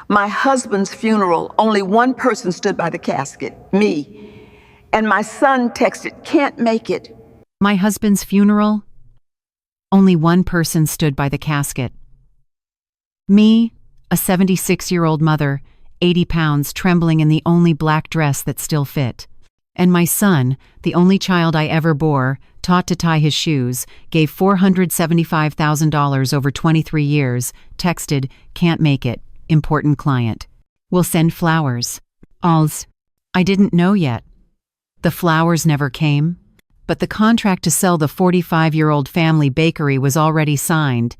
My husband's funeral, only one person stood by the casket, me. And my son texted, "Can't make it." My husband's funeral? Only one person stood by the casket. Me, a 76-year-old mother, 80 pounds, trembling in the only black dress that still fit. And my son, the only child I ever bore, taught to tie his shoes, gave $475,000 over 23 years, texted, "Can't make it, important client. Will send flowers." Alls. I didn't know yet. The flowers never came, but the contract to sell the 45-year-old family bakery was already signed,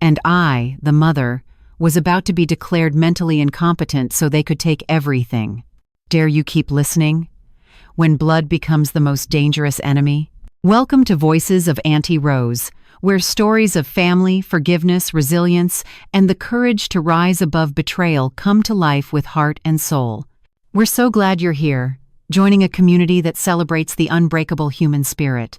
and I, the mother, was about to be declared mentally incompetent so they could take everything. Dare you keep listening? When blood becomes the most dangerous enemy? Welcome to Voices of Auntie Rose, where stories of family, forgiveness, resilience, and the courage to rise above betrayal come to life with heart and soul. We're so glad you're here, joining a community that celebrates the unbreakable human spirit.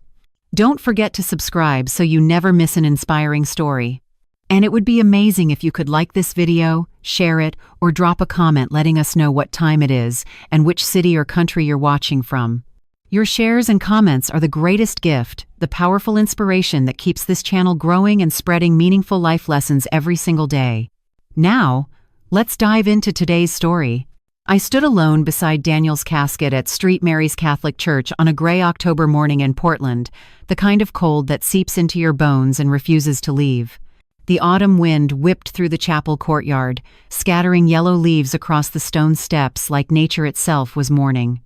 Don't forget to subscribe so you never miss an inspiring story. And it would be amazing if you could like this video, share it, or drop a comment letting us know what time it is and which city or country you're watching from. Your shares and comments are the greatest gift, the powerful inspiration that keeps this channel growing and spreading meaningful life lessons every single day. Now, let's dive into today's story. I stood alone beside Daniel's casket at St. Mary's Catholic Church on a gray October morning in Portland, the kind of cold that seeps into your bones and refuses to leave. The autumn wind whipped through the chapel courtyard, scattering yellow leaves across the stone steps like nature itself was mourning.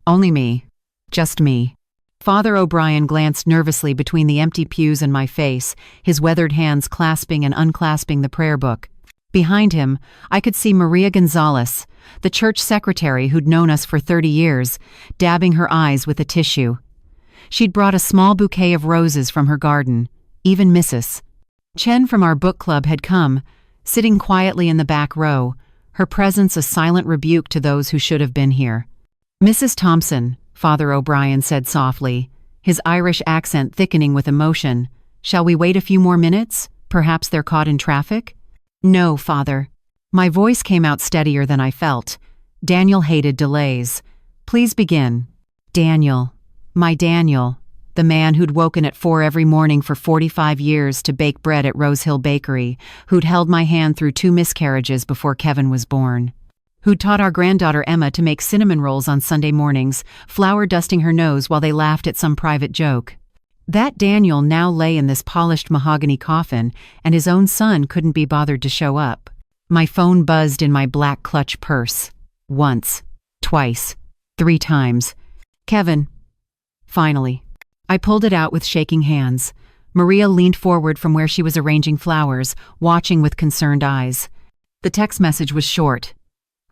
Only me. Just me. Father O'Brien glanced nervously between the empty pews and my face, his weathered hands clasping and unclasping the prayer book. Behind him, I could see Maria Gonzalez, the church secretary who'd known us for 30 years, dabbing her eyes with a tissue. She'd brought a small bouquet of roses from her garden. Even Mrs. Chen from our book club had come, sitting quietly in the back row, her presence a silent rebuke to those who should have been here. "Mrs. Thompson," Father O'Brien said softly, his Irish accent thickening with emotion, "shall we wait a few more minutes? Perhaps they're caught in traffic?" "No, Father." My voice came out steadier than I felt. Daniel hated delays. "Please begin." Daniel. My Daniel. The man who'd woken at 4 every morning for 45 years to bake bread at Rose Hill Bakery, who'd held my hand through 2 miscarriages before Kevin was born, who'd taught our granddaughter Emma to make cinnamon rolls on Sunday mornings, flour dusting her nose while they laughed at some private joke. That Daniel now lay in this polished mahogany coffin, and his own son couldn't be bothered to show up. My phone buzzed in my black clutch purse. Once. Twice. 3 times. "Kevin." Finally. I pulled it out with shaking hands. Maria leaned forward from where she was arranging flowers, watching with concerned eyes. The text message was short.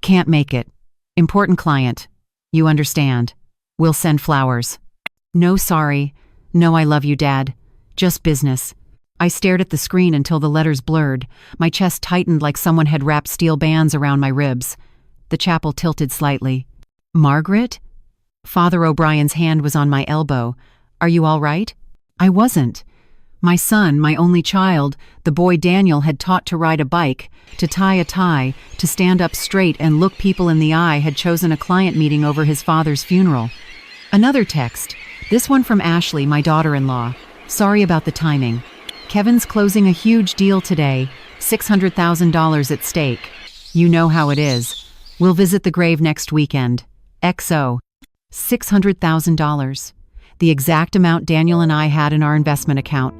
"Can't make it. Important client. You understand. We'll send flowers." No sorry. No I love you, Dad. Just business. I stared at the screen until the letters blurred. My chest tightened like someone had wrapped steel bands around my ribs. The chapel tilted slightly. "Margaret?" Father O'Brien's hand was on my elbow. "Are you all right?" I wasn't. My son, my only child, the boy Daniel had taught to ride a bike, to tie a tie, to stand up straight and look people in the eye, had chosen a client meeting over his father's funeral. Another text, this one from Ashley, my daughter-in-law. "Sorry about the timing. Kevin's closing a huge deal today, $600,000 at stake. You know how it is. We'll visit the grave next weekend. XO. $600,000. The exact amount Daniel and I had in our investment account.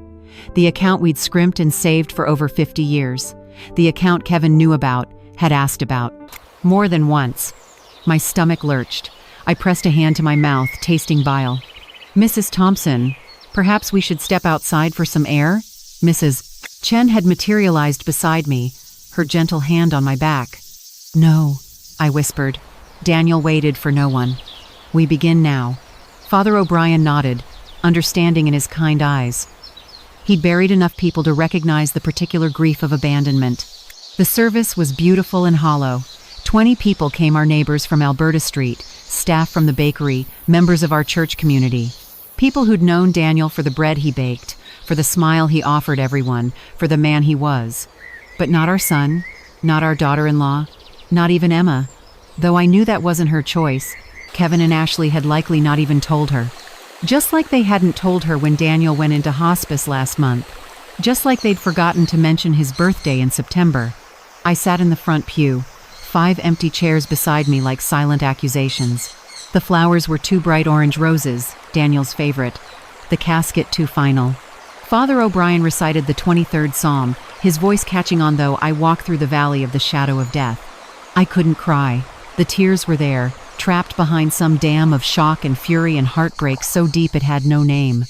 The account we'd scrimped and saved for over 50 years. The account Kevin knew about, had asked about. More than once. My stomach lurched. I pressed a hand to my mouth, tasting bile. "Mrs. Thompson, perhaps we should step outside for some air?" Mrs. Chen had materialized beside me, her gentle hand on my back. "No," I whispered. Daniel waited for no one. "We begin now." Father O'Brien nodded, understanding in his kind eyes. He'd buried enough people to recognize the particular grief of abandonment. The service was beautiful and hollow. 20 people came, our neighbors from Alberta Street, staff from the bakery, members of our church community. People who'd known Daniel for the bread he baked, for the smile he offered everyone, for the man he was. But not our son, not our daughter-in-law, Not even Emma. Though I knew that wasn't her choice, Kevin and Ashley had likely not even told her. Just like they hadn't told her when Daniel went into hospice last month. Just like they'd forgotten to mention his birthday in September. I sat in the front pew, 5 empty chairs beside me like silent accusations. The flowers were 2 bright orange roses, Daniel's favorite. The casket too final. Father O'Brien recited the 23rd Psalm, his voice catching on though I walked through the valley of the shadow of death. I couldn't cry. The tears were there, trapped behind some dam of shock and fury and heartbreak so deep it had no name.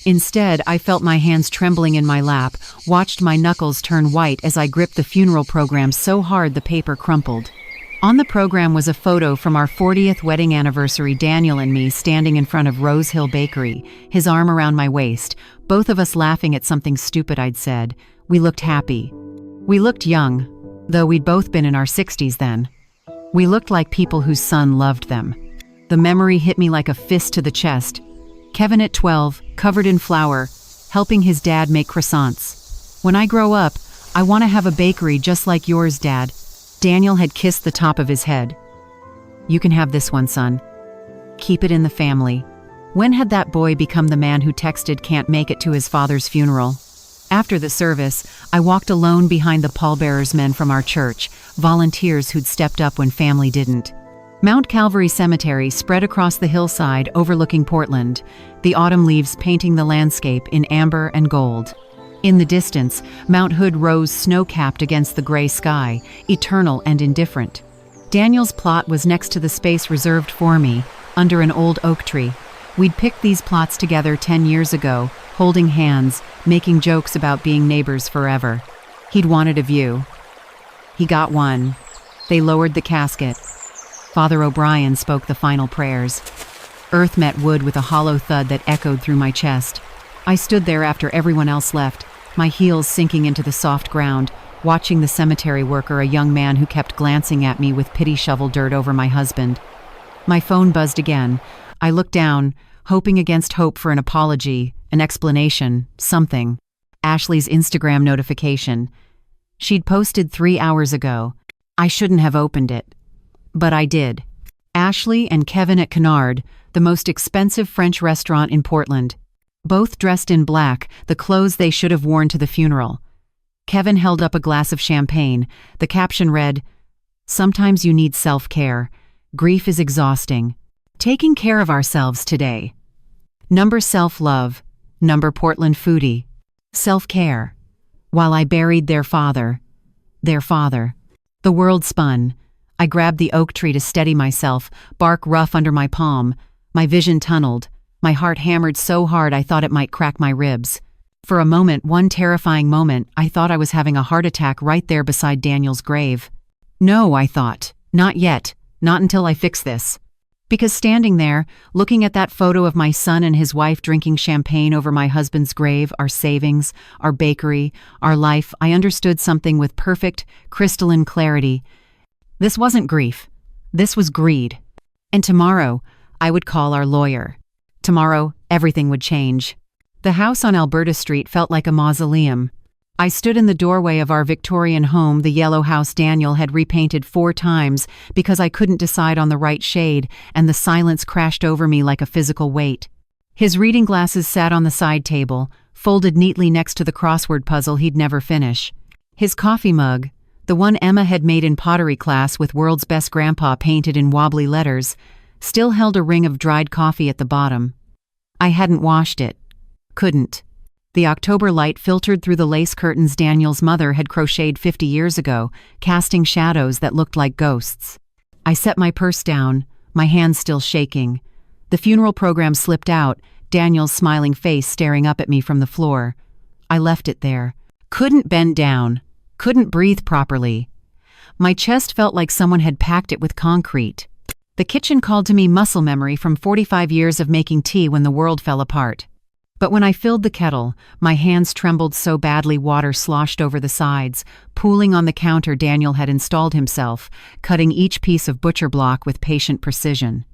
Instead, I felt my hands trembling in my lap, watched my knuckles turn white as I gripped the funeral program so hard the paper crumpled. On the program was a photo from our 40th wedding anniversary, Daniel and me standing in front of Rose Hill Bakery, his arm around my waist, both of us laughing at something stupid I'd said. We looked happy. We looked young, though we'd both been in our 60s then. We looked like people whose son loved them. The memory hit me like a fist to the chest. Kevin at 12, covered in flour, helping his dad make croissants. When I grow up, I want to have a bakery just like yours, Dad. Daniel had kissed the top of his head. You can have this one, son. Keep it in the family. When had that boy become the man who texted can't make it to his father's funeral? After the service, I walked alone behind the pallbearers men from our church, volunteers who'd stepped up when family didn't. Mount Calvary Cemetery spread across the hillside overlooking Portland, the autumn leaves painting the landscape in amber and gold. In the distance, Mount Hood rose snow-capped against the gray sky, eternal and indifferent. Daniel's plot was next to the space reserved for me, under an old oak tree. We'd picked these plots together 10 years ago, holding hands, making jokes about being neighbors forever. He'd wanted a view. He got one. They lowered the casket. Father O'Brien spoke the final prayers. Earth met wood with a hollow thud that echoed through my chest. I stood there after everyone else left, my heels sinking into the soft ground, watching the cemetery worker, a young man who kept glancing at me with pity shovel dirt over my husband. My phone buzzed again. I looked down, hoping against hope for an apology, an explanation, something. Ashley's Instagram notification. She'd posted 3 hours ago. I shouldn't have opened it. But I did. Ashley and Kevin at Canard, the most expensive French restaurant in Portland. Both dressed in black, the clothes they should have worn to the funeral. Kevin held up a glass of champagne. The caption read, "Sometimes you need self-care. Grief is exhausting. Taking care of ourselves today." Number self-love. Number Portland foodie. Self-care. While I buried their father. The world spun. I grabbed the oak tree to steady myself, bark rough under my palm. My vision tunneled. My heart hammered so hard I thought it might crack my ribs. For a moment, one terrifying moment, I thought I was having a heart attack right there beside Daniel's grave. No, I thought. Not yet. Not until I fix this. Because standing there, looking at that photo of my son and his wife drinking champagne over my husband's grave, our savings, our bakery, our life, I understood something with perfect, crystalline clarity. This wasn't grief. This was greed. And tomorrow, I would call our lawyer. Tomorrow, everything would change. The house on Alberta Street felt like a mausoleum. I stood in the doorway of our Victorian home, the yellow house Daniel had repainted 4 times because I couldn't decide on the right shade, and the silence crashed over me like a physical weight. His reading glasses sat on the side table, folded neatly next to the crossword puzzle he'd never finish. His coffee mug, the one Emma had made in pottery class with World's Best Grandpa painted in wobbly letters, still held a ring of dried coffee at the bottom. I hadn't washed it. Couldn't. The October light filtered through the lace curtains Daniel's mother had crocheted 50 years ago, casting shadows that looked like ghosts. I set my purse down, my hands still shaking. The funeral program slipped out, Daniel's smiling face staring up at me from the floor. I left it there. Couldn't bend down. Couldn't breathe properly. My chest felt like someone had packed it with concrete. The kitchen called to me muscle memory from 45 years of making tea when the world fell apart. But when I filled the kettle, my hands trembled so badly water sloshed over the sides, pooling on the counter Daniel had installed himself, cutting each piece of butcher block with patient precision.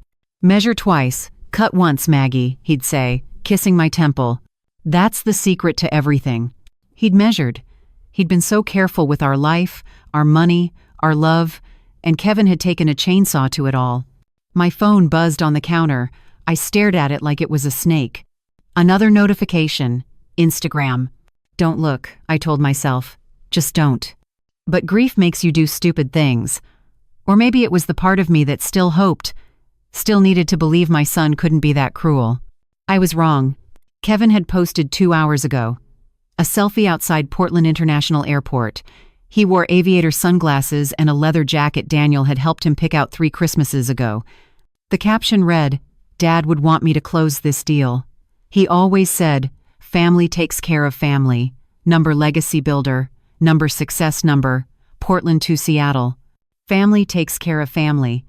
"Measure twice, cut once, Maggie," he'd say, kissing my temple. "That's the secret to everything." He'd measured. He'd been so careful with our life, our money, our love, and Kevin had taken a chainsaw to it all. My phone buzzed on the counter. I stared at it like it was a snake. Another notification. Instagram. Don't look, I told myself. Just don't. But grief makes you do stupid things. Or maybe it was the part of me that still hoped, still needed to believe my son couldn't be that cruel. I was wrong. Kevin had posted 2 hours ago. A selfie outside Portland International Airport. He wore aviator sunglasses and a leather jacket Daniel had helped him pick out 3 Christmases ago. The caption read, "Dad would want me to close this deal. He always said, family takes care of family. Number legacy builder. Number success number. Portland to Seattle. Family takes care of family."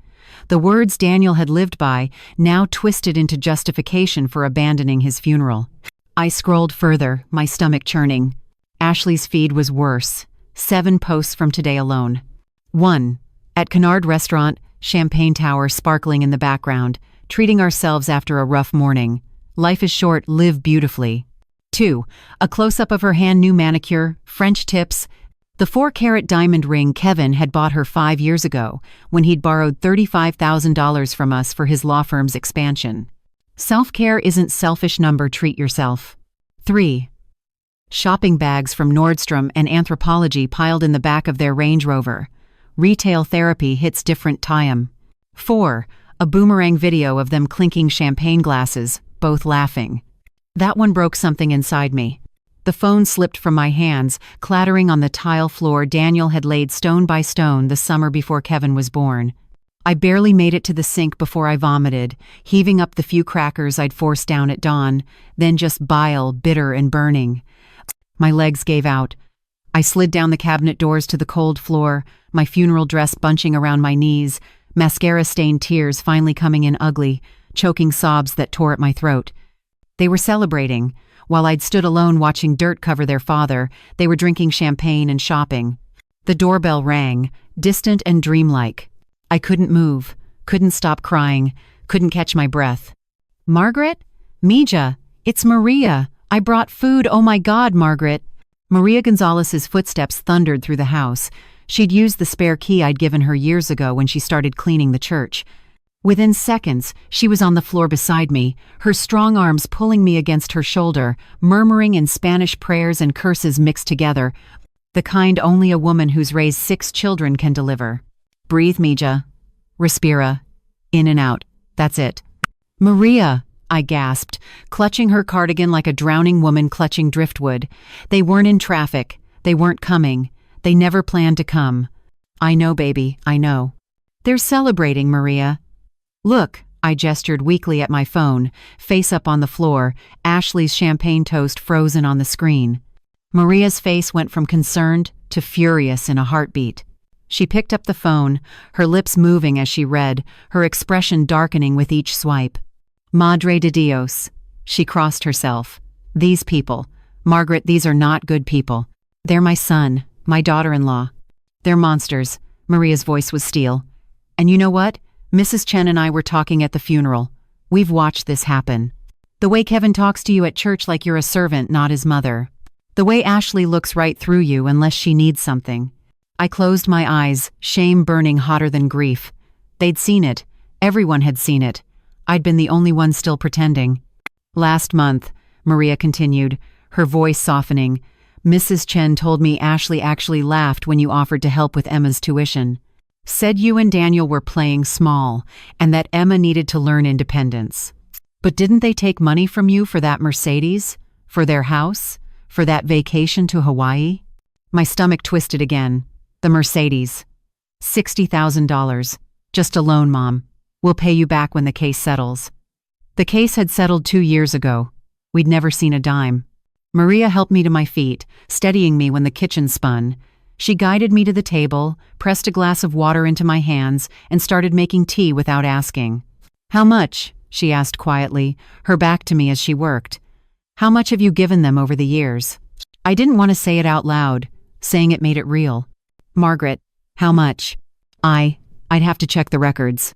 The words Daniel had lived by now twisted into justification for abandoning his funeral. I scrolled further, my stomach churning. Ashley's feed was worse. 7 posts from today alone. 1. At Canard Restaurant, champagne tower sparkling in the background, treating ourselves after a rough morning. Life is short, live beautifully. 2. A close-up of her hand-new manicure, French tips, the 4-carat diamond ring Kevin had bought her 5 years ago when he'd borrowed $35,000 from us for his law firm's expansion. Self-care isn't selfish, treat yourself. 3. Shopping bags from Nordstrom and Anthropologie piled in the back of their Range Rover. Retail therapy hits different time. 4. A boomerang video of them clinking champagne glasses, both laughing. That one broke something inside me. The phone slipped from my hands, clattering on the tile floor Daniel had laid stone by stone the summer before Kevin was born. I barely made it to the sink before I vomited, heaving up the few crackers I'd forced down at dawn, then just bile, bitter and burning. My legs gave out. I slid down the cabinet doors to the cold floor, my funeral dress bunching around my knees, mascara-stained tears finally coming in ugly, choking sobs that tore at my throat. They were celebrating. While I'd stood alone watching dirt cover their father, they were drinking champagne and shopping. The doorbell rang, distant and dreamlike. I couldn't move, couldn't stop crying, couldn't catch my breath. "Margaret? Mija, it's Maria. I brought food, oh my God, Margaret." Maria Gonzalez's footsteps thundered through the house. She'd used the spare key I'd given her years ago when she started cleaning the church. Within seconds, she was on the floor beside me, her strong arms pulling me against her shoulder, murmuring in Spanish prayers and curses mixed together, the kind only a woman who's raised 6 children can deliver. "Breathe, Mija. Respira. In and out. That's it." "Maria," I gasped, clutching her cardigan like a drowning woman clutching driftwood. They weren't in traffic. They weren't coming. They never planned to come. "I know, baby, I know." "They're celebrating, Maria." "Look," I gestured weakly at my phone, face up on the floor, Ashley's champagne toast frozen on the screen. Maria's face went from concerned to furious in a heartbeat. She picked up the phone, her lips moving as she read, her expression darkening with each swipe. "Madre de Dios." She crossed herself. "These people. Margaret, these are not good people. They're my son, my daughter-in-law. They're monsters." Maria's voice was steel. "And you know what? Mrs. Chen and I were talking at the funeral. We've watched this happen. The way Kevin talks to you at church like you're a servant, not his mother. The way Ashley looks right through you unless she needs something." I closed my eyes, shame burning hotter than grief. They'd seen it. Everyone had seen it. I'd been the only one still pretending. "Last month," Maria continued, her voice softening, "Mrs. Chen told me Ashley actually laughed when you offered to help with Emma's tuition. Said you and Daniel were playing small, and that Emma needed to learn independence. But didn't they take money from you for that Mercedes? For their house? For that vacation to Hawaii?" My stomach twisted again. The Mercedes. $60,000. "Just a loan, Mom. We'll pay you back when the case settles." The case had settled 2 years ago. We'd never seen a dime. Maria helped me to my feet, steadying me when the kitchen spun. She guided me to the table, pressed a glass of water into my hands, and started making tea without asking. "How much?" she asked quietly, her back to me as she worked. "How much have you given them over the years?" I didn't want to say it out loud. Saying it made it real. "Margaret, how much?" I'd have to check the records."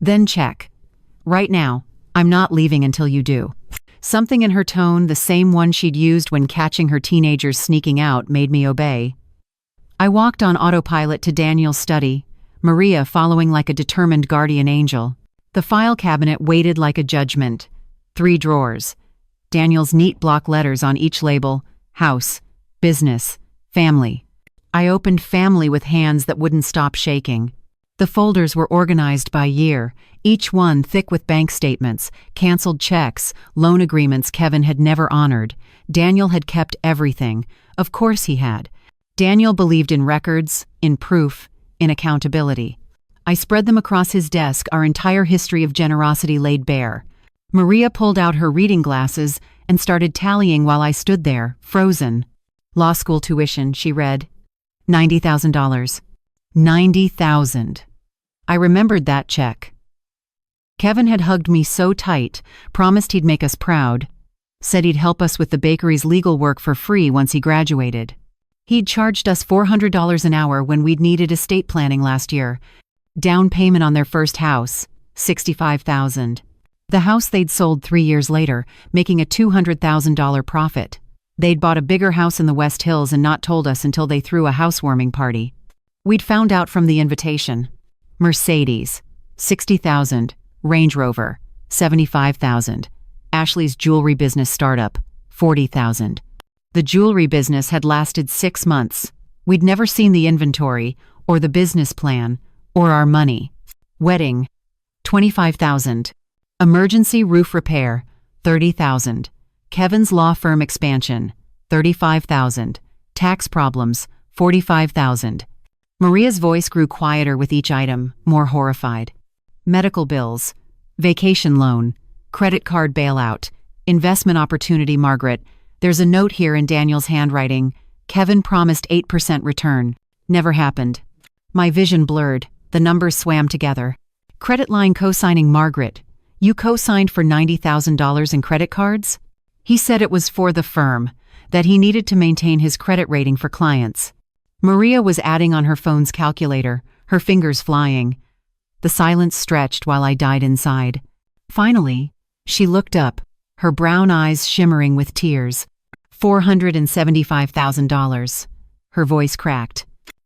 "Then check. Right now. I'm not leaving until you do." Something in her tone, the same one she'd used when catching her teenagers sneaking out, made me obey. I walked on autopilot to Daniel's study. Maria following like a determined guardian angel. The file cabinet waited like a judgment. 3 drawers. Daniel's neat block letters on each label: house, business, family. I opened family with hands that wouldn't stop shaking. The folders were organized by year, each one thick with bank statements, canceled checks, loan agreements Kevin had never honored. Daniel had kept everything. Of course he had. Daniel believed in records, in proof, in accountability. I spread them across his desk, our entire history of generosity laid bare. Maria pulled out her reading glasses and started tallying while I stood there, frozen. Law school tuition, she read. $90,000. 90,000. I remembered that check. Kevin had hugged me so tight, promised he'd make us proud, said he'd help us with the bakery's legal work for free once he graduated. He'd charged us $400 an hour when we'd needed estate planning last year. Down payment on their first house, $65,000. The house they'd sold 3 years later, making a $200,000 profit. They'd bought a bigger house in the West Hills and not told us until they threw a housewarming party. We'd found out from the invitation. Mercedes, $60,000. Range Rover, $75,000. Ashley's jewelry business startup, $40,000. The jewelry business had lasted 6 months. We'd never seen the inventory, or the business plan, or our money. Wedding, $25,000. Emergency roof repair, $30,000. Kevin's law firm expansion, $35,000. Tax problems, $45,000. Maria's voice grew quieter with each item, more horrified. Medical bills, vacation loan, credit card bailout, investment opportunity. Margaret, there's a note here in Daniel's handwriting. Kevin promised 8% return. Never happened. My vision blurred. The numbers swam together. Credit line co-signing. Margaret, you co-signed for $90,000 in credit cards? He said it was for the firm, that he needed to maintain his credit rating for clients. Maria was adding on her phone's calculator, her fingers flying. The silence stretched while I died inside. Finally, she looked up, her brown eyes shimmering with tears. $475,000. Her voice cracked.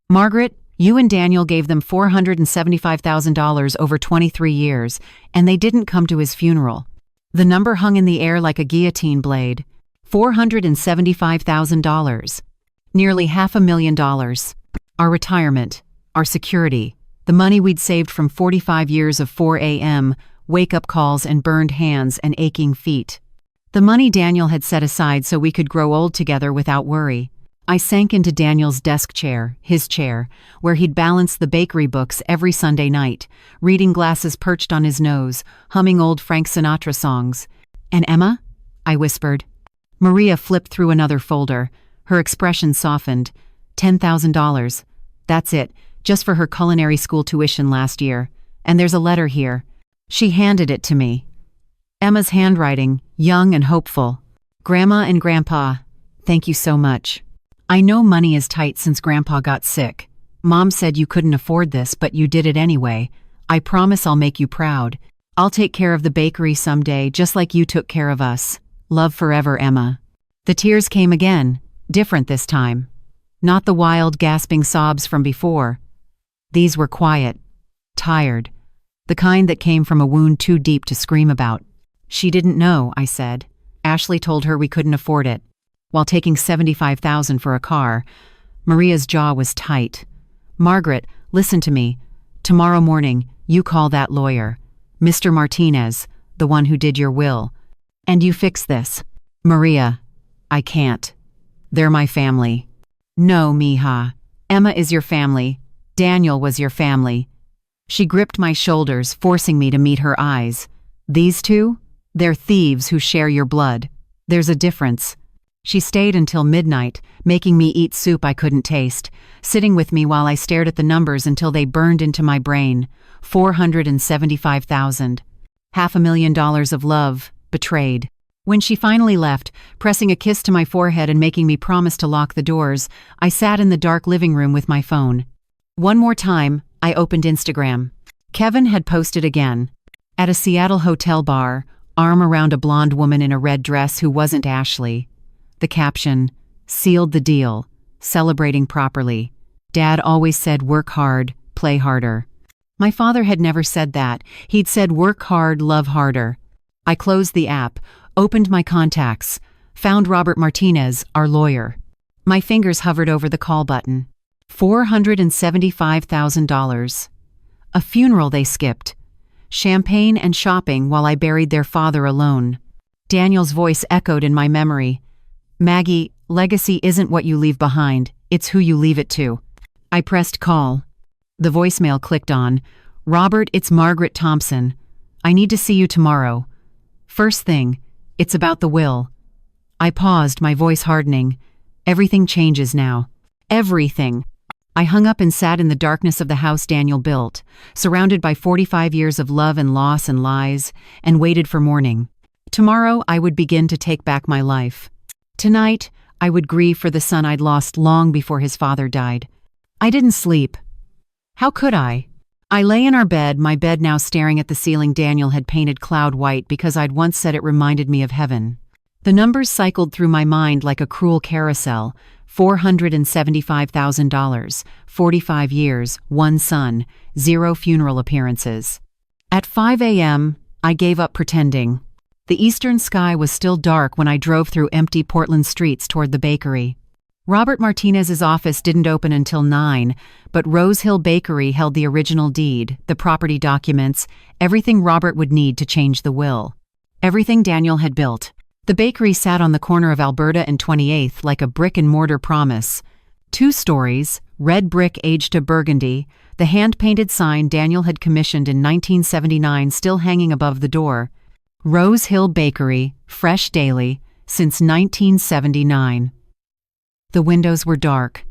Margaret, you and Daniel gave them $475,000 over 23 years, and they didn't come to his funeral. The number hung in the air like a guillotine blade. $475,000. Nearly $500,000. Our retirement, our security, the money we'd saved from 45 years of 4 a.m., wake-up calls and burned hands and aching feet. The money Daniel had set aside so we could grow old together without worry. I sank into Daniel's desk chair, his chair, where he'd balance the bakery books every Sunday night, reading glasses perched on his nose, humming old Frank Sinatra songs. And Emma? I whispered. Maria flipped through another folder. Her expression softened. $10,000. That's it, just for her culinary school tuition last year. And there's a letter here. She handed it to me. Emma's handwriting, young and hopeful. Grandma and Grandpa, thank you so much. I know money is tight since Grandpa got sick. Mom said you couldn't afford this, but you did it anyway. I promise I'll make you proud. I'll take care of the bakery someday, just like you took care of us. Love forever, Emma. The tears came again, different this time. Not the wild, gasping sobs from before. These were quiet, tired, the kind that came from a wound too deep to scream about. She didn't know, I said. Ashley told her we couldn't afford it. While taking $75,000 for a car, Maria's jaw was tight. Margaret, listen to me. Tomorrow morning, you call that lawyer, Mr. Martinez, the one who did your will. And you fix this. Maria, I can't. They're my family. No, mija. Emma is your family. Daniel was your family. She gripped my shoulders, forcing me to meet her eyes. These two? They're thieves who share your blood. There's a difference. She stayed until midnight, making me eat soup I couldn't taste, sitting with me while I stared at the numbers until they burned into my brain. $475,000. $500,000 of love, betrayed. When she finally left, pressing a kiss to my forehead and making me promise to lock the doors, I sat in the dark living room with my phone. One more time, I opened Instagram. Kevin had posted again. At a Seattle hotel bar, arm around a blonde woman in a red dress who wasn't Ashley. The caption, sealed the deal, celebrating properly. Dad always said work hard, play harder. My father had never said that. He'd said work hard, love harder. I closed the app, opened my contacts, found Robert Martinez, our lawyer. My fingers hovered over the call button. $475,000. A funeral they skipped. Champagne and shopping while I buried their father alone. Daniel's voice echoed in my memory. Maggie, legacy isn't what you leave behind, it's who you leave it to. I pressed call. The voicemail clicked on. Robert, it's Margaret Thompson. I need to see you tomorrow. First thing, it's about the will. I paused, my voice hardening. Everything changes now. Everything. I hung up and sat in the darkness of the house Daniel built, surrounded by 45 years of love and loss and lies, and waited for morning. Tomorrow, I would begin to take back my life. Tonight, I would grieve for the son I'd lost long before his father died. I didn't sleep. How could I? I lay in our bed, my bed now staring at the ceiling Daniel had painted cloud white because I'd once said it reminded me of heaven. The numbers cycled through my mind like a cruel carousel. $475,000, 45 years, 1 son, 0 funeral appearances. At 5 a.m., I gave up pretending. The eastern sky was still dark when I drove through empty Portland streets toward the bakery. Robert Martinez's office didn't open until 9, but Rose Hill Bakery held the original deed, the property documents, everything Robert would need to change the will. Everything Daniel had built. The bakery sat on the corner of Alberta and 28th like a brick-and-mortar promise. 2 stories, red brick aged to burgundy, the hand-painted sign Daniel had commissioned in 1979 still hanging above the door. Rose Hill Bakery, fresh daily, since 1979. The windows were dark.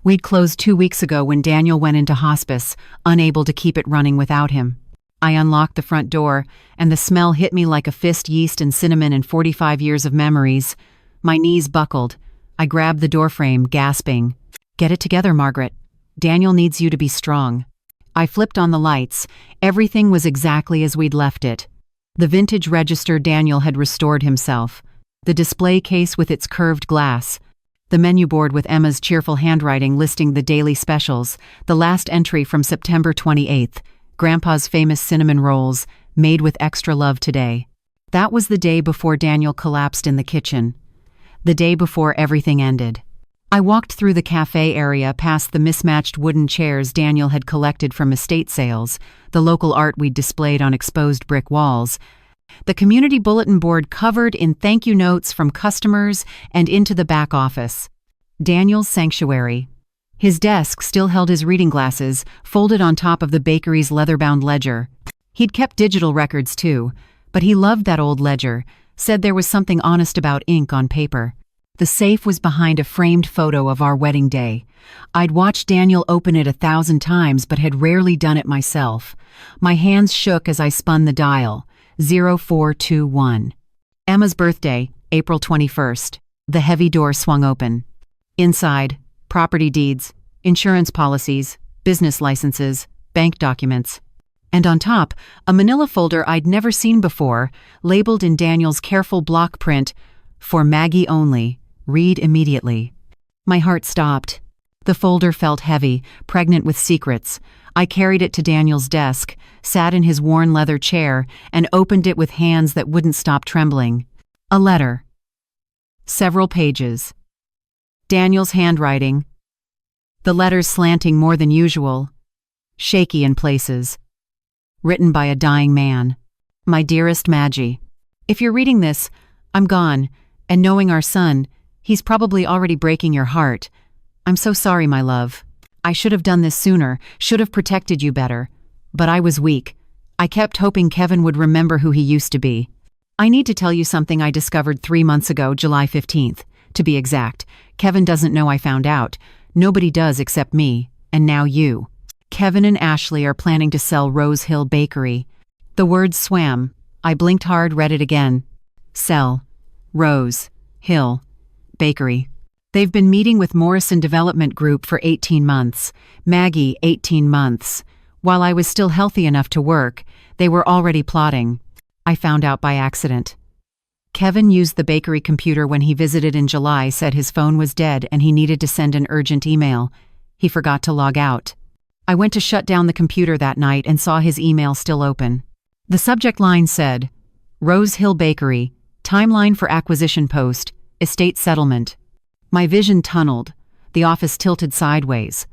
We'd closed 2 weeks ago when Daniel went into hospice, unable to keep it running without him. I unlocked the front door, and the smell hit me like a fist, yeast and cinnamon and 45 years of memories. My knees buckled. I grabbed the doorframe, gasping. Get it together, Margaret. Daniel needs you to be strong. I flipped on the lights. Everything was exactly as we'd left it. The vintage register Daniel had restored himself. The display case with its curved glass. The menu board with Emma's cheerful handwriting listing the daily specials. The last entry from September 28th. Grandpa's famous cinnamon rolls, made with extra love today. That was the day before Daniel collapsed in the kitchen. The day before everything ended. I walked through the cafe area past the mismatched wooden chairs Daniel had collected from estate sales, the local art we'd displayed on exposed brick walls, the community bulletin board covered in thank you notes from customers and into the back office. Daniel's sanctuary. His desk still held his reading glasses, folded on top of the bakery's leather-bound ledger. He'd kept digital records too, but he loved that old ledger, said there was something honest about ink on paper. The safe was behind a framed photo of our wedding day. I'd watched Daniel open it 1,000 times but had rarely done it myself. My hands shook as I spun the dial. 0421. Emma's birthday, April 21st. The heavy door swung open. Inside, property deeds, insurance policies, business licenses, bank documents. And on top, a manila folder I'd never seen before, labeled in Daniel's careful block print, "For Maggie only, read immediately." My heart stopped. The folder felt heavy, pregnant with secrets. I carried it to Daniel's desk, sat in his worn leather chair, and opened it with hands that wouldn't stop trembling. A letter. Several pages. Daniel's handwriting. The letters slanting more than usual. Shaky in places. Written by a dying man. My dearest Maggie. If you're reading this, I'm gone, and knowing our son, he's probably already breaking your heart. I'm so sorry, my love. I should have done this sooner, should have protected you better. But I was weak. I kept hoping Kevin would remember who he used to be. I need to tell you something I discovered 3 months ago, July 15th. To be exact, Kevin doesn't know I found out. Nobody does except me, and now you. Kevin and Ashley are planning to sell Rose Hill Bakery. The words swam. I blinked hard, read it again. Sell. Rose. Hill. Bakery. They've been meeting with Morrison Development Group for 18 months. Maggie, 18 months. While I was still healthy enough to work, they were already plotting. I found out by accident. Kevin used the bakery computer when he visited in July, said his phone was dead and he needed to send an urgent email. He forgot to log out. I went to shut down the computer that night and saw his email still open. The subject line said, Rose Hill Bakery, timeline for acquisition post, estate settlement. My vision tunneled, the office tilted sideways.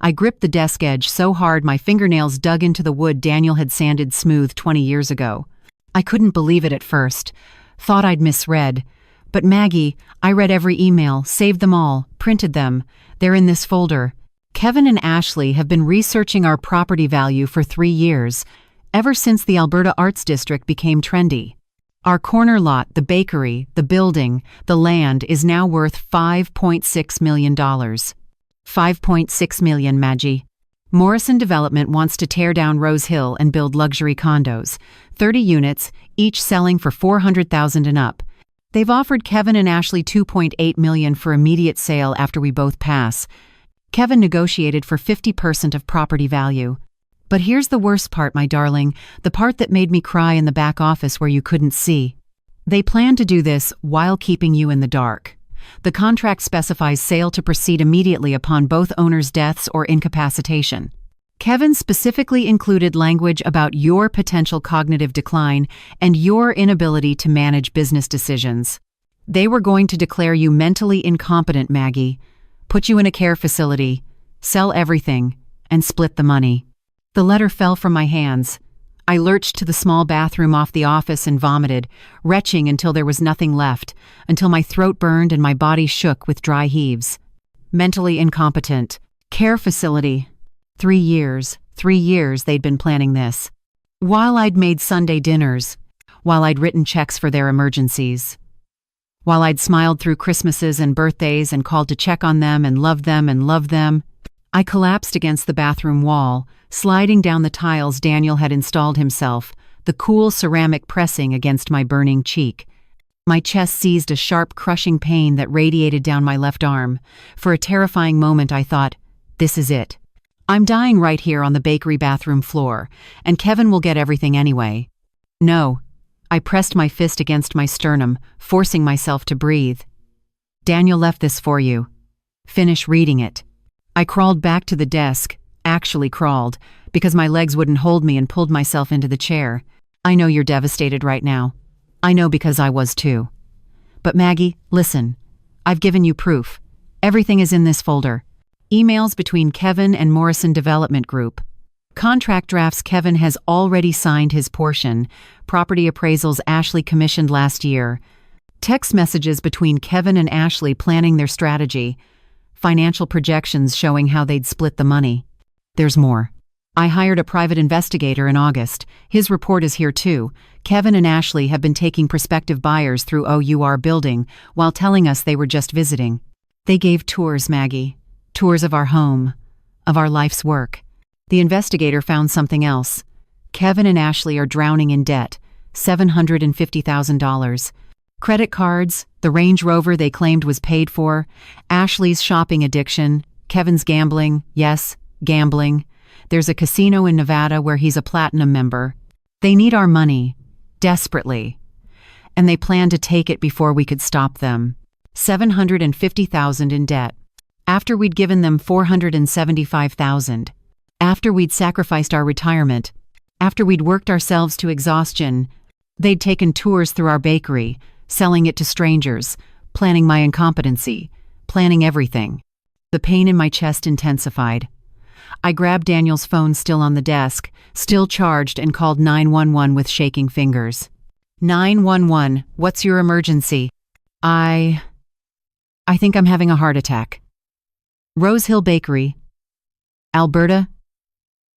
I gripped the desk edge so hard my fingernails dug into the wood Daniel had sanded smooth 20 years ago. I couldn't believe it at first, thought I'd misread. But Maggie, I read every email, saved them all, printed them. They're in this folder. Kevin and Ashley have been researching our property value for 3 years, ever since the Alberta Arts District became trendy. Our corner lot, the bakery, the building, the land is now worth $5.6 million. $5.6 million, Maggie. Morrison Development wants to tear down Rose Hill and build luxury condos, 30 units, each selling for $400,000 and up. They've offered Kevin and Ashley $2.8 million for immediate sale after we both pass. Kevin negotiated for 50% of property value. But here's the worst part, my darling, the part that made me cry in the back office where you couldn't see. They plan to do this while keeping you in the dark. The contract specifies sale to proceed immediately upon both owners' deaths or incapacitation. Kevin specifically included language about your potential cognitive decline and your inability to manage business decisions. They were going to declare you mentally incompetent, Maggie, put you in a care facility, sell everything, and split the money. The letter fell from my hands. I lurched to the small bathroom off the office and vomited, retching until there was nothing left, until my throat burned and my body shook with dry heaves. Mentally incompetent. Care facility. 3 years. 3 years they'd been planning this. While I'd made Sunday dinners. While I'd written checks for their emergencies. While I'd smiled through Christmases and birthdays and called to check on them and loved them, I collapsed against the bathroom wall, sliding down the tiles Daniel had installed himself, the cool ceramic pressing against my burning cheek. My chest seized a sharp, crushing pain that radiated down my left arm. For a terrifying moment I thought, this is it. I'm dying right here on the bakery bathroom floor, and Kevin will get everything anyway. No. I pressed my fist against my sternum, forcing myself to breathe. Daniel left this for you. Finish reading it. I crawled back to the desk, actually crawled, because my legs wouldn't hold me and pulled myself into the chair. I know you're devastated right now. I know because I was too. But Maggie, listen. I've given you proof. Everything is in this folder. Emails between Kevin and Morrison Development Group. Contract drafts Kevin has already signed his portion. Property appraisals Ashley commissioned last year. Text messages between Kevin and Ashley planning their strategy. Financial projections showing how they'd split the money. There's more. I hired a private investigator in August. His report is here too. Kevin and Ashley have been taking prospective buyers through OUR building while telling us they were just visiting. They gave tours, Maggie. Tours of our home. Of our life's work. The investigator found something else. Kevin and Ashley are drowning in debt. $750,000. Credit cards, the Range Rover they claimed was paid for, Ashley's shopping addiction, Kevin's gambling, yes, gambling. There's a casino in Nevada where he's a platinum member. They need our money, desperately. And they plan to take it before we could stop them. $750,000 in debt. After we'd given them $475,000. After we'd sacrificed our retirement. After we'd worked ourselves to exhaustion. They'd taken tours through our bakery, selling it to strangers, planning my incompetency, planning everything. The pain in my chest intensified. I grabbed Daniel's phone still on the desk, still charged, and called 911 with shaking fingers. 911, what's your emergency? I think I'm having a heart attack. Rose Hill Bakery, Alberta,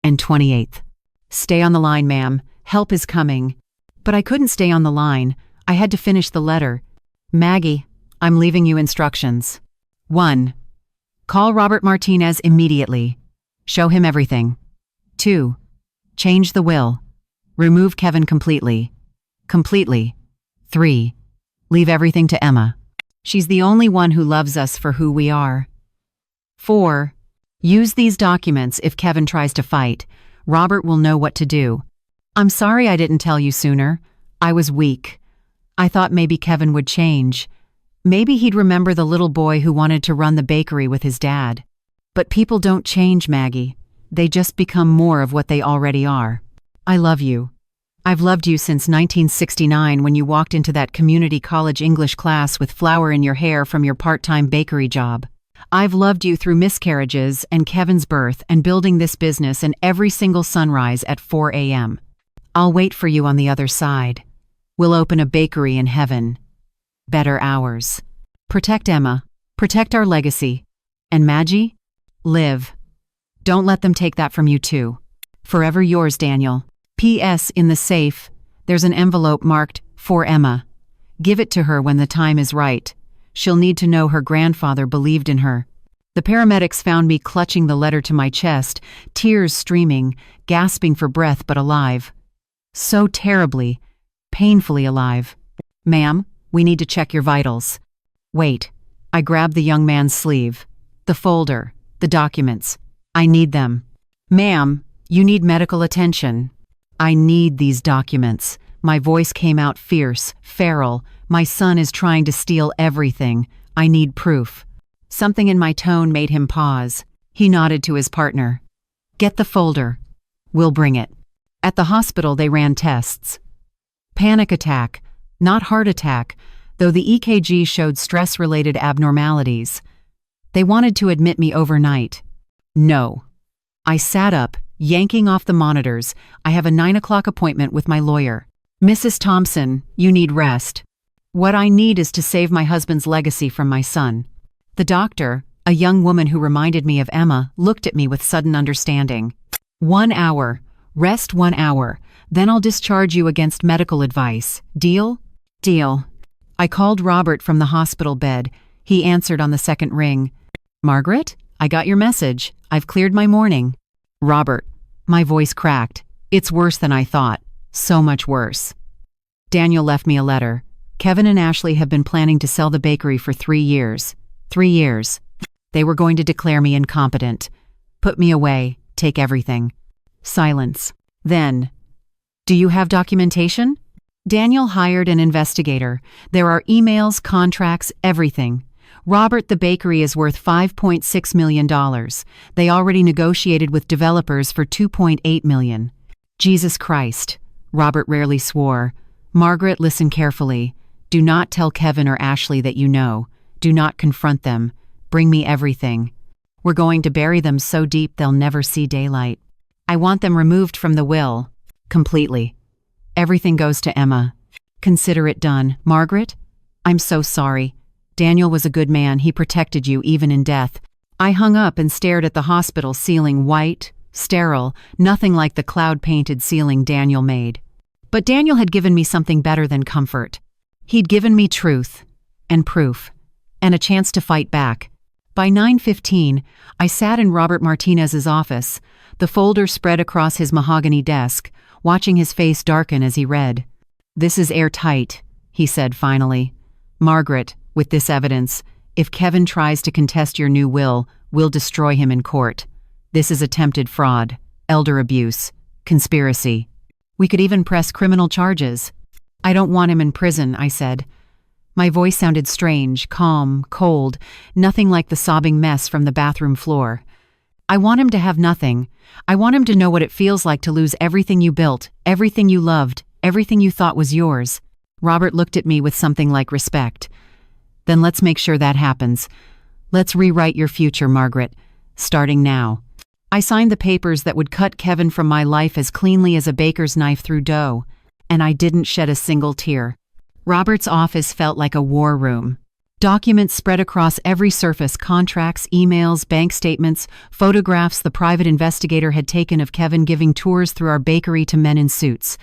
and 28th. Stay on the line, ma'am. Help is coming. But I couldn't stay on the line. I had to finish the letter. Maggie, I'm leaving you instructions. 1. Call Robert Martinez immediately. Show him everything. 2. Change the will. Remove Kevin completely. Completely. 3. Leave everything to Emma. She's the only one who loves us for who we are. 4. Use these documents if Kevin tries to fight. Robert will know what to do. I'm sorry I didn't tell you sooner. I was weak. I thought maybe Kevin would change. Maybe he'd remember the little boy who wanted to run the bakery with his dad. But people don't change, Maggie. they just become more of what they already are. I love you. I've loved you since 1969 when you walked into that community college English class with flour in your hair from your part-time bakery job. I've loved you through miscarriages and Kevin's birth and building this business and every single sunrise at 4 a.m. I'll wait for you on the other side. We'll open a bakery in heaven. Better hours. Protect Emma. Protect our legacy. And Maggie? Live. Don't let them take that from you too. Forever yours, Daniel. P.S. In the safe, there's an envelope marked, "For Emma." Give it to her when the time is right. She'll need to know her grandfather believed in her. The paramedics found me clutching the letter to my chest, tears streaming, gasping for breath but alive. So terribly, painfully alive. "Ma'am, we need to check your vitals." "Wait." I grabbed the young man's sleeve. "The folder, the documents. I need them." "Ma'am, you need medical attention." "I need these documents." My voice came out fierce, feral. "My son is trying to steal everything. I need proof." Something in my tone made him pause. He nodded to his partner. "Get the folder. We'll bring it." At the hospital they ran tests. Panic attack, not heart attack, though the EKG showed stress-related abnormalities. They wanted to admit me overnight. No. I sat up, yanking off the monitors. "I have a 9 o'clock appointment with my lawyer." "Mrs. Thompson, you need rest. What I need is to save my husband's legacy from my son." The doctor, a young woman who reminded me of Emma, looked at me with sudden understanding. 1 hour. Rest 1 hour. Then I'll discharge you against medical advice. Deal? Deal. I called Robert from the hospital bed. He answered on the second ring. "Margaret, I got your message. I've cleared my morning." "Robert." My voice cracked. "It's worse than I thought. So much worse." Daniel left me a letter. "Kevin and Ashley have been planning to sell the bakery for 3 years. 3 years. They were going to declare me incompetent. Put me away. Take everything." Silence. Then, "Do you have documentation?" Daniel hired an investigator. There are emails, contracts, everything. Robert, the bakery is worth $5.6 million. They already negotiated with developers for $2.8 million. Jesus Christ. Robert rarely swore. "Margaret, listen carefully. Do not tell Kevin or Ashley that you know. Do not confront them. Bring me everything. We're going to bury them so deep they'll never see daylight. I want them removed from the will. Completely. Everything goes to Emma. Consider it done. Margaret? I'm so sorry. Daniel was a good man. He protected you even in death." I hung up and stared at the hospital ceiling, white, sterile, nothing like the cloud-painted ceiling Daniel made. But Daniel had given me something better than comfort. He'd given me truth, and proof, and a chance to fight back. By 9:15, I sat in Robert Martinez's office, the folder spread across his mahogany desk, watching his face darken as he read. "This is airtight," he said finally. "Margaret, with this evidence, if Kevin tries to contest your new will, we'll destroy him in court. This is attempted fraud, elder abuse, conspiracy. We could even press criminal charges." "I don't want him in prison," I said. My voice sounded strange, calm, cold, nothing like the sobbing mess from the bathroom floor. "I want him to have nothing. I want him to know what it feels like to lose everything you built, everything you loved, everything you thought was yours." Robert looked at me with something like respect. "Then let's make sure that happens. Let's rewrite your future, Margaret, starting now." I signed the papers that would cut Kevin from my life as cleanly as a baker's knife through dough, and I didn't shed a single tear. Robert's office felt like a war room. Documents spread across every surface, contracts, emails, bank statements, photographs the private investigator had taken of Kevin giving tours through our bakery to men in suits.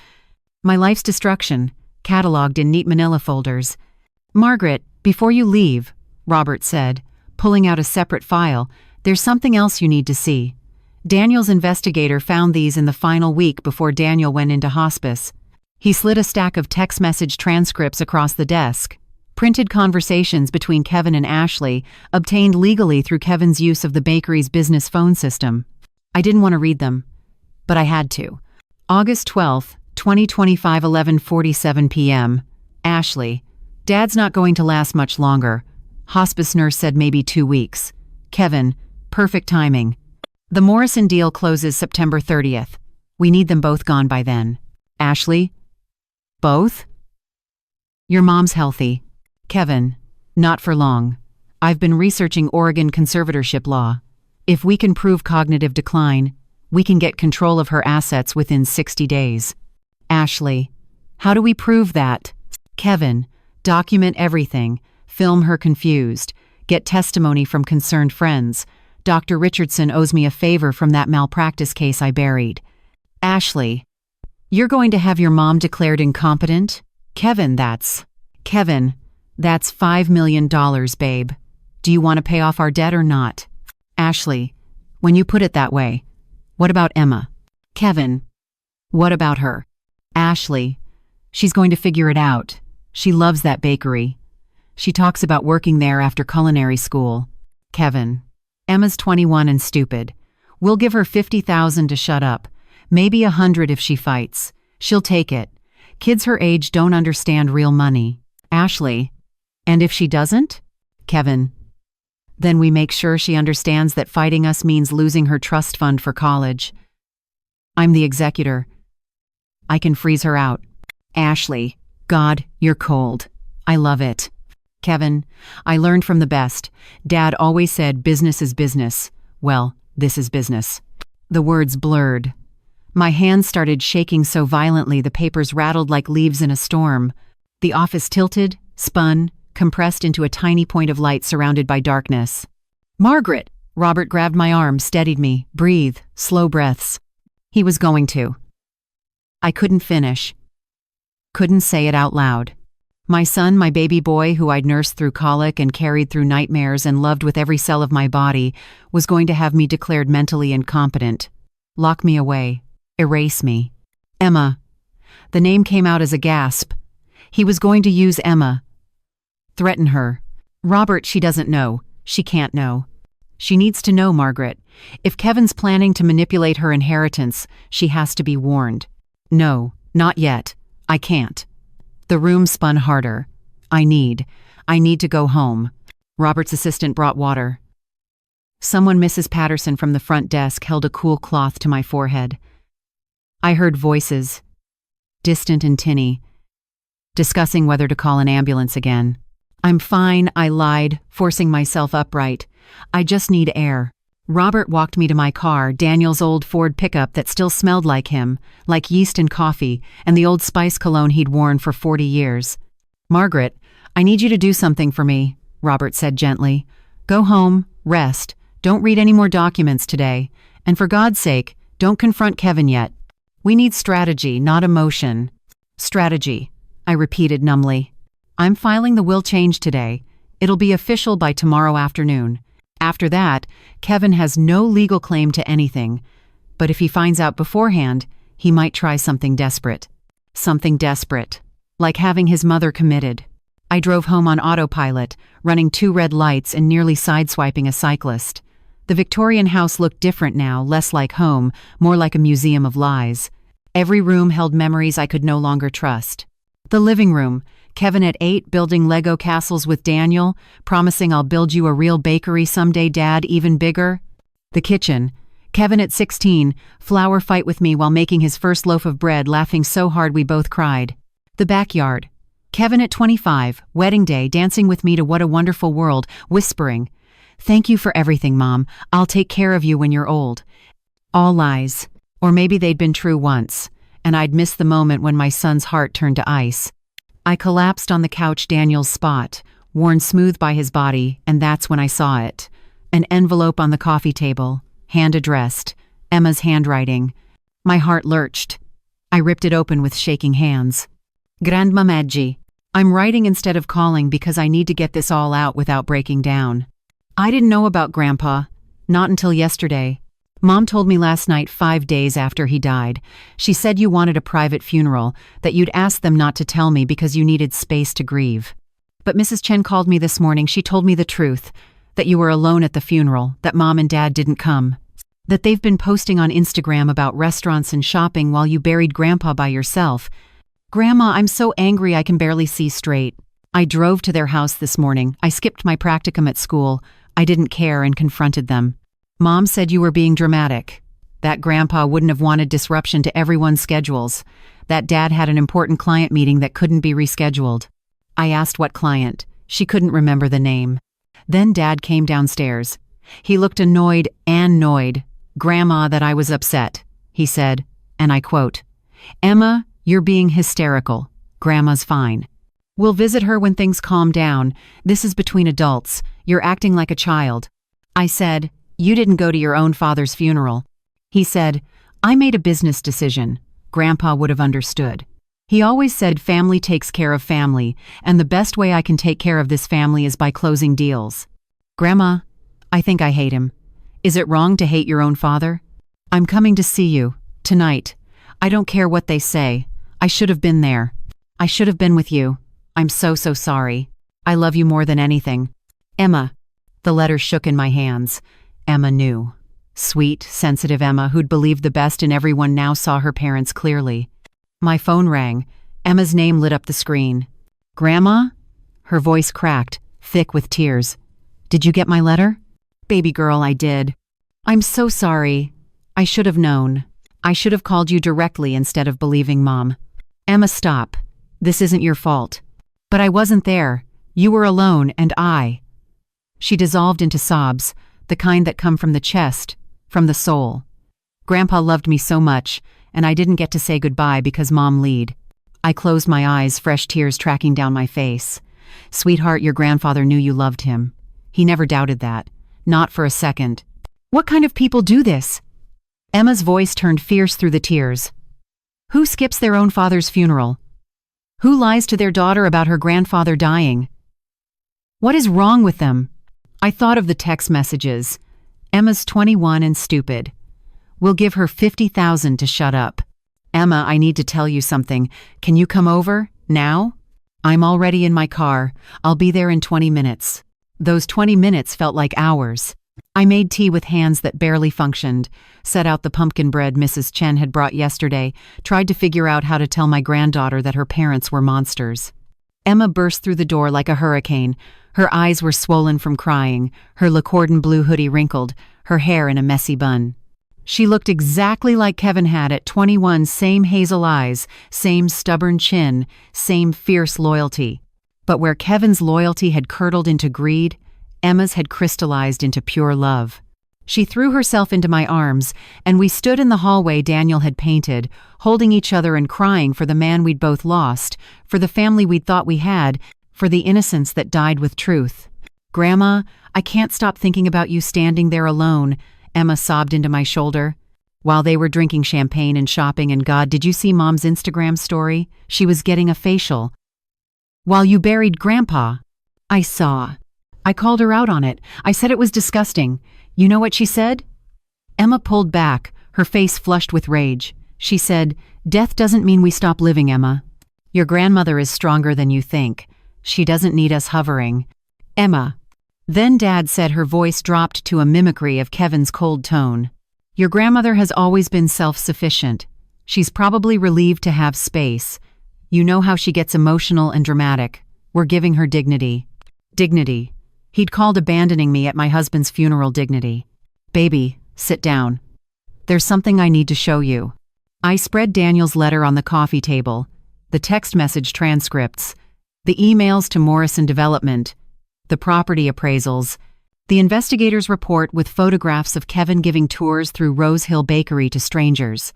My life's destruction, cataloged in neat manila folders. "Margaret, before you leave," Robert said, pulling out a separate file, "there's something else you need to see." Daniel's investigator found these in the final week before Daniel went into hospice. He slid a stack of text message transcripts across the desk. Printed conversations between Kevin and Ashley, obtained legally through Kevin's use of the bakery's business phone system. I didn't want to read them, but I had to. August 12th, 2025, 11:47 p.m. Ashley, "Dad's not going to last much longer. Hospice nurse said maybe 2 weeks. Kevin, perfect timing." The Morrison deal closes September 30th. We need them both gone by then. Ashley? Both? Your mom's healthy. Kevin, not for long. I've been researching Oregon conservatorship law. If we can prove cognitive decline, we can get control of her assets within 60 days. Ashley, how do we prove that? Kevin, document everything. Film her confused. Get testimony from concerned friends. Dr. Richardson owes me a favor from that malpractice case I buried. Ashley, you're going to have your mom declared incompetent? Kevin, that's $5 million, babe. Do you want to pay off our debt or not? Ashley, when you put it that way, what about Emma? Kevin, what about her? Ashley, she's going to figure it out. She loves that bakery. She talks about working there after culinary school. Kevin, Emma's 21 and stupid. We'll give her $50,000 to shut up. Maybe $100 if she fights. She'll take it. Kids her age don't understand real money. Ashley, and if she doesn't? Kevin, then we make sure she understands that fighting us means losing her trust fund for college. I'm the executor. I can freeze her out. Ashley, God, you're cold. I love it. Kevin, I learned from the best. Dad always said business is business. Well, this is business. The words blurred. My hands started shaking so violently the papers rattled like leaves in a storm. The office tilted, spun, compressed into a tiny point of light surrounded by darkness. Margaret! Robert grabbed my arm, steadied me. Breathe, slow breaths. He was going to. I couldn't finish. Couldn't say it out loud. My son, my baby boy, who I'd nursed through colic and carried through nightmares and loved with every cell of my body, was going to have me declared mentally incompetent. Lock me away. Erase me. Emma. The name came out as a gasp. He was going to use Emma. Threaten her. Robert, she doesn't know. She can't know. She needs to know, Margaret. If Kevin's planning to manipulate her inheritance, she has to be warned. No, not yet. I can't. The room spun harder. I need to go home. Robert's assistant brought water. Someone, Mrs. Patterson from the front desk, held a cool cloth to my forehead. I heard voices, distant and tinny, discussing whether to call an ambulance again. I'm fine, I lied, forcing myself upright. I just need air. Robert walked me to my car, Daniel's old Ford pickup that still smelled like him, like yeast and coffee, and the Old Spice cologne he'd worn for 40 years. Margaret, I need you to do something for me, Robert said gently. Go home, rest, don't read any more documents today, and for God's sake, don't confront Kevin yet. We need strategy, not emotion. Strategy, I repeated numbly. I'm filing the will change today. It'll be official by tomorrow afternoon. After that, Kevin has no legal claim to anything. But if he finds out beforehand, he might try something desperate. Something desperate. Like having his mother committed. I drove home on autopilot, running 2 red lights and nearly sideswiping a cyclist. The Victorian house looked different now, less like home, more like a museum of lies. Every room held memories I could no longer trust. The living room, Kevin at 8 building Lego castles with Daniel, promising I'll build you a real bakery someday, Dad, even bigger. The kitchen, Kevin at 16, flour fight with me while making his first loaf of bread, laughing so hard we both cried. The backyard, Kevin at 25, wedding day, dancing with me to What a Wonderful World, whispering, "Thank you for everything, Mom. I'll take care of you when you're old." All lies. Or maybe they'd been true once, and I'd missed the moment when my son's heart turned to ice. I collapsed on the couch, Daniel's spot, worn smooth by his body, and that's when I saw it. An envelope on the coffee table, hand addressed, Emma's handwriting. My heart lurched. I ripped it open with shaking hands. Grandma Maggi, I'm writing instead of calling because I need to get this all out without breaking down. I didn't know about Grandpa, not until yesterday. Mom told me last night, 5 days after he died. She said you wanted a private funeral, that you'd asked them not to tell me because you needed space to grieve. But Mrs. Chen called me this morning. She told me the truth, that you were alone at the funeral, that Mom and Dad didn't come, that they've been posting on Instagram about restaurants and shopping while you buried Grandpa by yourself. Grandma, I'm so angry I can barely see straight. I drove to their house this morning. I skipped my practicum at school. I didn't care and confronted them. Mom said you were being dramatic. That Grandpa wouldn't have wanted disruption to everyone's schedules. That Dad had an important client meeting that couldn't be rescheduled. I asked what client. She couldn't remember the name. Then Dad came downstairs. He looked annoyed and annoyed. Grandma, that I was upset, he said, and I quote, "Emma, you're being hysterical. Grandma's fine. We'll visit her when things calm down. This is between adults. You're acting like a child." I said, "You didn't go to your own father's funeral." He said, "I made a business decision." Grandpa would have understood. He always said family takes care of family, and the best way I can take care of this family is by closing deals. Grandma, I think I hate him. Is it wrong to hate your own father? I'm coming to see you, tonight. I don't care what they say. I should have been there. I should have been with you. I'm so sorry. I love you more than anything. Emma. The letter shook in my hands. Emma knew. Sweet, sensitive Emma, who'd believed the best in everyone, now saw her parents clearly. My phone rang. Emma's name lit up the screen. Grandma? Her voice cracked, thick with tears. Did you get my letter? Baby girl, I did. I'm so sorry. I should have known. I should have called you directly instead of believing Mom. Emma, stop. This isn't your fault. But I wasn't there. You were alone, and I. She dissolved into sobs, the kind that come from the chest, from the soul. Grandpa loved me so much, and I didn't get to say goodbye because Mom lead. I closed my eyes, fresh tears tracking down my face. Sweetheart, your grandfather knew you loved him. He never doubted that. Not for a second. What kind of people do this? Emma's voice turned fierce through the tears. Who skips their own father's funeral? Who lies to their daughter about her grandfather dying? What is wrong with them? I thought of the text messages. Emma's 21 and stupid. We'll give her $50,000 to shut up. Emma, I need to tell you something. Can you come over? Now? I'm already in my car. I'll be there in 20 minutes. Those 20 minutes felt like hours. I made tea with hands that barely functioned, set out the pumpkin bread Mrs. Chen had brought yesterday, tried to figure out how to tell my granddaughter that her parents were monsters. Emma burst through the door like a hurricane. Her eyes were swollen from crying, her Lacordon blue hoodie wrinkled, her hair in a messy bun. She looked exactly like Kevin had at 21, same hazel eyes, same stubborn chin, same fierce loyalty. But where Kevin's loyalty had curdled into greed, Emma's had crystallized into pure love. She threw herself into my arms, and we stood in the hallway Daniel had painted, holding each other and crying for the man we'd both lost, for the family we'd thought we had, for the innocence that died with truth. Grandma, I can't stop thinking about you standing there alone, Emma sobbed into my shoulder. While they were drinking champagne and shopping, and God, did you see Mom's Instagram story? She was getting a facial. While you buried Grandpa. I saw. I called her out on it. I said it was disgusting. You know what she said? Emma pulled back, her face flushed with rage. She said, "Death doesn't mean we stop living, Emma. Your grandmother is stronger than you think. She doesn't need us hovering." Emma. Then Dad said, her voice dropped to a mimicry of Kevin's cold tone. "Your grandmother has always been self-sufficient. She's probably relieved to have space. You know how she gets emotional and dramatic. We're giving her dignity." Dignity. He'd called abandoning me at my husband's funeral dignity. "Baby, sit down. There's something I need to show you." I spread Daniel's letter on the coffee table, the text message transcripts, the emails to Morrison Development, the property appraisals, the investigator's report with photographs of Kevin giving tours through Rose Hill Bakery to strangers.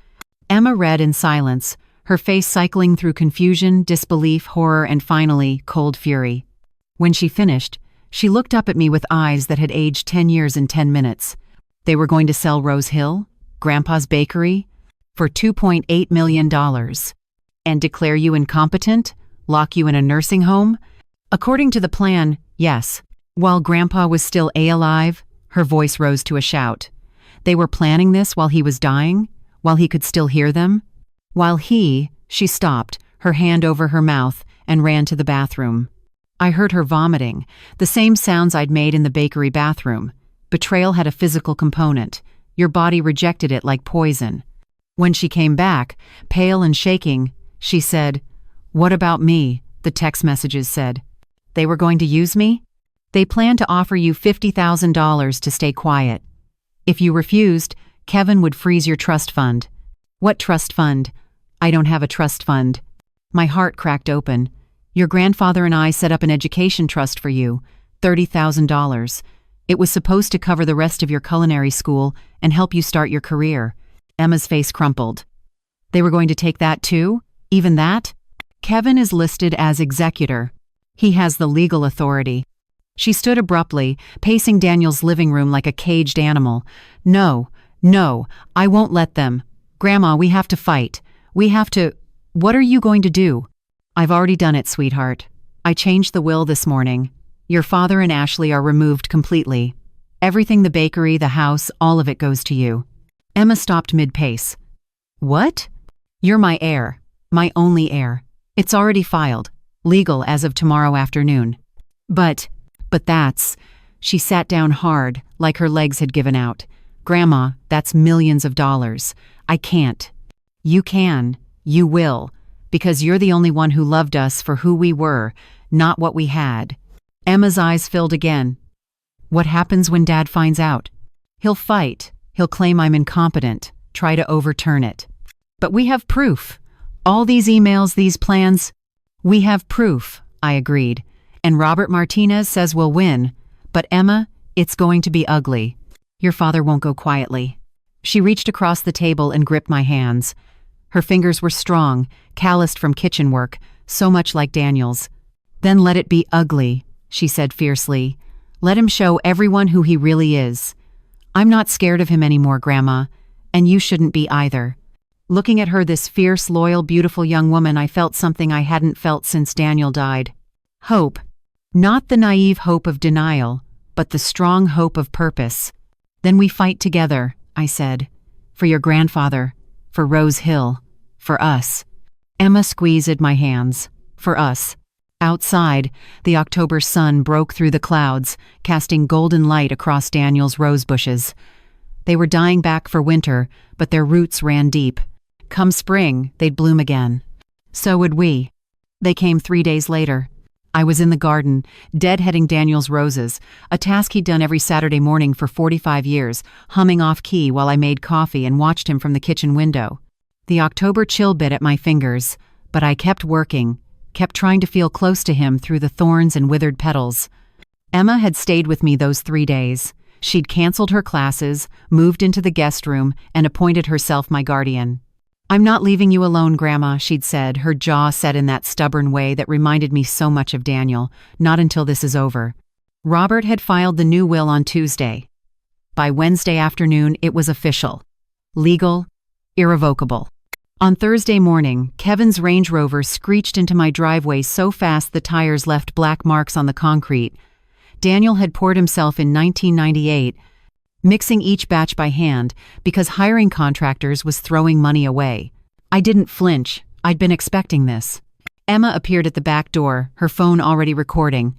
Emma read in silence, her face cycling through confusion, disbelief, horror, and finally, cold fury. When she finished, she looked up at me with eyes that had aged 10 years in 10 minutes. They were going to sell Rose Hill, Grandpa's bakery, for $2.8 million. And declare you incompetent? Lock you in a nursing home? According to the plan, yes. While Grandpa was still alive, her voice rose to a shout. They were planning this while he was dying? While he could still hear them? While she stopped, her hand over her mouth, and ran to the bathroom. I heard her vomiting, the same sounds I'd made in the bakery bathroom. Betrayal had a physical component. Your body rejected it like poison. When she came back, pale and shaking, she said, "What about me?" the text messages said. They were going to use me? They planned to offer you $50,000 to stay quiet. If you refused, Kevin would freeze your trust fund. What trust fund? I don't have a trust fund. My heart cracked open. Your grandfather and I set up an education trust for you, $30,000. It was supposed to cover the rest of your culinary school and help you start your career. Emma's face crumpled. They were going to take that too? Even that? Kevin is listed as executor. He has the legal authority. She stood abruptly, pacing Daniel's living room like a caged animal. No, I won't let them. Grandma, we have to fight. We have to… What are you going to do? I've already done it, sweetheart. I changed the will this morning. Your father and Ashley are removed completely. Everything, the bakery, the house, all of it goes to you. Emma stopped mid-pace. What? You're my heir. My only heir. It's already filed. Legal as of tomorrow afternoon. But that's… She sat down hard, like her legs had given out. Grandma, that's millions of dollars. I can't. You can. You will. Because you're the only one who loved us for who we were, not what we had. Emma's eyes filled again. What happens when Dad finds out? He'll fight. He'll claim I'm incompetent, try to overturn it. But we have proof. All these emails, these plans. We have proof, I agreed. And Robert Martinez says we'll win. But Emma, it's going to be ugly. Your father won't go quietly. She reached across the table and gripped my hands. Her fingers were strong, calloused from kitchen work, so much like Daniel's. Then let it be ugly, she said fiercely. Let him show everyone who he really is. I'm not scared of him anymore, Grandma, and you shouldn't be either. Looking at her, this fierce, loyal, beautiful young woman, I felt something I hadn't felt since Daniel died. Hope. Not the naive hope of denial, but the strong hope of purpose. Then we fight together, I said. For your grandfather. For Rose Hill. For us. Emma squeezed my hands. For us. Outside, the October sun broke through the clouds, casting golden light across Daniel's rose bushes. They were dying back for winter, but their roots ran deep. Come spring, they'd bloom again. So would we. They came 3 days later. I was in the garden, deadheading Daniel's roses, a task he'd done every Saturday morning for 45 years, humming off-key while I made coffee and watched him from the kitchen window. The October chill bit at my fingers, but I kept working, kept trying to feel close to him through the thorns and withered petals. Emma had stayed with me those 3 days. She'd canceled her classes, moved into the guest room, and appointed herself my guardian. I'm not leaving you alone, Grandma, she'd said, her jaw set in that stubborn way that reminded me so much of Daniel. Not until this is over. Robert had filed the new will on Tuesday. By Wednesday afternoon, it was official. Legal, irrevocable. On Thursday morning, Kevin's Range Rover screeched into my driveway so fast the tires left black marks on the concrete. Daniel had poured himself in 1998, mixing each batch by hand because hiring contractors was throwing money away. I didn't flinch. I'd been expecting this. Emma appeared at the back door, her phone already recording.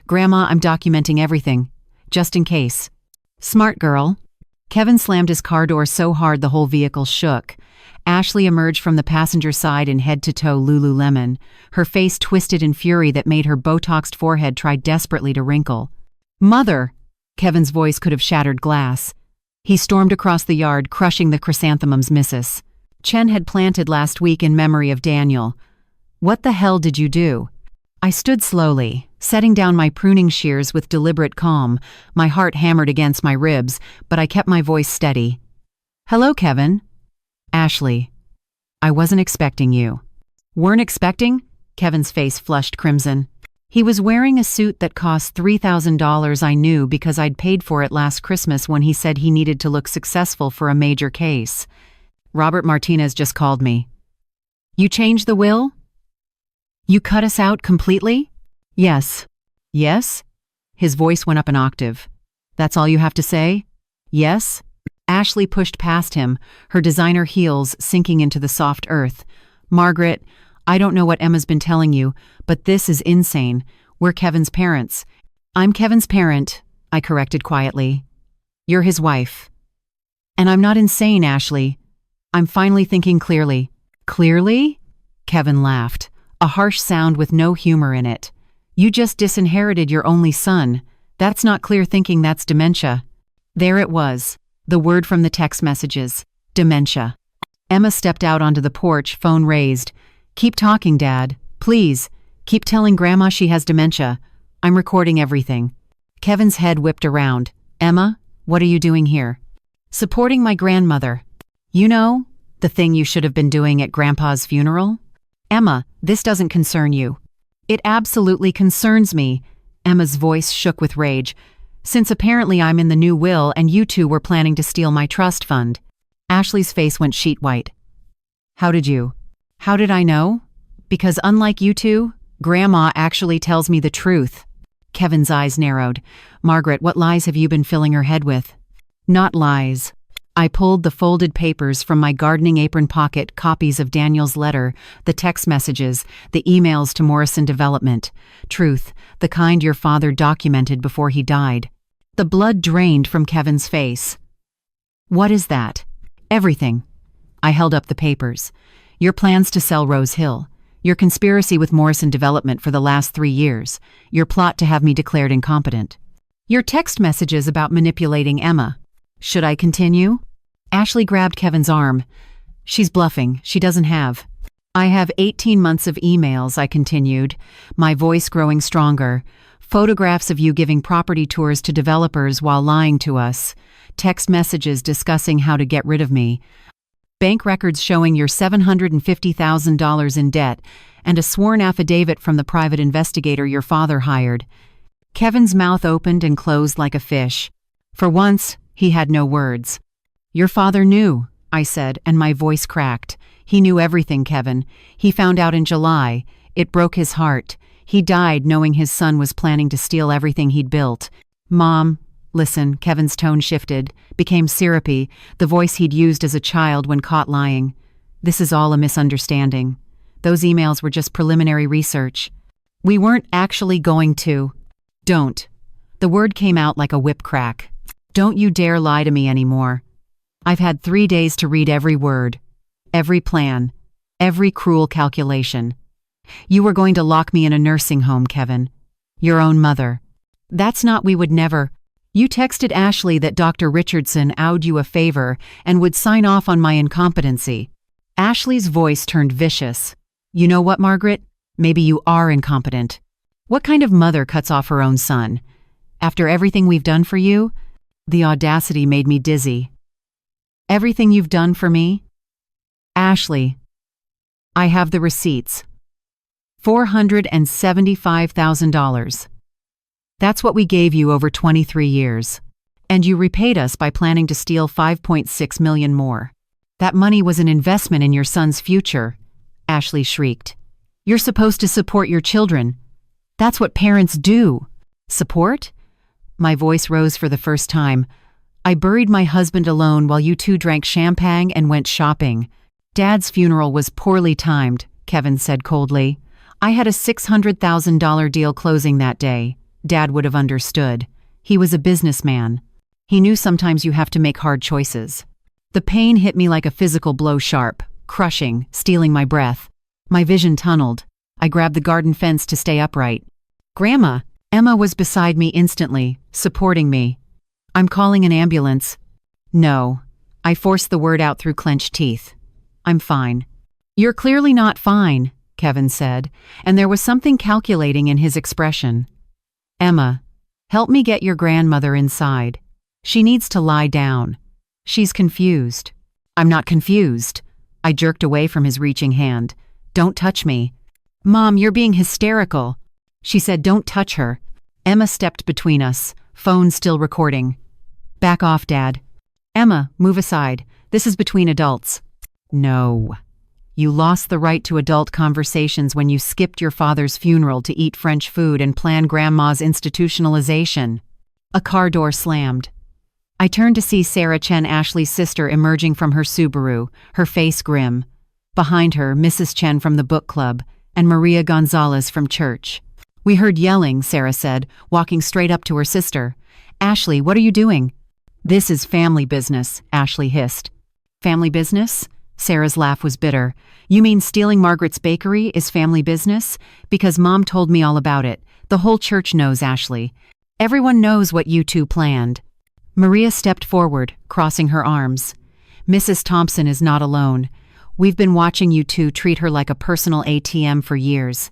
Grandma, I'm documenting everything. Just in case. Smart girl. Kevin slammed his car door so hard the whole vehicle shook. Ashley emerged from the passenger side in head-to-toe Lululemon, her face twisted in fury that made her Botoxed forehead try desperately to wrinkle. Mother! Kevin's voice could have shattered glass. He stormed across the yard, crushing the chrysanthemum's missus. Chen had planted last week in memory of Daniel. What the hell did you do? I stood slowly, setting down my pruning shears with deliberate calm, my heart hammered against my ribs, but I kept my voice steady. Hello, Kevin. Ashley. I wasn't expecting you. Weren't expecting? Kevin's face flushed crimson. He was wearing a suit that cost $3,000 I knew because I'd paid for it last Christmas when he said he needed to look successful for a major case. Robert Martinez just called me. You changed the will? You cut us out completely? Yes. Yes? His voice went up an octave. That's all you have to say? Yes? Ashley pushed past him, her designer heels sinking into the soft earth. Margaret, I don't know what Emma's been telling you, but this is insane. We're Kevin's parents. I'm Kevin's parent, I corrected quietly. You're his wife. And I'm not insane, Ashley. I'm finally thinking clearly. Clearly? Kevin laughed, a harsh sound with no humor in it. You just disinherited your only son. That's not clear thinking, that's dementia. There it was. The word from the text messages: dementia. Emma stepped out onto the porch, phone raised. "Keep talking, Dad. Please. Keep telling Grandma she has dementia. I'm recording everything." Kevin's head whipped around. "Emma, what are you doing here?" "Supporting my grandmother. You know, the thing you should have been doing at Grandpa's funeral?" "Emma, this doesn't concern you." "It absolutely concerns me." Emma's voice shook with rage. "Since apparently I'm in the new will and you two were planning to steal my trust fund." Ashley's face went sheet white. How did I know? Because unlike you two, Grandma actually tells me the truth." Kevin's eyes narrowed. "Margaret, what lies have you been filling her head with?" "Not lies." I pulled the folded papers from my gardening apron pocket, copies of Daniel's letter, the text messages, the emails to Morrison Development. Truth, the kind your father documented before he died. The blood drained from Kevin's face. "What is that?" "Everything." I held up the papers. "Your plans to sell Rose Hill. Your conspiracy with Morrison Development for the last 3 years. Your plot to have me declared incompetent. Your text messages about manipulating Emma. Should I continue?" Ashley grabbed Kevin's arm. "She's bluffing. She doesn't have." "I have 18 months of emails," I continued, my voice growing stronger. "Photographs of you giving property tours to developers while lying to us. Text messages discussing how to get rid of me. Bank records showing you're $750,000 in debt, and a sworn affidavit from the private investigator your father hired." Kevin's mouth opened and closed like a fish. For once, he had no words. "Your father knew," I said, and my voice cracked. "He knew everything, Kevin. He found out in July. It broke his heart. He died knowing his son was planning to steal everything he'd built." "Mom, listen." Kevin's tone shifted, became syrupy, the voice he'd used as a child when caught lying. "This is all a misunderstanding. Those emails were just preliminary research. We weren't actually going to." "Don't." The word came out like a whip crack. "Don't you dare lie to me anymore. I've had 3 days to read every word, every plan, every cruel calculation. You were going to lock me in a nursing home, Kevin. Your own mother. That's not we would never. You texted Ashley that Dr. Richardson owed you a favor and would sign off on my incompetency." Ashley's voice turned vicious. "You know what, Margaret? Maybe you are incompetent. What kind of mother cuts off her own son? After everything we've done for you?" The audacity made me dizzy. "Everything you've done for me?" "Ashley, I have the receipts. $475,000. That's what we gave you over 23 years. And you repaid us by planning to steal $5.6 million more. That money was an investment in your son's future," Ashley shrieked. "You're supposed to support your children. That's what parents do." "Support?" My voice rose for the first time. "I buried my husband alone while you two drank champagne and went shopping. Dad's funeral was poorly timed," Kevin said coldly. "I had a $600,000 deal closing that day. Dad would have understood. He was a businessman. He knew sometimes you have to make hard choices." The pain hit me like a physical blow, sharp, crushing, stealing my breath. My vision tunneled. I grabbed the garden fence to stay upright. "Grandma!" Emma was beside me instantly, supporting me. "I'm calling an ambulance." "No." I forced the word out through clenched teeth. "I'm fine." "You're clearly not fine," Kevin said, and there was something calculating in his expression. "Emma, help me get your grandmother inside. She needs to lie down. She's confused." "I'm not confused." I jerked away from his reaching hand. "Don't touch me." "Mom, you're being hysterical." She said, "Don't touch her." Emma stepped between us, phone still recording. "Back off, Dad." "Emma, move aside. This is between adults." "No. You lost the right to adult conversations when you skipped your father's funeral to eat French food and plan Grandma's institutionalization." A car door slammed. I turned to see Sarah Chen, Ashley's sister, emerging from her Subaru, her face grim. Behind her, Mrs. Chen from the book club, and Maria Gonzalez from church. "We heard yelling," Sarah said, walking straight up to her sister. "Ashley, what are you doing?" "This is family business," Ashley hissed. "Family business?" Sarah's laugh was bitter. "You mean stealing Margaret's bakery is family business? Because Mom told me all about it. The whole church knows, Ashley. Everyone knows what you two planned." Maria stepped forward, crossing her arms. Mrs. Thompson is not alone. We've been watching you two treat her like a personal ATM for years.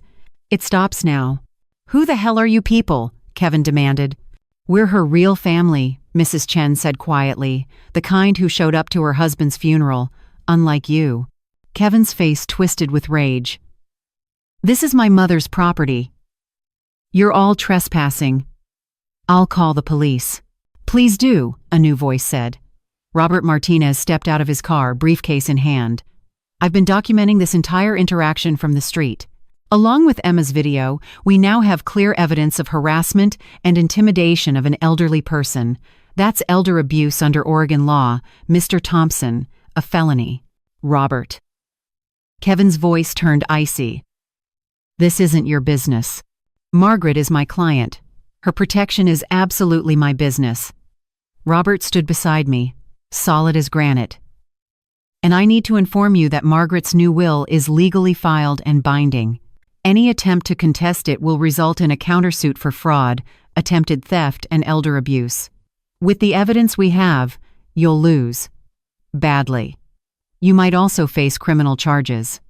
It stops now. Who the hell are you people? Kevin demanded. We're her real family, Mrs. Chen said quietly, the kind who showed up to her husband's funeral, unlike you. Kevin's face twisted with rage. This is my mother's property. You're all trespassing. I'll call the police. Please do, a new voice said. Robert Martinez stepped out of his car, briefcase in hand. I've been documenting this entire interaction from the street. Along with Emma's video, we now have clear evidence of harassment and intimidation of an elderly person. That's elder abuse under Oregon law, Mr. Thompson, a felony. Robert. Kevin's voice turned icy. This isn't your business. Margaret is my client. Her protection is absolutely my business. Robert stood beside me, solid as granite. And I need to inform you that Margaret's new will is legally filed and binding. Any attempt to contest it will result in a countersuit for fraud, attempted theft, and elder abuse. With the evidence we have, you'll lose. Badly. You might also face criminal charges.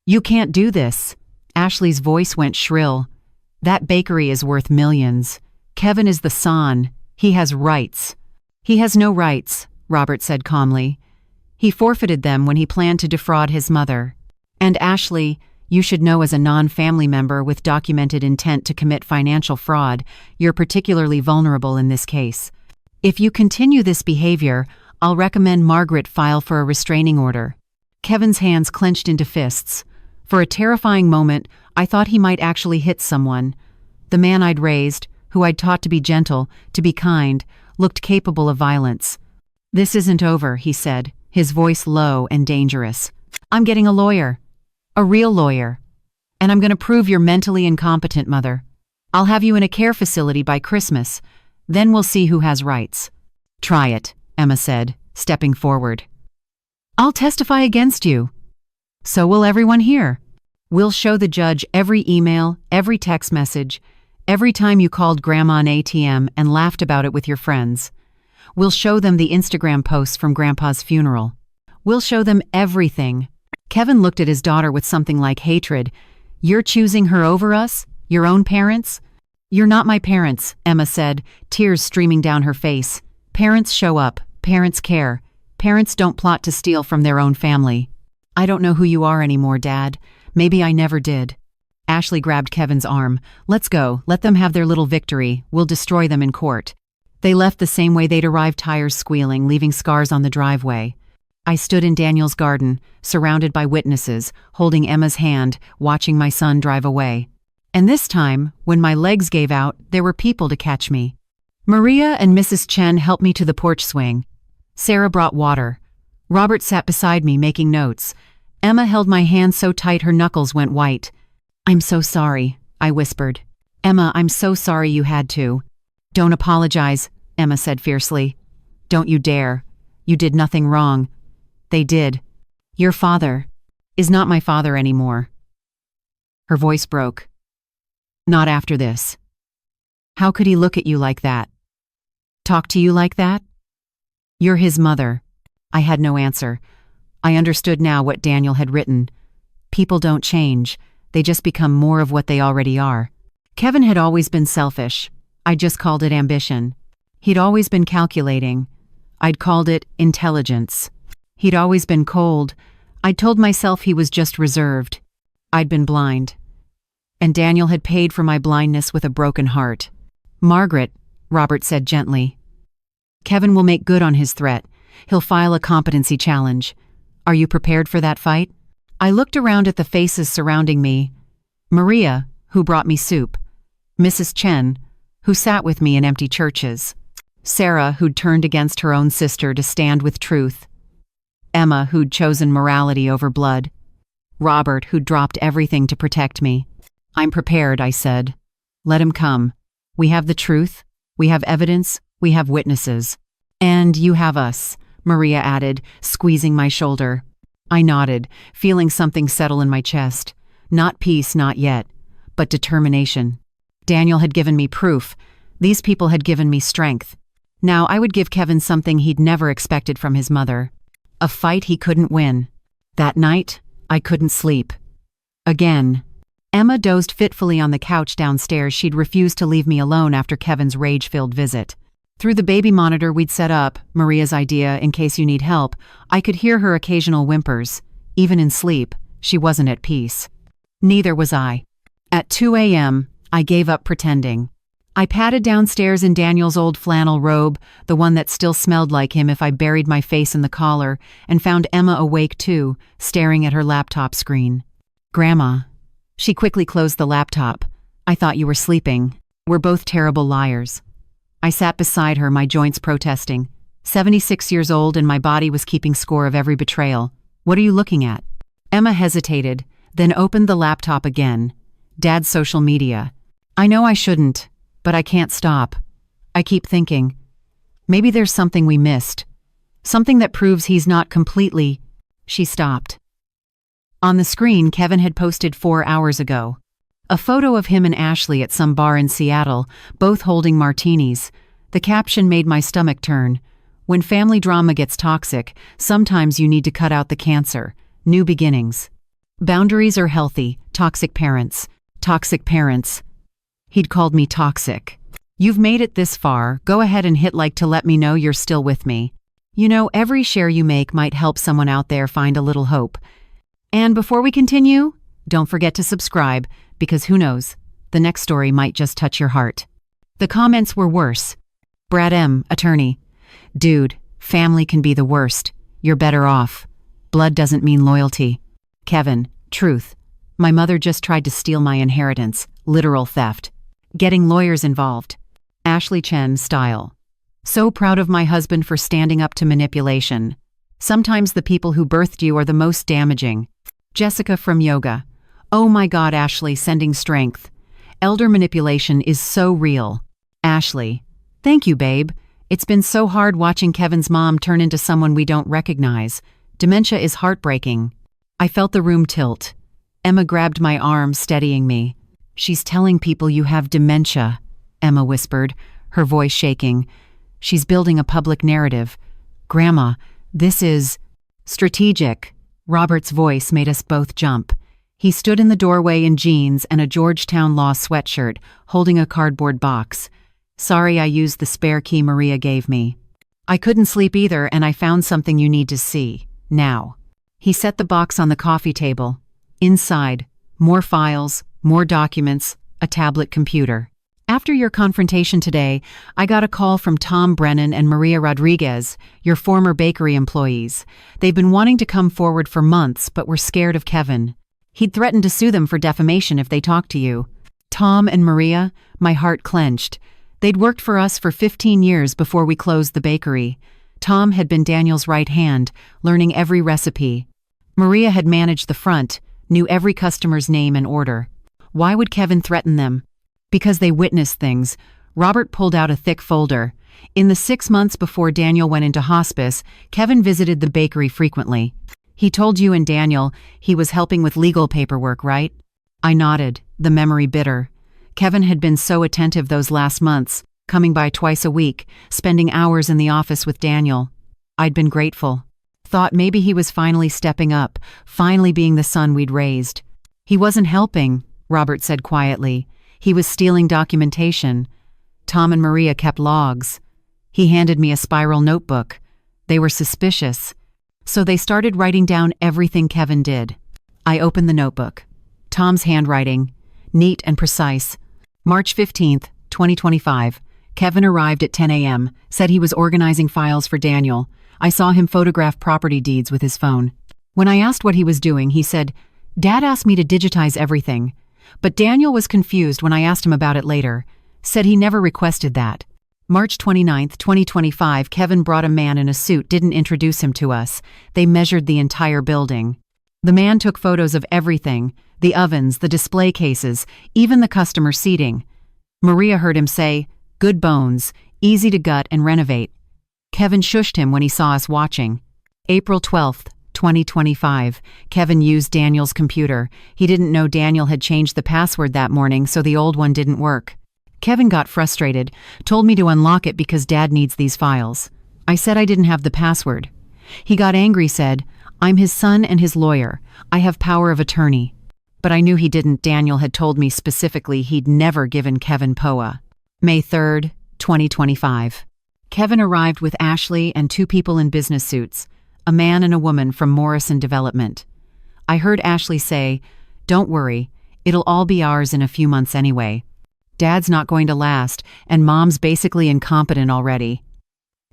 You can't do this. Ashley's voice went shrill. That bakery is worth millions. Kevin is the son. He has rights. He has no rights, Robert said calmly. He forfeited them when he planned to defraud his mother. And Ashley, you should know as a non-family member with documented intent to commit financial fraud, you're particularly vulnerable in this case. If you continue this behavior, I'll recommend Margaret file for a restraining order. Kevin's hands clenched into fists. For a terrifying moment, I thought he might actually hit someone. The man I'd raised, who I'd taught to be gentle, to be kind, looked capable of violence. This isn't over, he said, his voice low and dangerous. I'm getting a lawyer. A real lawyer. And I'm going to prove you're mentally incompetent, Mother. I'll have you in a care facility by Christmas. Then we'll see who has rights. Try it, Emma said, stepping forward. I'll testify against you. So will everyone here. We'll show the judge every email, every text message, every time you called Grandma an ATM and laughed about it with your friends. We'll show them the Instagram posts from Grandpa's funeral. We'll show them everything. Kevin looked at his daughter with something like hatred. You're choosing her over us? Your own parents? You're not my parents, Emma said, tears streaming down her face. Parents show up. Parents care. Parents don't plot to steal from their own family. I don't know who you are anymore, Dad. Maybe I never did. Ashley grabbed Kevin's arm. Let's go. Let them have their little victory. We'll destroy them in court. They left the same way they'd arrived, tires squealing, leaving scars on the driveway. I stood in Daniel's garden, surrounded by witnesses, holding Emma's hand, watching my son drive away. And this time, when my legs gave out, there were people to catch me. Maria and Mrs. Chen helped me to the porch swing. Sarah brought water. Robert sat beside me, making notes. Emma held my hand so tight her knuckles went white. I'm so sorry, I whispered. Emma, I'm so sorry you had to. Don't apologize, Emma said fiercely. Don't you dare. You did nothing wrong. They did. Your father is not my father anymore. Her voice broke. Not after this. How could he look at you like that? Talk to you like that? You're his mother. I had no answer. I understood now what Daniel had written. People don't change. They just become more of what they already are. Kevin had always been selfish. I just called it ambition. He'd always been calculating. I'd called it intelligence. He'd always been cold. I'd told myself he was just reserved. I'd been blind. And Daniel had paid for my blindness with a broken heart. Margaret, Robert said gently. Kevin will make good on his threat. He'll file a competency challenge. Are you prepared for that fight? I looked around at the faces surrounding me. Maria, who brought me soup. Mrs. Chen, who sat with me in empty churches. Sarah, who'd turned against her own sister to stand with truth. Emma, who'd chosen morality over blood. Robert, who'd dropped everything to protect me. I'm prepared, I said. Let him come. We have the truth. We have evidence. We have witnesses. And you have us, Maria added, squeezing my shoulder. I nodded, feeling something settle in my chest. Not peace, not yet, but determination. Daniel had given me proof. These people had given me strength. Now I would give Kevin something he'd never expected from his mother. A fight he couldn't win. That night, I couldn't sleep. Again. Emma dozed fitfully on the couch downstairs. She'd refused to leave me alone after Kevin's rage-filled visit. Through the baby monitor we'd set up, Maria's idea in case you need help, I could hear her occasional whimpers. Even in sleep, she wasn't at peace. Neither was I. At 2 a.m., I gave up pretending. I padded downstairs in Daniel's old flannel robe, the one that still smelled like him if I buried my face in the collar, and found Emma awake too, staring at her laptop screen. "Grandma." She quickly closed the laptop. "I thought you were sleeping. We're both terrible liars." I sat beside her, my joints protesting. 76 years old and my body was keeping score of every betrayal. "What are you looking at?" Emma hesitated, then opened the laptop again. Dad's social media. "I know I shouldn't, but I can't stop. I keep thinking, maybe there's something we missed. Something that proves he's not completely—" She stopped. On the screen, Kevin had posted 4 hours ago. A photo of him and Ashley at some bar in Seattle, both holding martinis. The caption made my stomach turn. "When family drama gets toxic, sometimes you need to cut out the cancer. New beginnings. Boundaries are healthy. Toxic parents. Toxic parents." He'd called me toxic. "You've made it this far. Go ahead and hit like to let me know you're still with me. You know, every share you make might help someone out there find a little hope. And before we continue, don't forget to subscribe, because who knows, the next story might just touch your heart." The comments were worse. Brad M., attorney. "Dude, family can be the worst. You're better off. Blood doesn't mean loyalty." Kevin, truth. "My mother just tried to steal my inheritance. Literal theft. Getting lawyers involved." Ashley Chen, style. "So proud of my husband for standing up to manipulation. Sometimes the people who birthed you are the most damaging." Jessica from Yoga. "Oh my God, Ashley, sending strength. Elder manipulation is so real." Ashley. "Thank you, babe. It's been so hard watching Kevin's mom turn into someone we don't recognize. Dementia is heartbreaking." I felt the room tilt. Emma grabbed my arm, steadying me. "She's telling people you have dementia," Emma whispered, her voice shaking. "She's building a public narrative. Grandma, this is strategic." Robert's voice made us both jump. He stood in the doorway in jeans and a Georgetown Law sweatshirt, holding a cardboard box. "Sorry I used the spare key Maria gave me. I couldn't sleep either, and I found something you need to see. Now." He set the box on the coffee table. Inside, more files, more documents, a tablet computer. "After your confrontation today, I got a call from Tom Brennan and Maria Rodriguez, your former bakery employees. They've been wanting to come forward for months, but were scared of Kevin. He'd threatened to sue them for defamation if they talked to you." Tom and Maria, my heart clenched. They'd worked for us for 15 years before we closed the bakery. Tom had been Daniel's right hand, learning every recipe. Maria had managed the front, knew every customer's name and order. Why would Kevin threaten them? Because they witnessed things. Robert pulled out a thick folder. In the 6 months before Daniel went into hospice, Kevin visited the bakery frequently. "He told you and Daniel he was helping with legal paperwork, right?" I nodded, the memory bitter. Kevin had been so attentive those last months, coming by twice a week, spending hours in the office with Daniel. I'd been grateful. Thought maybe he was finally stepping up, finally being the son we'd raised. "He wasn't helping," Robert said quietly. "He was stealing documentation." Tom and Maria kept logs. He handed me a spiral notebook. They were suspicious. So they started writing down everything Kevin did. I opened the notebook. Tom's handwriting, neat and precise. March 15th, 2025. Kevin arrived at 10 a.m., said he was organizing files for Daniel. I saw him photograph property deeds with his phone. When I asked what he was doing, he said, "Dad asked me to digitize everything." But Daniel was confused when I asked him about it later. Said he never requested that. March 29th, 2025, Kevin brought a man in a suit, didn't introduce him to us. They measured the entire building. The man took photos of everything, the ovens, the display cases, even the customer seating. Maria heard him say, "Good bones, easy to gut and renovate." Kevin shushed him when he saw us watching. April 12th, 2025, Kevin used Daniel's computer. He didn't know Daniel had changed the password that morning, so the old one didn't work. Kevin got frustrated, told me to unlock it because Dad needs these files. I said I didn't have the password. He got angry, said, "I'm his son and his lawyer. I have power of attorney." But I knew he didn't. Daniel had told me specifically he'd never given Kevin POA. May 3rd, 2025. Kevin arrived with Ashley and 2 people in business suits, a man and a woman from Morrison Development. I heard Ashley say, "Don't worry, it'll all be ours in a few months anyway. Dad's not going to last, and Mom's basically incompetent already."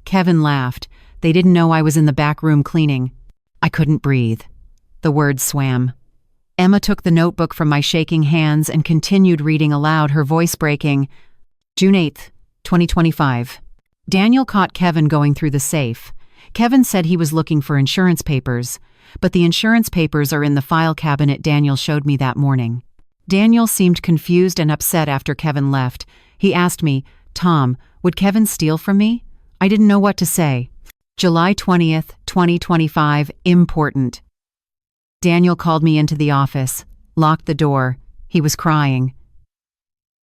Kevin laughed. They didn't know I was in the back room cleaning. I couldn't breathe. The words swam. Emma took the notebook from my shaking hands and continued reading aloud, her voice breaking. June 8th, 2025. Daniel caught Kevin going through the safe. Kevin said he was looking for insurance papers, but the insurance papers are in the file cabinet Daniel showed me that morning. Daniel seemed confused and upset after Kevin left. He asked me, "Tom, would Kevin steal from me?" I didn't know what to say. July 20th, 2025, important. Daniel called me into the office, locked the door. He was crying.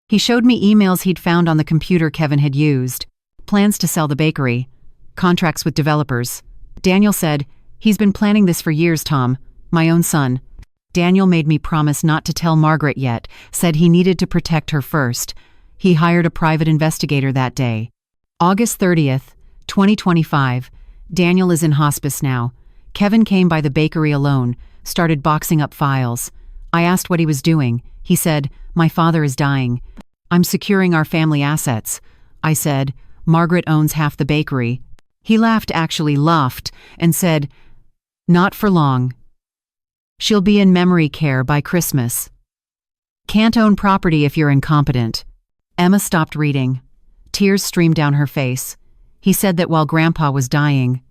He showed me emails he'd found on the computer Kevin had used. Plans to sell the bakery. Contracts with developers. Daniel said, "He's been planning this for years, Tom. My own son." Daniel made me promise not to tell Margaret yet, said he needed to protect her first. He hired a private investigator that day. August 30th, 2025. Daniel is in hospice now. Kevin came by the bakery alone, started boxing up files. I asked what he was doing. He said, "My father is dying. I'm securing our family assets." I said, "Margaret owns half the bakery." He laughed, and said, "Not for long. She'll be in memory care by Christmas. Can't own property if you're incompetent." Emma stopped reading. Tears streamed down her face. He said that while Grandpa was dying,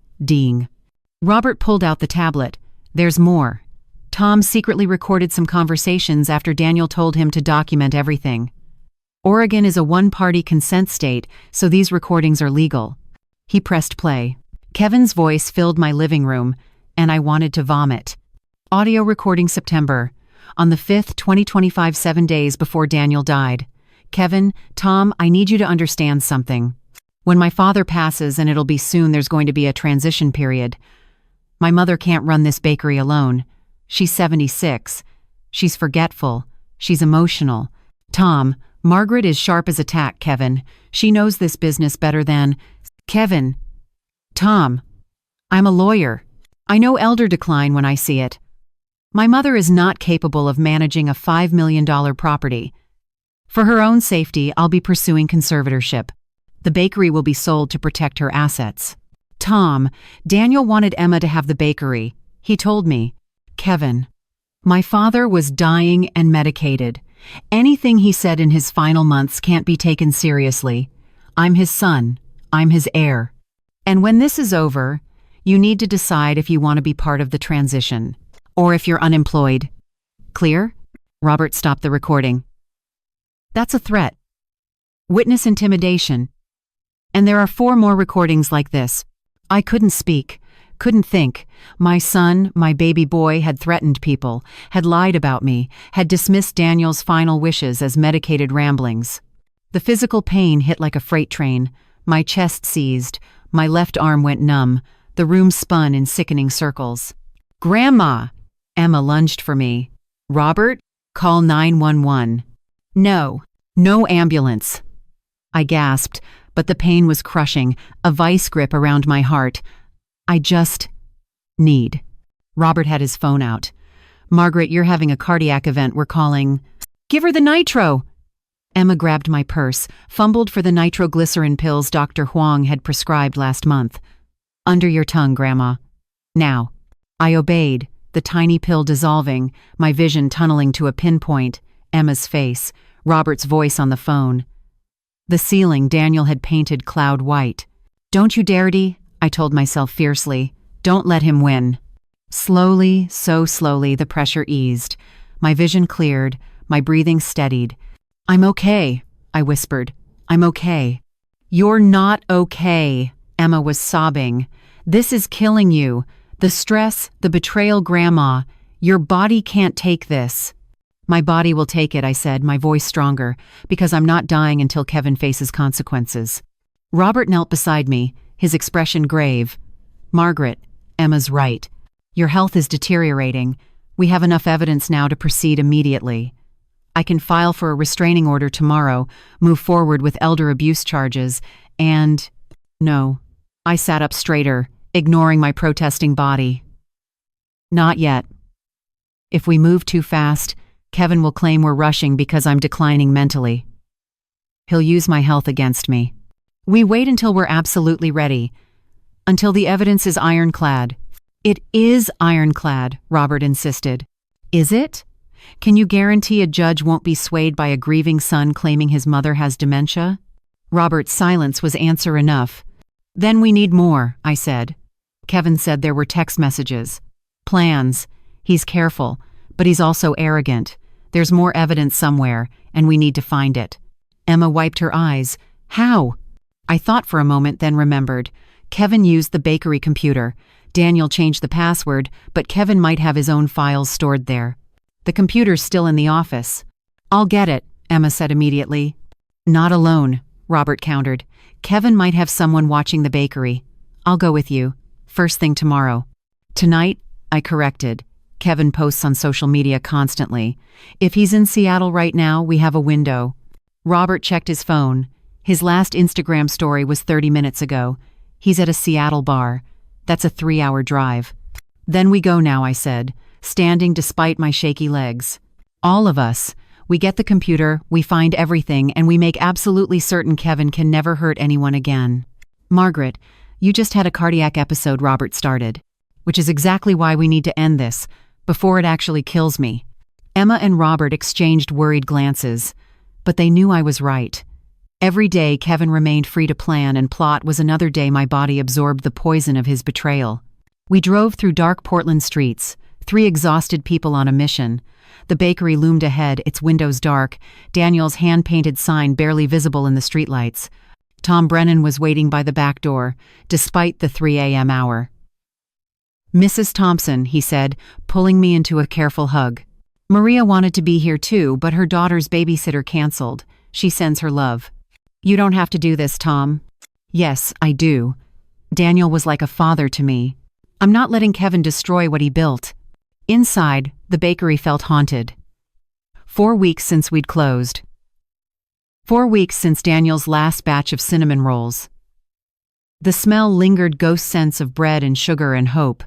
Robert pulled out the tablet. There's more. Tom secretly recorded some conversations after Daniel told him to document everything. Oregon is a one-party consent state, so these recordings are legal. He pressed play. Kevin's voice filled my living room, and I wanted to vomit. Audio recording September. On the 5th, 2025, 7 days before Daniel died. Kevin, Tom, I need you to understand something. When my father passes, and it'll be soon, there's going to be a transition period. My mother can't run this bakery alone. She's 76. She's forgetful. She's emotional. Tom, Margaret is sharp as a tack, Kevin. She knows this business better than... Kevin. Tom. I'm a lawyer. I know elder decline when I see it. My mother is not capable of managing a $5 million property. For her own safety, I'll be pursuing conservatorship. The bakery will be sold to protect her assets. Tom, Daniel wanted Emma to have the bakery. He told me, Kevin, my father was dying and medicated. Anything he said in his final months can't be taken seriously. I'm his son. I'm his heir. And when this is over, you need to decide if you want to be part of the transition, or if you're unemployed. Clear? Robert stopped the recording. That's a threat. Witness intimidation. And there are 4 more recordings like this. I couldn't speak, couldn't think. My son, my baby boy, had threatened people, had lied about me, had dismissed Daniel's final wishes as medicated ramblings. The physical pain hit like a freight train. My chest seized. My left arm went numb. The room spun in sickening circles. Grandma! Emma lunged for me. Robert, call 911. No, no ambulance. I gasped, but the pain was crushing, a vice grip around my heart. I just need. Robert had his phone out. Margaret, you're having a cardiac event. We're calling. Give her the nitro. Emma grabbed my purse, fumbled for the nitroglycerin pills Dr. Huang had prescribed last month. Under your tongue, Grandma. Now. I obeyed, the tiny pill dissolving, my vision tunneling to a pinpoint, Emma's face, Robert's voice on the phone. The ceiling Daniel had painted cloud white. Don't you dare, Dee, I told myself fiercely. Don't let him win. Slowly, so slowly, the pressure eased. My vision cleared, my breathing steadied. I'm okay, I whispered. I'm okay. You're not okay, Emma was sobbing. This is killing you. The stress, the betrayal, Grandma. Your body can't take this. My body will take it, I said, my voice stronger, because I'm not dying until Kevin faces consequences. Robert knelt beside me, his expression grave. Margaret, Emma's right. Your health is deteriorating. We have enough evidence now to proceed immediately. I can file for a restraining order tomorrow, move forward with elder abuse charges, and… No. I sat up straighter, ignoring my protesting body. Not yet. If we move too fast, Kevin will claim we're rushing because I'm declining mentally. He'll use my health against me. We wait until we're absolutely ready. Until the evidence is ironclad. It is ironclad, Robert insisted. Is it? Can you guarantee a judge won't be swayed by a grieving son claiming his mother has dementia? Robert's silence was answer enough. Then we need more, I said. Kevin said there were text messages. Plans. He's careful, but he's also arrogant. There's more evidence somewhere, and we need to find it. Emma wiped her eyes. How? I thought for a moment, then remembered. Kevin used the bakery computer. Daniel changed the password, but Kevin might have his own files stored there. The computer's still in the office. I'll get it, Emma said immediately. Not alone, Robert countered. Kevin might have someone watching the bakery. I'll go with you. First thing tomorrow. Tonight, I corrected. Kevin posts on social media constantly. If he's in Seattle right now, we have a window. Robert checked his phone. His last Instagram story was 30 minutes ago. He's at a Seattle bar. That's a 3-hour drive. Then we go now, I said, standing despite my shaky legs. All of us. We get the computer, we find everything, and we make absolutely certain Kevin can never hurt anyone again. Margaret, you just had a cardiac episode, Robert started. Which is exactly why we need to end this, before it actually kills me. Emma and Robert exchanged worried glances, but they knew I was right. Every day Kevin remained free to plan and plot was another day my body absorbed the poison of his betrayal. We drove through dark Portland streets, 3 exhausted people on a mission. The bakery loomed ahead, its windows dark, Daniel's hand-painted sign barely visible in the streetlights. Tom Brennan was waiting by the back door, despite the 3 a.m. hour. Mrs. Thompson, he said, pulling me into a careful hug. Maria wanted to be here too, but her daughter's babysitter canceled. She sends her love. You don't have to do this, Tom. Yes, I do. Daniel was like a father to me. I'm not letting Kevin destroy what he built. Inside, the bakery felt haunted. 4 weeks since we'd closed. 4 weeks since Daniel's last batch of cinnamon rolls. The smell lingered, ghost scents of bread and sugar and hope.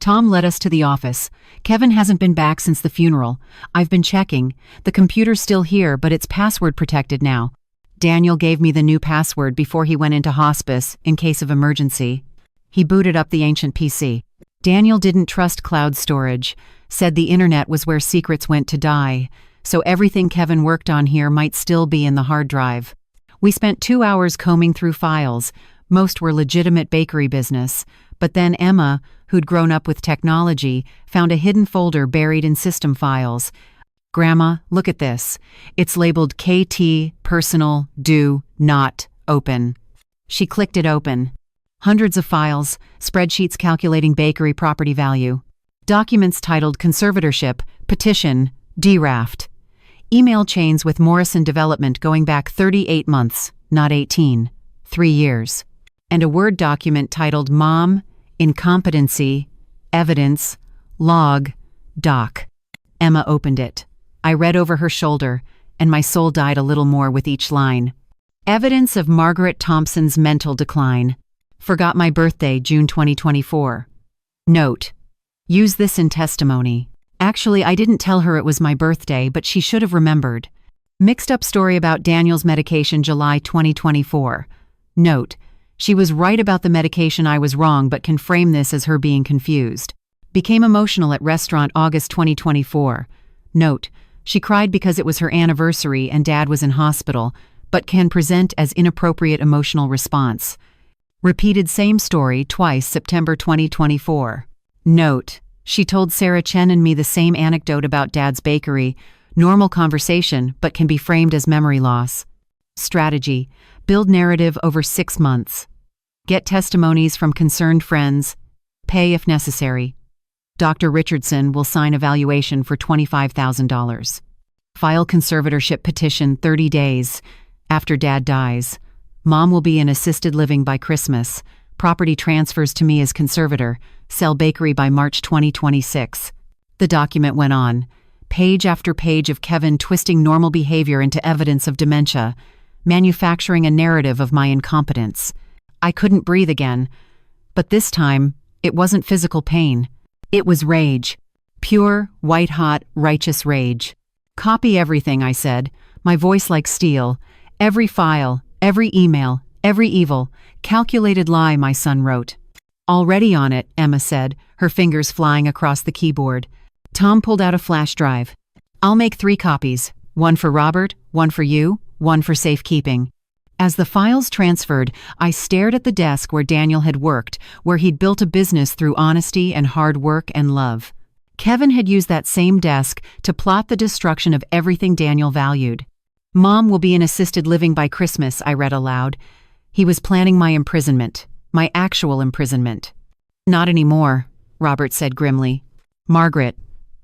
Tom led us to the office. Kevin hasn't been back since the funeral. I've been checking. The computer's still here, but it's password protected now. Daniel gave me the new password before he went into hospice, in case of emergency. He booted up the ancient PC. Daniel didn't trust cloud storage, said the internet was where secrets went to die, so everything Kevin worked on here might still be in the hard drive. We spent 2 hours combing through files. Most were legitimate bakery business, but then Emma, who'd grown up with technology, found a hidden folder buried in system files. Grandma, look at this. It's labeled KT, personal, do, not, open. She clicked it open. Hundreds of files, spreadsheets calculating bakery property value. Documents titled conservatorship, petition, draft. Email chains with Morrison Development going back 38 months, not 18. 3 years. And a Word document titled Mom, Incompetency, Evidence, Log, Doc. Emma opened it. I read over her shoulder, and my soul died a little more with each line. Evidence of Margaret Thompson's mental decline. Forgot my birthday, June 2024. Note. Use this in testimony. Actually, I didn't tell her it was my birthday, but she should have remembered. Mixed up story about Daniel's medication, July 2024. Note. She was right about the medication, I was wrong, but can frame this as her being confused. Became emotional at restaurant, August 2024. Note. She cried because it was her anniversary and Dad was in hospital, but can present as inappropriate emotional response. Repeated same story twice, September 2024. Note. She told Sarah Chen and me the same anecdote about Dad's bakery. Normal conversation, but can be framed as memory loss. Strategy. Build narrative over 6 months. Get testimonies from concerned friends. Pay if necessary. Dr. Richardson will sign evaluation for $25,000. File conservatorship petition 30 days. After Dad dies. Mom will be in assisted living by Christmas. Property transfers to me as conservator. Sell bakery by March 2026. The document went on. Page after page of Kevin twisting normal behavior into evidence of dementia, manufacturing a narrative of my incompetence. I couldn't breathe again. But this time, it wasn't physical pain. It was rage. Pure, white-hot, righteous rage. Copy everything, I said, my voice like steel. Every file, every email, every evil, calculated lie my son wrote. Already on it, Emma said, her fingers flying across the keyboard. Tom pulled out a flash drive. I'll make 3 copies, one for Robert, one for you, one for safekeeping. As the files transferred, I stared at the desk where Daniel had worked, where he'd built a business through honesty and hard work and love. Kevin had used that same desk to plot the destruction of everything Daniel valued. Mom will be in assisted living by Christmas, I read aloud. He was planning my imprisonment, my actual imprisonment. Not anymore, Robert said grimly. Margaret,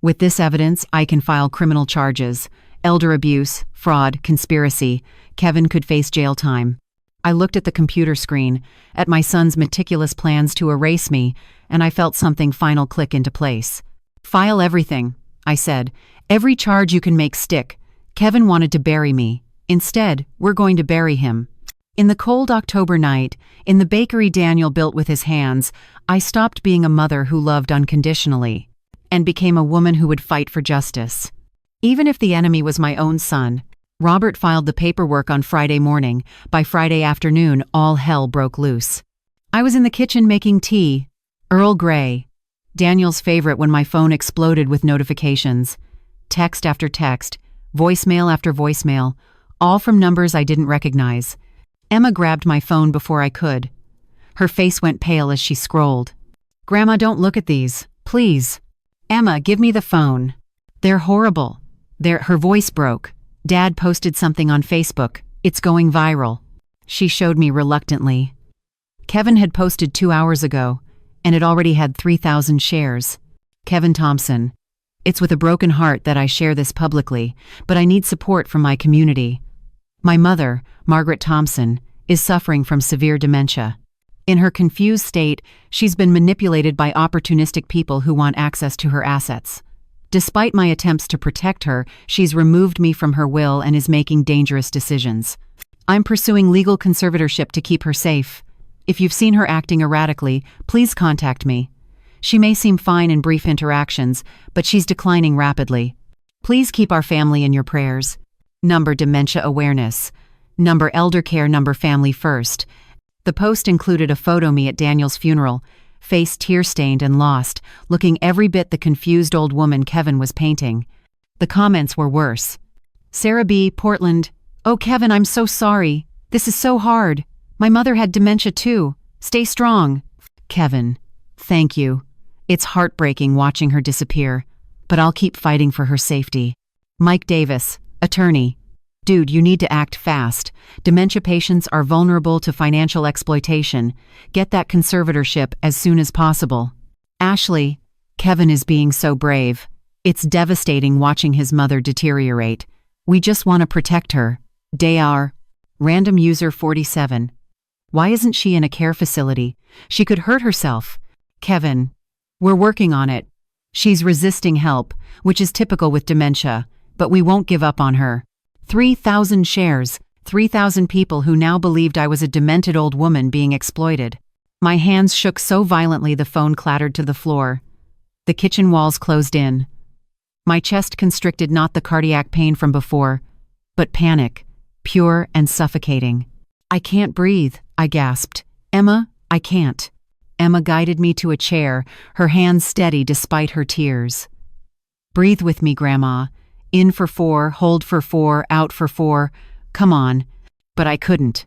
with this evidence, I can file criminal charges. Elder abuse, fraud, conspiracy. Kevin could face jail time. I looked at the computer screen, at my son's meticulous plans to erase me, and I felt something final click into place. File everything, I said. Every charge you can make stick. Kevin wanted to bury me. Instead, we're going to bury him. In the cold October night, in the bakery Daniel built with his hands, I stopped being a mother who loved unconditionally and became a woman who would fight for justice. Even if the enemy was my own son, Robert filed the paperwork on Friday morning. By Friday afternoon, all hell broke loose. I was in the kitchen making tea. Earl Grey. Daniel's favorite when my phone exploded with notifications. Text after text. Voicemail after voicemail, all from numbers I didn't recognize. Emma grabbed my phone before I could. Her face went pale as she scrolled. Grandma, don't look at these, please. Emma, give me the phone. They're horrible. Her voice broke. Dad posted something on Facebook. It's going viral. She showed me reluctantly. Kevin had posted 2 hours ago, and it already had 3,000 shares. Kevin Thompson. It's with a broken heart that I share this publicly, but I need support from my community. My mother, Margaret Thompson, is suffering from severe dementia. In her confused state, she's been manipulated by opportunistic people who want access to her assets. Despite my attempts to protect her, she's removed me from her will and is making dangerous decisions. I'm pursuing legal conservatorship to keep her safe. If you've seen her acting erratically, please contact me. She may seem fine in brief interactions, but she's declining rapidly. Please keep our family in your prayers. Number dementia awareness. Number elder care. Number family first. The post included a photo me at Daniel's funeral, face tear-stained and lost, looking every bit the confused old woman Kevin was painting. The comments were worse. Sarah B., Portland. Oh, Kevin, I'm so sorry. This is so hard. My mother had dementia too. Stay strong. Kevin, thank you. It's heartbreaking watching her disappear, but I'll keep fighting for her safety. Mike Davis, attorney. Dude, you need to act fast. Dementia patients are vulnerable to financial exploitation. Get that conservatorship as soon as possible. Ashley, Kevin is being so brave. It's devastating watching his mother deteriorate. We just want to protect her. Dayar, random user 47. Why isn't she in a care facility? She could hurt herself. Kevin, we're working on it. She's resisting help, which is typical with dementia, but we won't give up on her. 3,000 shares, 3,000 people who now believed I was a demented old woman being exploited. My hands shook so violently the phone clattered to the floor. The kitchen walls closed in. My chest constricted, not the cardiac pain from before, but panic, pure and suffocating. I can't breathe, I gasped. Emma, I can't. Emma guided me to a chair, her hands steady despite her tears. Breathe with me, Grandma. In for 4, hold for 4, out for 4. Come on. But I couldn't.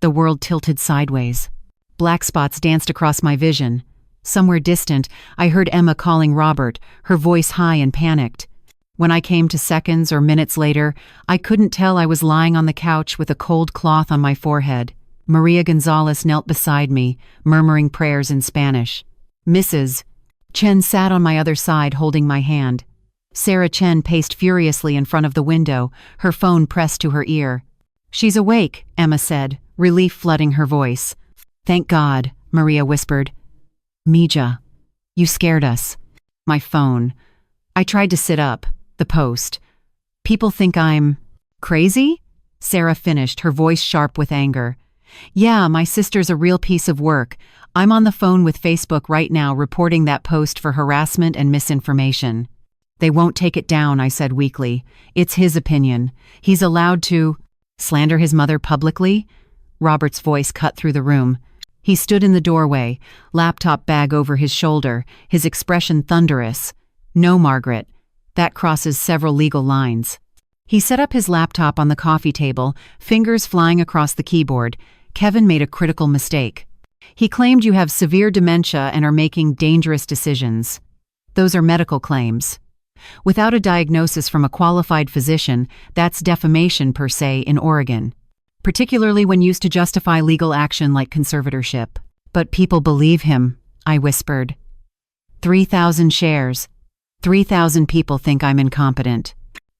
The world tilted sideways. Black spots danced across my vision. Somewhere distant, I heard Emma calling Robert, her voice high and panicked. When I came to seconds or minutes later, I couldn't tell I was lying on the couch with a cold cloth on my forehead. Maria Gonzalez knelt beside me, murmuring prayers in Spanish. Mrs. Chen sat on my other side holding my hand. Sarah Chen paced furiously in front of the window, her phone pressed to her ear. "She's awake," Emma said, relief flooding her voice. "Thank God," Maria whispered. "Mija, you scared us." "My phone. I tried to sit up. The post. People think I'm crazy?" Sarah finished, her voice sharp with anger. "Yeah, my sister's a real piece of work. I'm on the phone with Facebook right now reporting that post for harassment and misinformation." "They won't take it down," I said weakly. "It's his opinion. He's allowed to slander his mother publicly?" Robert's voice cut through the room. He stood in the doorway, laptop bag over his shoulder, his expression thunderous. "No, Margaret. That crosses several legal lines." He set up his laptop on the coffee table, fingers flying across the keyboard. "Kevin made a critical mistake. He claimed you have severe dementia and are making dangerous decisions. Those are medical claims. Without a diagnosis from a qualified physician, that's defamation per se in Oregon, particularly when used to justify legal action like conservatorship." "But people believe him," I whispered. 3,000 shares. 3,000 people think I'm incompetent.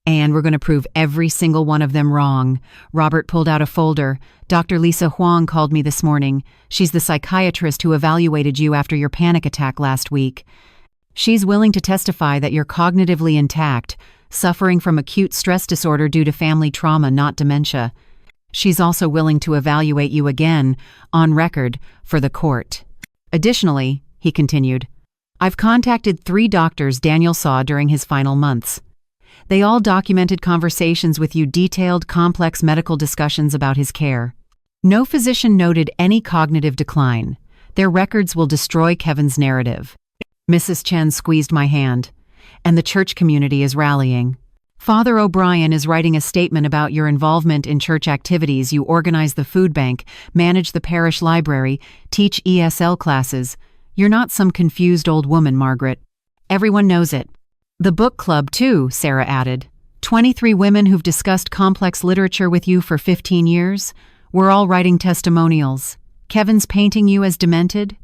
And we're going to prove every single one of them wrong. Robert pulled out a folder. "Dr. Lisa Huang called me this morning. She's the psychiatrist who evaluated you after your panic attack last week. She's willing to testify that you're cognitively intact, suffering from acute stress disorder due to family trauma, not dementia. She's also willing to evaluate you again, on record, for the court. Additionally," he continued, "I've contacted 3 doctors Daniel saw during his final months. They all documented conversations with you, detailed, complex medical discussions about his care. No physician noted any cognitive decline. Their records will destroy Kevin's narrative." Mrs. Chen squeezed my hand. "And the church community is rallying. Father O'Brien is writing a statement about your involvement in church activities. You organize the food bank, manage the parish library, teach ESL classes. You're not some confused old woman, Margaret. Everyone knows it. The book club, too," Sarah added. 23 women who've discussed complex literature with you for 15 years. We're all writing testimonials. Kevin's painting you as demented.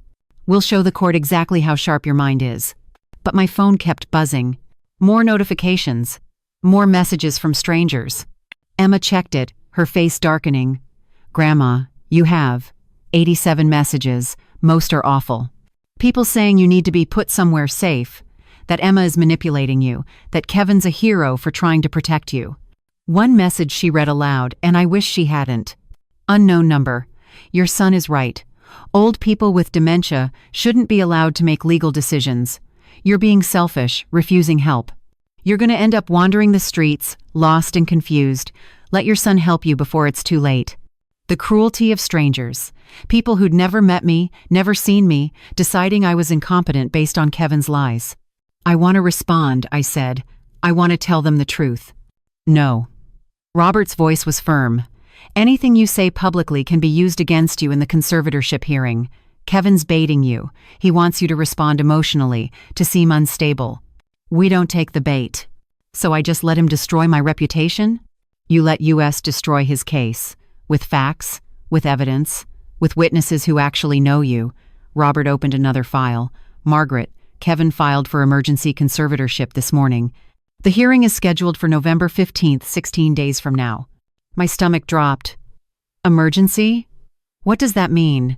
We'll show the court exactly how sharp your mind is." But my phone kept buzzing. More notifications. More messages from strangers. Emma checked it, her face darkening. "Grandma, you have 87 messages. Most are awful. People saying you need to be put somewhere safe, that Emma is manipulating you, that Kevin's a hero for trying to protect you." One message she read aloud, and I wish she hadn't. "Unknown number. Your son is right. Old people with dementia shouldn't be allowed to make legal decisions. You're being selfish, refusing help. You're going to end up wandering the streets, lost and confused. Let your son help you before it's too late." The cruelty of strangers. People who'd never met me, never seen me, deciding I was incompetent based on Kevin's lies. "I want to respond," I said. "I want to tell them the truth." "No." Robert's voice was firm. "Anything you say publicly can be used against you in the conservatorship hearing. Kevin's baiting you. He wants you to respond emotionally, to seem unstable. We don't take the bait. So I just let him destroy my reputation? You let US destroy his case. With facts, with evidence, with witnesses who actually know you." Robert opened another file. "Margaret, Kevin filed for emergency conservatorship this morning. The hearing is scheduled for November 15th, 16 days from now." My stomach dropped. "Emergency? What does that mean?"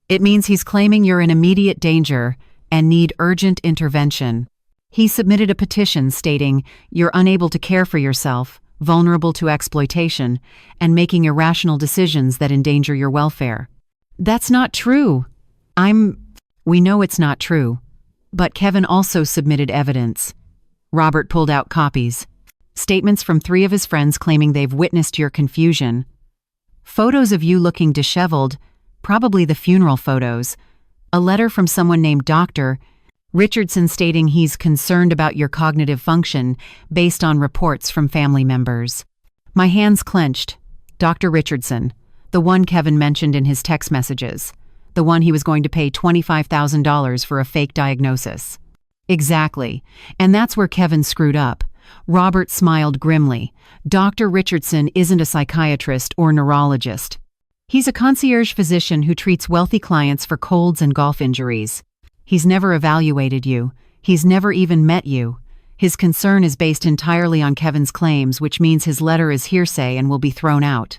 "It means he's claiming you're in immediate danger and need urgent intervention. He submitted a petition stating you're unable to care for yourself, vulnerable to exploitation, and making irrational decisions that endanger your welfare." "That's not true." We know it's not true. But Kevin also submitted evidence." Robert pulled out copies. Statements from 3 of his friends claiming they've witnessed your confusion. Photos of you looking disheveled, probably the funeral photos. A letter from someone named Dr. Richardson stating he's concerned about your cognitive function based on reports from family members. My hands clenched. Dr. Richardson, the one Kevin mentioned in his text messages. The one he was going to pay $25,000 for a fake diagnosis. Exactly. And that's where Kevin screwed up. Robert smiled grimly. Dr. Richardson isn't a psychiatrist or neurologist. He's a concierge physician who treats wealthy clients for colds and golf injuries. He's never evaluated you. He's never even met you. His concern is based entirely on Kevin's claims, which means his letter is hearsay and will be thrown out.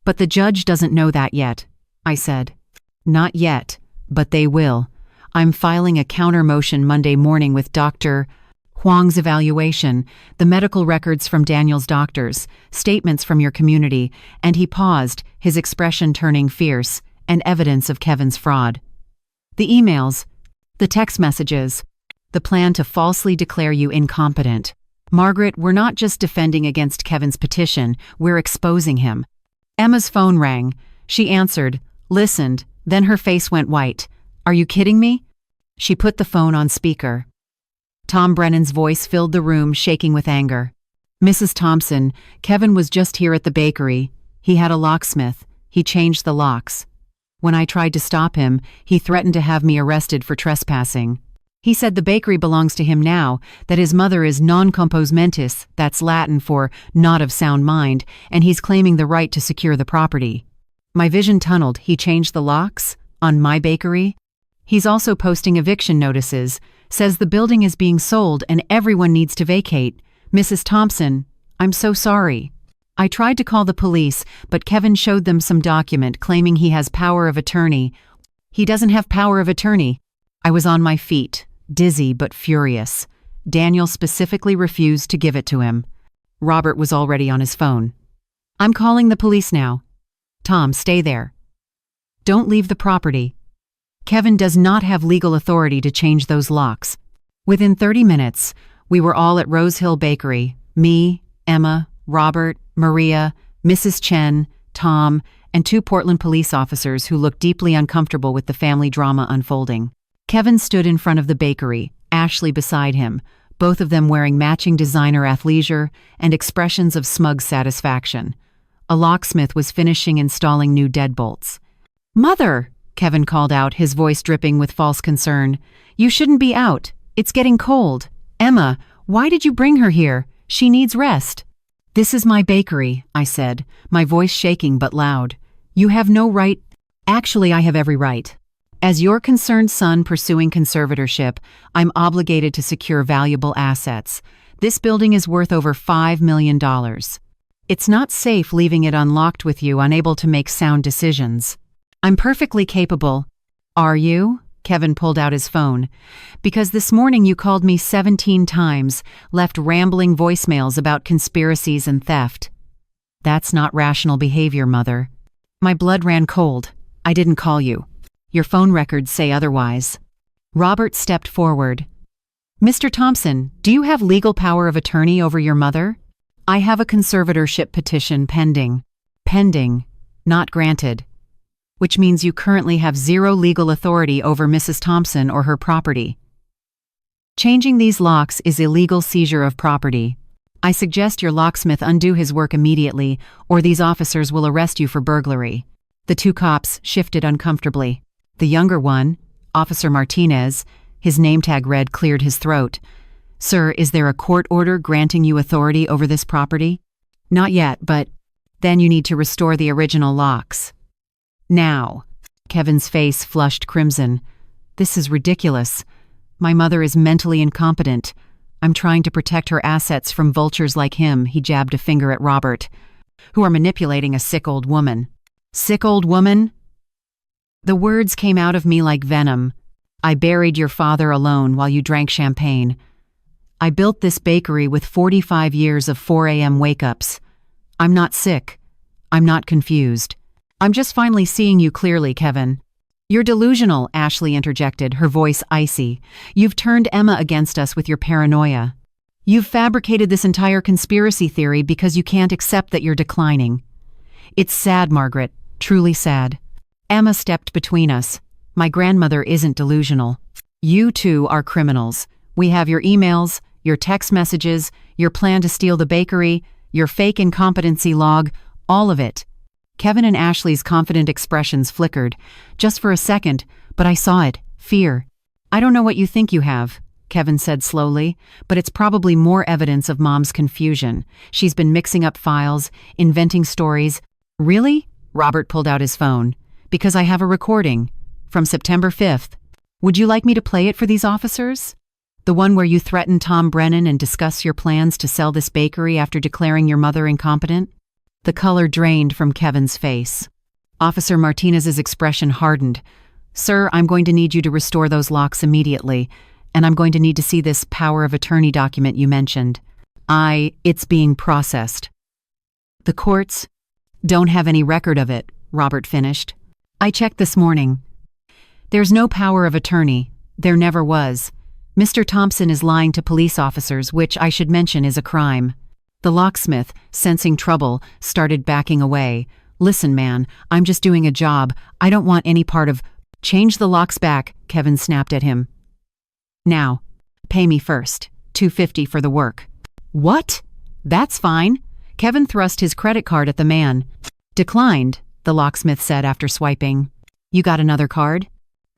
But the judge doesn't know that yet, I said. Not yet, but they will. I'm filing a counter motion Monday morning with Dr. Huang's evaluation, the medical records from Daniel's doctors, statements from your community, and he paused, his expression turning fierce, and evidence of Kevin's fraud. The emails, the text messages, the plan to falsely declare you incompetent. Margaret, we're not just defending against Kevin's petition, we're exposing him. Emma's phone rang. She answered, listened, then her face went white. Are you kidding me? She put the phone on speaker. Tom Brennan's voice filled the room, shaking with anger. Mrs. Thompson, Kevin was just here at the bakery. He had a locksmith. He changed the locks. When I tried to stop him, he threatened to have me arrested for trespassing. He said the bakery belongs to him now, that his mother is non compos mentis, that's Latin for not of sound mind, and he's claiming the right to secure the property. My vision tunneled. He changed the locks? On my bakery? He's also posting eviction notices, says the building is being sold and everyone needs to vacate. Mrs. Thompson, I'm so sorry. I tried to call the police, but Kevin showed them some document claiming he has power of attorney. He doesn't have power of attorney. I was on my feet, dizzy but furious. Daniel specifically refused to give it to him. Robert was already on his phone. I'm calling the police now. Tom, stay there. Don't leave the property. Kevin does not have legal authority to change those locks. Within 30 minutes, we were all at Rose Hill Bakery. Me, Emma, Robert, Maria, Mrs. Chen, Tom, and 2 Portland police officers who looked deeply uncomfortable with the family drama unfolding. Kevin stood in front of the bakery, Ashley beside him, both of them wearing matching designer athleisure and expressions of smug satisfaction. A locksmith was finishing installing new deadbolts. Mother! Kevin called out, his voice dripping with false concern. You shouldn't be out. It's getting cold. Emma, why did you bring her here? She needs rest. This is my bakery, I said, my voice shaking but loud. You have no right. Actually, I have every right. As your concerned son pursuing conservatorship, I'm obligated to secure valuable assets. This building is worth over $5 million. It's not safe leaving it unlocked with you, unable to make sound decisions. I'm perfectly capable. Are you? Kevin pulled out his phone. Because this morning you called me 17 times, left rambling voicemails about conspiracies and theft. That's not rational behavior, Mother. My blood ran cold. I didn't call you. Your phone records say otherwise. Robert stepped forward. Mr. Thompson, do you have legal power of attorney over your mother? I have a conservatorship petition pending. Pending, not granted. Which means you currently have zero legal authority over Mrs. Thompson or her property. Changing these locks is illegal seizure of property. I suggest your locksmith undo his work immediately, or these officers will arrest you for burglary. The 2 cops shifted uncomfortably. The younger one, Officer Martinez, his name tag red cleared his throat. Sir, is there a court order granting you authority over this property? Not yet, but then you need to restore the original locks. Now. Kevin's face flushed crimson. This is ridiculous. My mother is mentally incompetent. I'm trying to protect her assets from vultures like him, he jabbed a finger at Robert, who are manipulating a sick old woman. Sick old woman? The words came out of me like venom. I buried your father alone while you drank champagne. I built this bakery with 45 years of 4 a.m. wake-ups. I'm not sick. I'm not confused. I'm just finally seeing you clearly, Kevin. You're delusional, Ashley interjected, her voice icy. You've turned Emma against us with your paranoia. You've fabricated this entire conspiracy theory because you can't accept that you're declining. It's sad, Margaret, truly sad. Emma stepped between us. My grandmother isn't delusional. You two are criminals. We have your emails, your text messages, your plan to steal the bakery, your fake incompetency log, all of it. Kevin and Ashley's confident expressions flickered, just for a second, but I saw it, fear. I don't know what you think you have, Kevin said slowly, but it's probably more evidence of Mom's confusion. She's been mixing up files, inventing stories. Really? Robert pulled out his phone. Because I have a recording. From September 5th. Would you like me to play it for these officers? The one where you threaten Tom Brennan and discuss your plans to sell this bakery after declaring your mother incompetent? The color drained from Kevin's face. Officer Martinez's expression hardened. Sir, I'm going to need you to restore those locks immediately, and I'm going to need to see this power of attorney document you mentioned. It's being processed. The courts don't have any record of it, Robert finished. I checked this morning. There's no power of attorney. There never was. Mr. Thompson is lying to police officers, which I should mention is a crime. The locksmith, sensing trouble, started backing away. Listen, man, I'm just doing a job. I don't want any part of— Change the locks back, Kevin snapped at him. Now, pay me first. $250 for the work. What? That's fine. Kevin thrust his credit card at the man. Declined, the locksmith said after swiping. You got another card?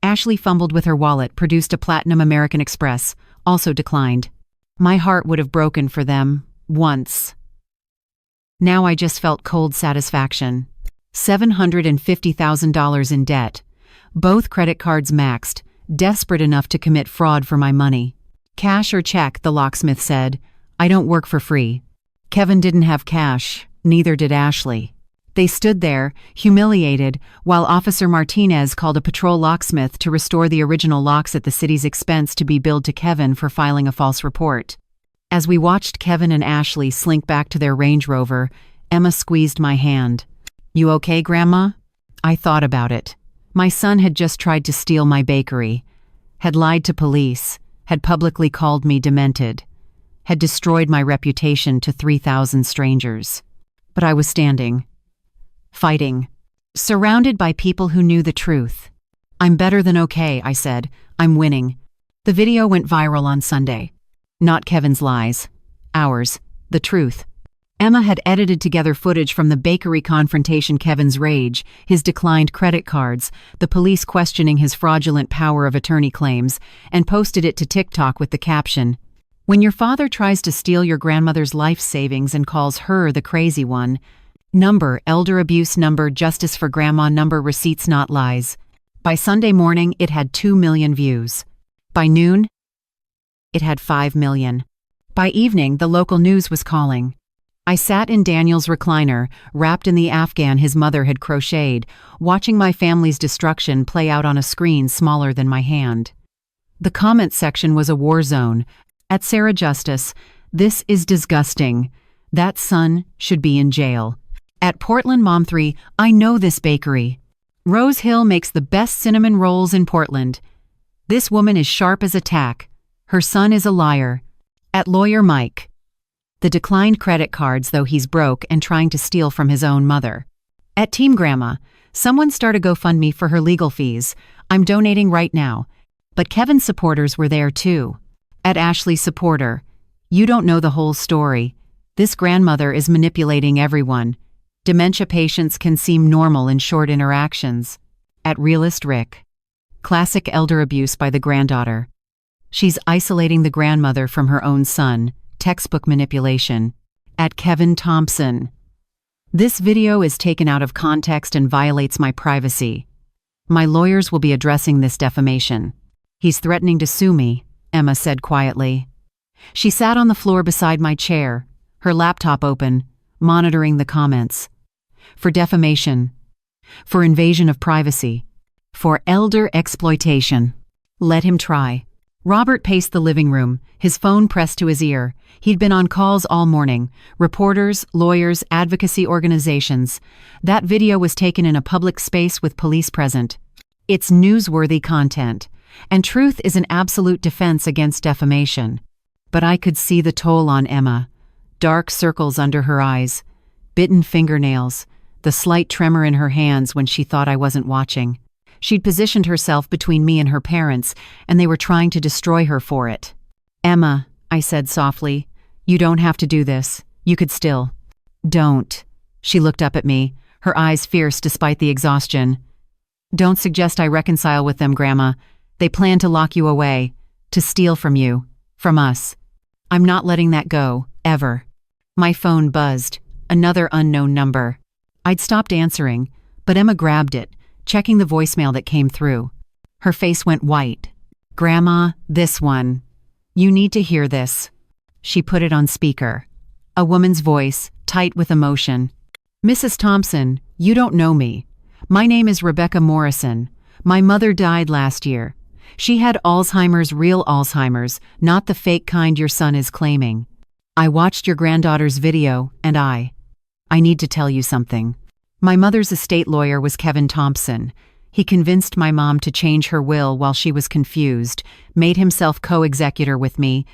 Ashley fumbled with her wallet, produced a Platinum American Express, also declined. My heart would have broken for them, once. Now I just felt cold satisfaction. $750,000 in debt. Both credit cards maxed, desperate enough to commit fraud for my money. Cash or check, the locksmith said. I don't work for free. Kevin didn't have cash, neither did Ashley. They stood there, humiliated, while Officer Martinez called a patrol locksmith to restore the original locks at the city's expense to be billed to Kevin for filing a false report. As we watched Kevin and Ashley slink back to their Range Rover, Emma squeezed my hand. You okay, Grandma? I thought about it. My son had just tried to steal my bakery, had lied to police, had publicly called me demented, had destroyed my reputation to 3,000 strangers. But I was standing, fighting, surrounded by people who knew the truth. I'm better than okay, I said. I'm winning. The video went viral on Sunday. Not Kevin's lies. Ours. The truth. Emma had edited together footage from the bakery confrontation, Kevin's rage, his declined credit cards, the police questioning his fraudulent power of attorney claims, and posted it to TikTok with the caption, When your father tries to steal your grandmother's life savings and calls her the crazy one, number, elder abuse number, justice for grandma number, receipts not lies. By Sunday morning, it had 2 million views. By noon, it had 5 million. By evening, the local news was calling. I sat in Daniel's recliner, wrapped in the Afghan his mother had crocheted, watching my family's destruction play out on a screen smaller than my hand. The comment section was a war zone. At Sarah Justice, this is disgusting. That son should be in jail. At Portland Mom 3, I know this bakery. Rose Hill makes the best cinnamon rolls in Portland. This woman is sharp as a tack. Her son is a liar. At Lawyer Mike. The declined credit cards, though he's broke and trying to steal from his own mother. At Team Grandma, someone start a GoFundMe for her legal fees. I'm donating right now. But Kevin's supporters were there too. At Ashley's supporter, you don't know the whole story. This grandmother is manipulating everyone. Dementia patients can seem normal in short interactions. At Realist Rick, classic elder abuse by the granddaughter. She's isolating the grandmother from her own son. Textbook manipulation. At Kevin Thompson. This video is taken out of context and violates my privacy. My lawyers will be addressing this defamation. He's threatening to sue me, Emma said quietly. She sat on the floor beside my chair, her laptop open, monitoring the comments. For defamation. For invasion of privacy. For elder exploitation. Let him try. Robert paced the living room, his phone pressed to his ear. He'd been on calls all morning. Reporters, lawyers, advocacy organizations. That video was taken in a public space with police present. It's newsworthy content. And truth is an absolute defense against defamation. But I could see the toll on Emma. Dark circles under her eyes. Bitten fingernails. The slight tremor in her hands when she thought I wasn't watching. She'd positioned herself between me and her parents, and they were trying to destroy her for it. Emma, I said softly, you don't have to do this. You could still. Don't. She looked up at me, her eyes fierce despite the exhaustion. Don't suggest I reconcile with them, Grandma. They plan to lock you away, to steal from you, from us. I'm not letting that go, ever. My phone buzzed, another unknown number. I'd stopped answering, but Emma grabbed it, checking the voicemail that came through. Her face went white. Grandma, this one. You need to hear this. She put it on speaker. A woman's voice, tight with emotion. Mrs. Thompson, you don't know me. My name is Rebecca Morrison. My mother died last year. She had Alzheimer's, real Alzheimer's, not the fake kind your son is claiming. I watched your granddaughter's video, and I need to tell you something. My mother's estate lawyer was Kevin Thompson. He convinced my mom to change her will while she was confused, made himself co-executor with me,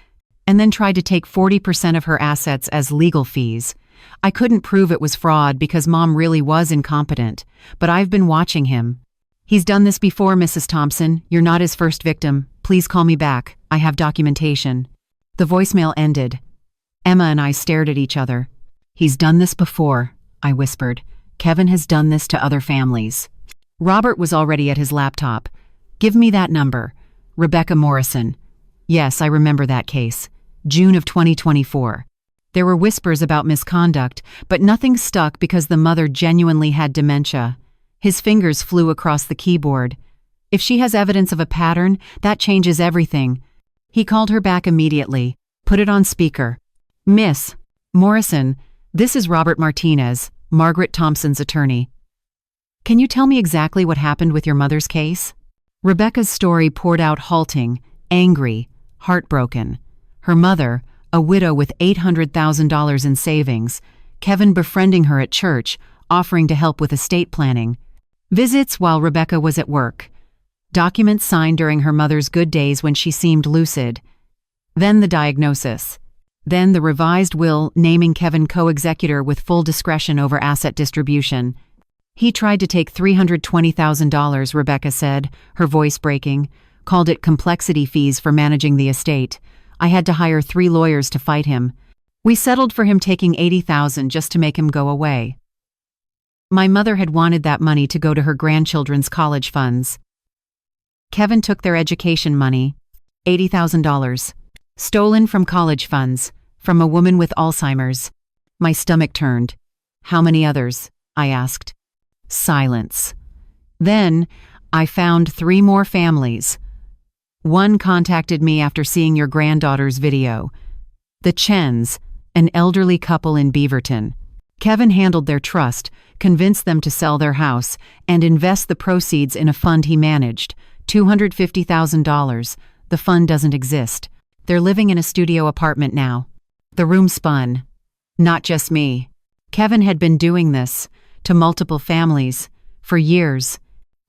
and then tried to take 40% of her assets as legal fees. I couldn't prove it was fraud because Mom really was incompetent, but I've been watching him. He's done this before, Mrs. Thompson. You're not his first victim. Please call me back. I have documentation. The voicemail ended. Emma and I stared at each other. He's done this before, I whispered. Kevin has done this to other families. Robert was already at his laptop. Give me that number. Rebecca Morrison. Yes, I remember that case. June of 2024. There were whispers about misconduct, but nothing stuck because the mother genuinely had dementia. His fingers flew across the keyboard. If she has evidence of a pattern, that changes everything. He called her back immediately. Put it on speaker. Miss Morrison, this is Robert Martinez, Margaret Thompson's attorney. Can you tell me exactly what happened with your mother's case? Rebecca's story poured out halting, angry, heartbroken. Her mother, a widow with $800,000 in savings, Kevin befriending her at church, offering to help with estate planning. Visits while Rebecca was at work. Documents signed during her mother's good days when she seemed lucid. Then the diagnosis. Then the revised will naming Kevin co-executor with full discretion over asset distribution. He tried to take $320,000, Rebecca said, her voice breaking, called it complexity fees for managing the estate. I had to hire 3 lawyers to fight him. We settled for him taking $80,000 just to make him go away. My mother had wanted that money to go to her grandchildren's college funds. Kevin took their education money, $80,000, stolen from college funds, from a woman with Alzheimer's. My stomach turned. How many others? I asked. Silence. Then I found 3 more families. One contacted me after seeing your granddaughter's video. The Chens, an elderly couple in Beaverton. Kevin handled their trust, convinced them to sell their house, and invest the proceeds in a fund he managed, $250,000. The fund doesn't exist. They're living in a studio apartment now. The room spun. Not just me. Kevin had been doing this, to multiple families, for years.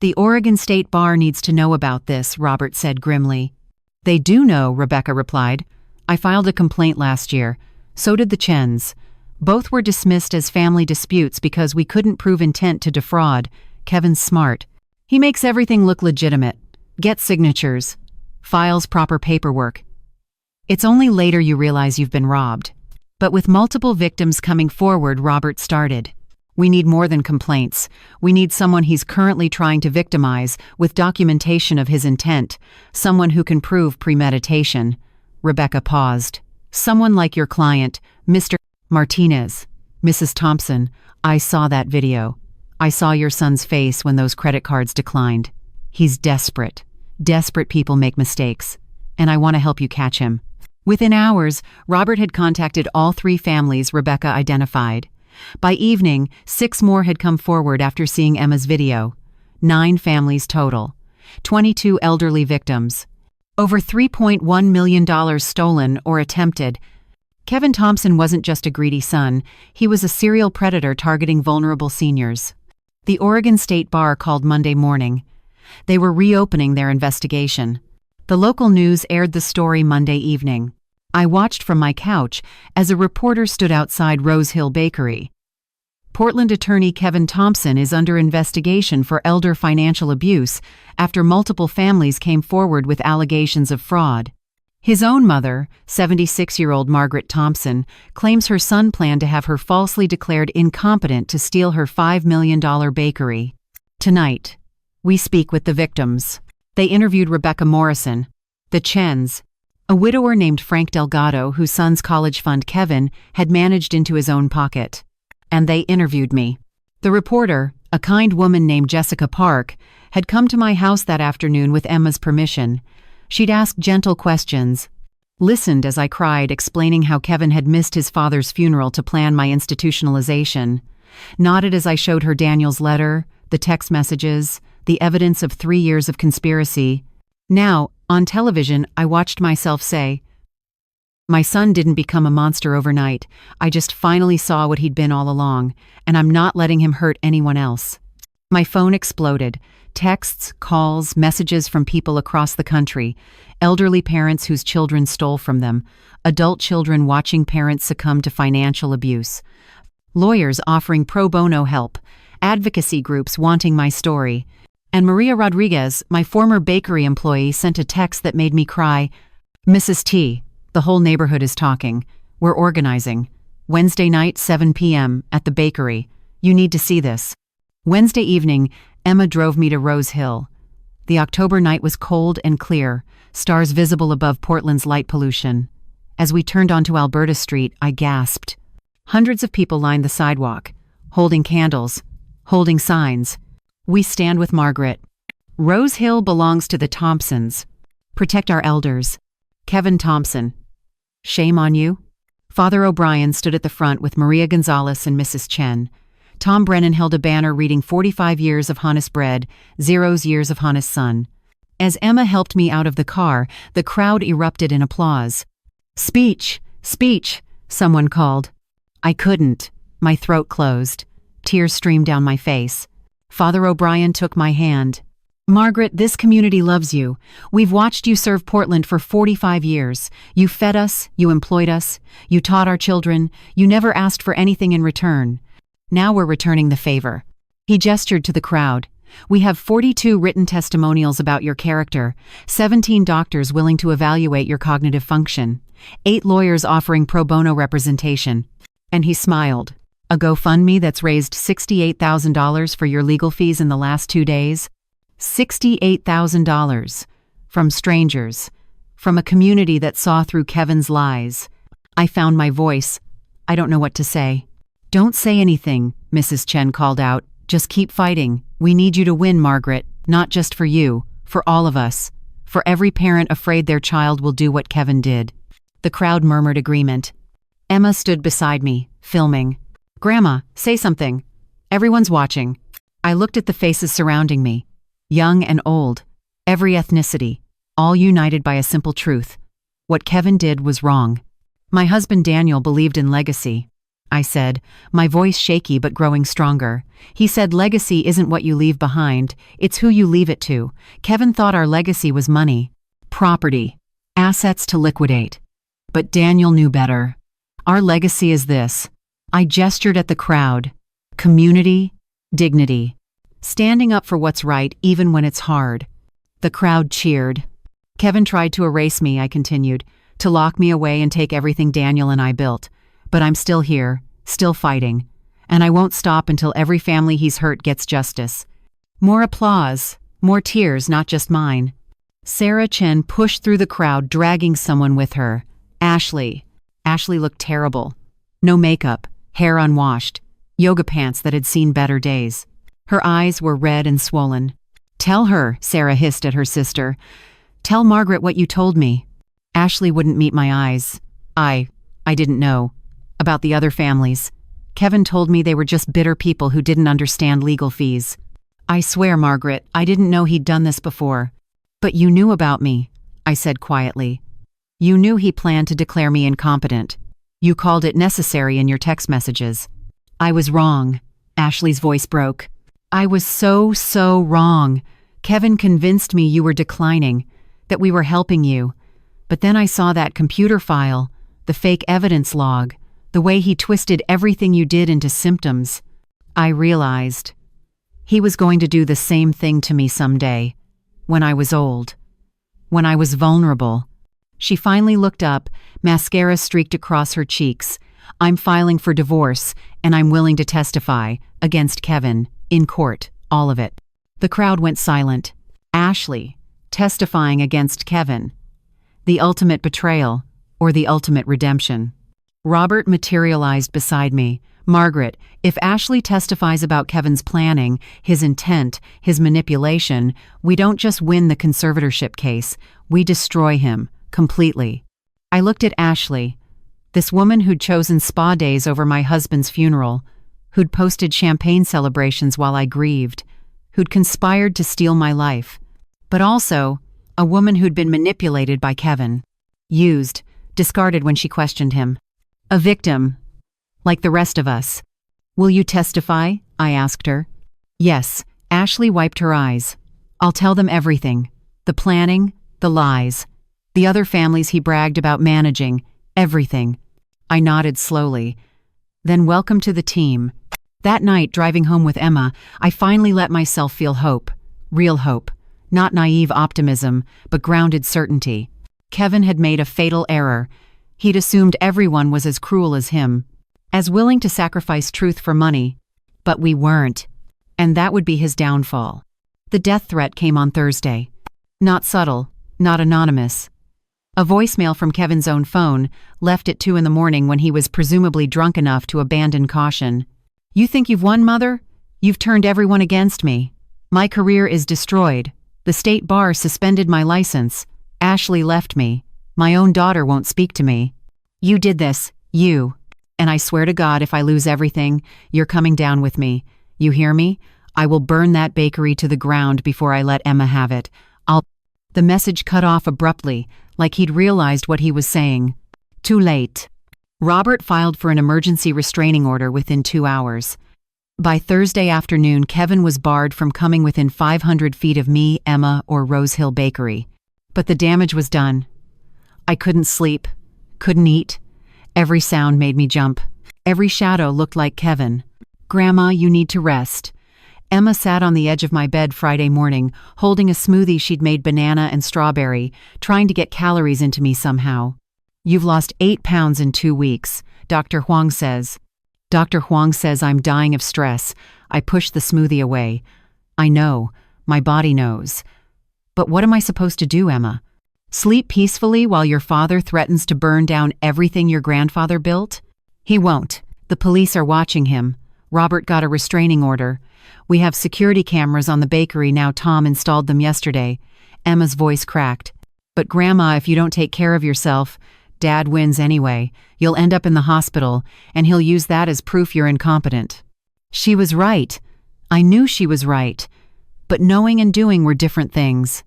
The Oregon State Bar needs to know about this, Robert said grimly. They do know, Rebecca replied. I filed a complaint last year. So did the Chens. Both were dismissed as family disputes because we couldn't prove intent to defraud. Kevin's smart. He makes everything look legitimate. Gets signatures. Files proper paperwork. It's only later you realize you've been robbed. But with multiple victims coming forward, Robert started. We need more than complaints. We need someone he's currently trying to victimize with documentation of his intent, someone who can prove premeditation. Rebecca paused. Someone like your client, Mr. Martinez. Mrs. Thompson, I saw that video. I saw your son's face when those credit cards declined. He's desperate. Desperate people make mistakes. And I want to help you catch him. Within hours, Robert had contacted all 3 families Rebecca identified. By evening, 6 more had come forward after seeing Emma's video. 9 families total. 22 elderly victims. Over $3.1 million stolen or attempted. Kevin Thompson wasn't just a greedy son, he was a serial predator targeting vulnerable seniors. The Oregon State Bar called Monday morning. They were reopening their investigation. The local news aired the story Monday evening. I watched from my couch as a reporter stood outside Rose Hill Bakery. Portland attorney Kevin Thompson is under investigation for elder financial abuse after multiple families came forward with allegations of fraud. His own mother, 76-year-old Margaret Thompson, claims her son planned to have her falsely declared incompetent to steal her $5 million bakery. Tonight, we speak with the victims. They interviewed Rebecca Morrison, the Chens, a widower named Frank Delgado whose son's college fund Kevin had managed into his own pocket. And they interviewed me. The reporter, a kind woman named Jessica Park, had come to my house that afternoon with Emma's permission. She'd ask gentle questions. listened as I cried, explaining how Kevin had missed his father's funeral to plan my institutionalization, nodded as I showed her Daniel's letter, the text messages, the evidence of 3 years of conspiracy. Now, on television, I watched myself say, "My son didn't become a monster overnight. I just finally saw what he'd been all along, and I'm not letting him hurt anyone else." My phone exploded. Texts, calls, messages from people across the country. Elderly parents whose children stole from them. Adult children watching parents succumb to financial abuse. Lawyers offering pro bono help. Advocacy groups wanting my story. And Maria Rodriguez, my former bakery employee, sent a text that made me cry. "Mrs. T, the whole neighborhood is talking. We're organizing. Wednesday night, 7 p.m. at the bakery. You need to see this." Wednesday evening, Emma drove me to Rose Hill. The October night was cold and clear, stars visible above Portland's light pollution. As we turned onto Alberta Street, I gasped. Hundreds of people lined the sidewalk, holding candles, holding signs. "We stand with Margaret. Rose Hill belongs to the Thompsons. Protect our elders. Kevin Thompson. Shame on you." Father O'Brien stood at the front with Maria Gonzalez and Mrs. Chen. Tom Brennan held a banner reading 45 years of honest bread, 0 years of honest son. As Emma helped me out of the car, the crowd erupted in applause. "Speech! Speech!" someone called. I couldn't. My throat closed. Tears streamed down my face. Father O'Brien took my hand. "Margaret, this community loves you. We've watched you serve Portland for 45 years. You fed us, you employed us, you taught our children, you never asked for anything in return. Now we're returning the favor." He gestured to the crowd. "We have 42 written testimonials about your character, 17 doctors willing to evaluate your cognitive function, 8 lawyers offering pro bono representation." And he smiled. "A GoFundMe that's raised $68,000 for your legal fees in the last 2 days? $68,000. From strangers. From a community that saw through Kevin's lies." I found my voice. I don't know what to say. "Don't say anything," Mrs. Chen called out. "Just keep fighting. We need you to win, Margaret. Not just for you, for all of us. For every parent afraid their child will do what Kevin did." The crowd murmured agreement. Emma stood beside me, filming. "Grandma, say something. Everyone's watching." I looked at the faces surrounding me. Young and old. Every ethnicity. All united by a simple truth. What Kevin did was wrong. "My husband Daniel believed in legacy," I said, my voice shaky but growing stronger. "He said legacy isn't what you leave behind, it's who you leave it to. Kevin thought our legacy was money, property, assets to liquidate. But Daniel knew better. Our legacy is this." I gestured at the crowd. Community, dignity. Standing up for what's right even when it's hard. The crowd cheered. "Kevin tried to erase me," I continued, "to lock me away and take everything Daniel and I built. But I'm still here, still fighting. And I won't stop until every family he's hurt gets justice." More applause, more tears, not just mine. Sarah Chen pushed through the crowd, dragging someone with her. Ashley. Ashley looked terrible. No makeup, hair unwashed, yoga pants that had seen better days. Her eyes were red and swollen. "Tell her," Sarah hissed at her sister. "Tell Margaret what you told me." Ashley wouldn't meet my eyes. I didn't know. About the other families. Kevin told me they were just bitter people who didn't understand legal fees. "I swear, Margaret, I didn't know he'd done this before." "But you knew about me," I said quietly. "You knew he planned to declare me incompetent. You called it necessary in your text messages." "I was wrong." Ashley's voice broke. "I was so wrong. Kevin convinced me you were declining, that we were helping you. But then I saw that computer file, the fake evidence log, the way he twisted everything you did into symptoms. I realized he was going to do the same thing to me someday, when I was old, when I was vulnerable." She finally looked up, mascara streaked across her cheeks. "I'm filing for divorce, and I'm willing to testify, against Kevin, in court, all of it." The crowd went silent. Ashley, testifying against Kevin. The ultimate betrayal, or the ultimate redemption. Robert materialized beside me. "Margaret, if Ashley testifies about Kevin's planning, his intent, his manipulation, we don't just win the conservatorship case, we destroy him, completely." I looked at Ashley, this woman who'd chosen spa days over my husband's funeral, who'd posted champagne celebrations while I grieved, who'd conspired to steal my life, but also a woman who'd been manipulated by Kevin, used, discarded when she questioned him. A victim, like the rest of us. Will you testify? I asked her. Yes, Ashley wiped her eyes. I'll tell them everything. The planning, the lies, the other families he bragged about managing, everything. I nodded slowly. Then welcome to the team. That night, driving home with Emma, I finally let myself feel hope. Real hope. Not naive optimism, but grounded certainty. Kevin had made a fatal error. He'd assumed everyone was as cruel as him, as willing to sacrifice truth for money. But we weren't. And that would be his downfall. The death threat came on Thursday. Not subtle, not anonymous. A voicemail from Kevin's own phone, left at 2 a.m. when he was presumably drunk enough to abandon caution. You think you've won, Mother? You've turned everyone against me. My career is destroyed. The state bar suspended my license. Ashley left me. My own daughter won't speak to me. You did this, you. And I swear to God, if I lose everything, you're coming down with me. You hear me? I will burn that bakery to the ground before I let Emma have it. The message cut off abruptly, like he'd realized what he was saying. Too late. Robert filed for an emergency restraining order within 2 hours. By Thursday afternoon, Kevin was barred from coming within 500 feet of me, Emma, or Rose Hill Bakery. But the damage was done. I couldn't sleep, couldn't eat. Every sound made me jump. Every shadow looked like Kevin. Grandma, you need to rest. Emma sat on the edge of my bed Friday morning, holding a smoothie she'd made banana and strawberry, trying to get calories into me somehow. You've lost 8 pounds in 2 weeks, Dr. Huang says. Dr. Huang says I'm dying of stress. I pushed the smoothie away. I know. My body knows. But what am I supposed to do, Emma? Sleep peacefully while your father threatens to burn down everything your grandfather built? He won't. The police are watching him. Robert got a restraining order. We have security cameras on the bakery now. Tom installed them yesterday. Emma's voice cracked. But Grandma, if you don't take care of yourself, Dad wins anyway. You'll end up in the hospital, and he'll use that as proof you're incompetent. She was right. I knew she was right. But knowing and doing were different things.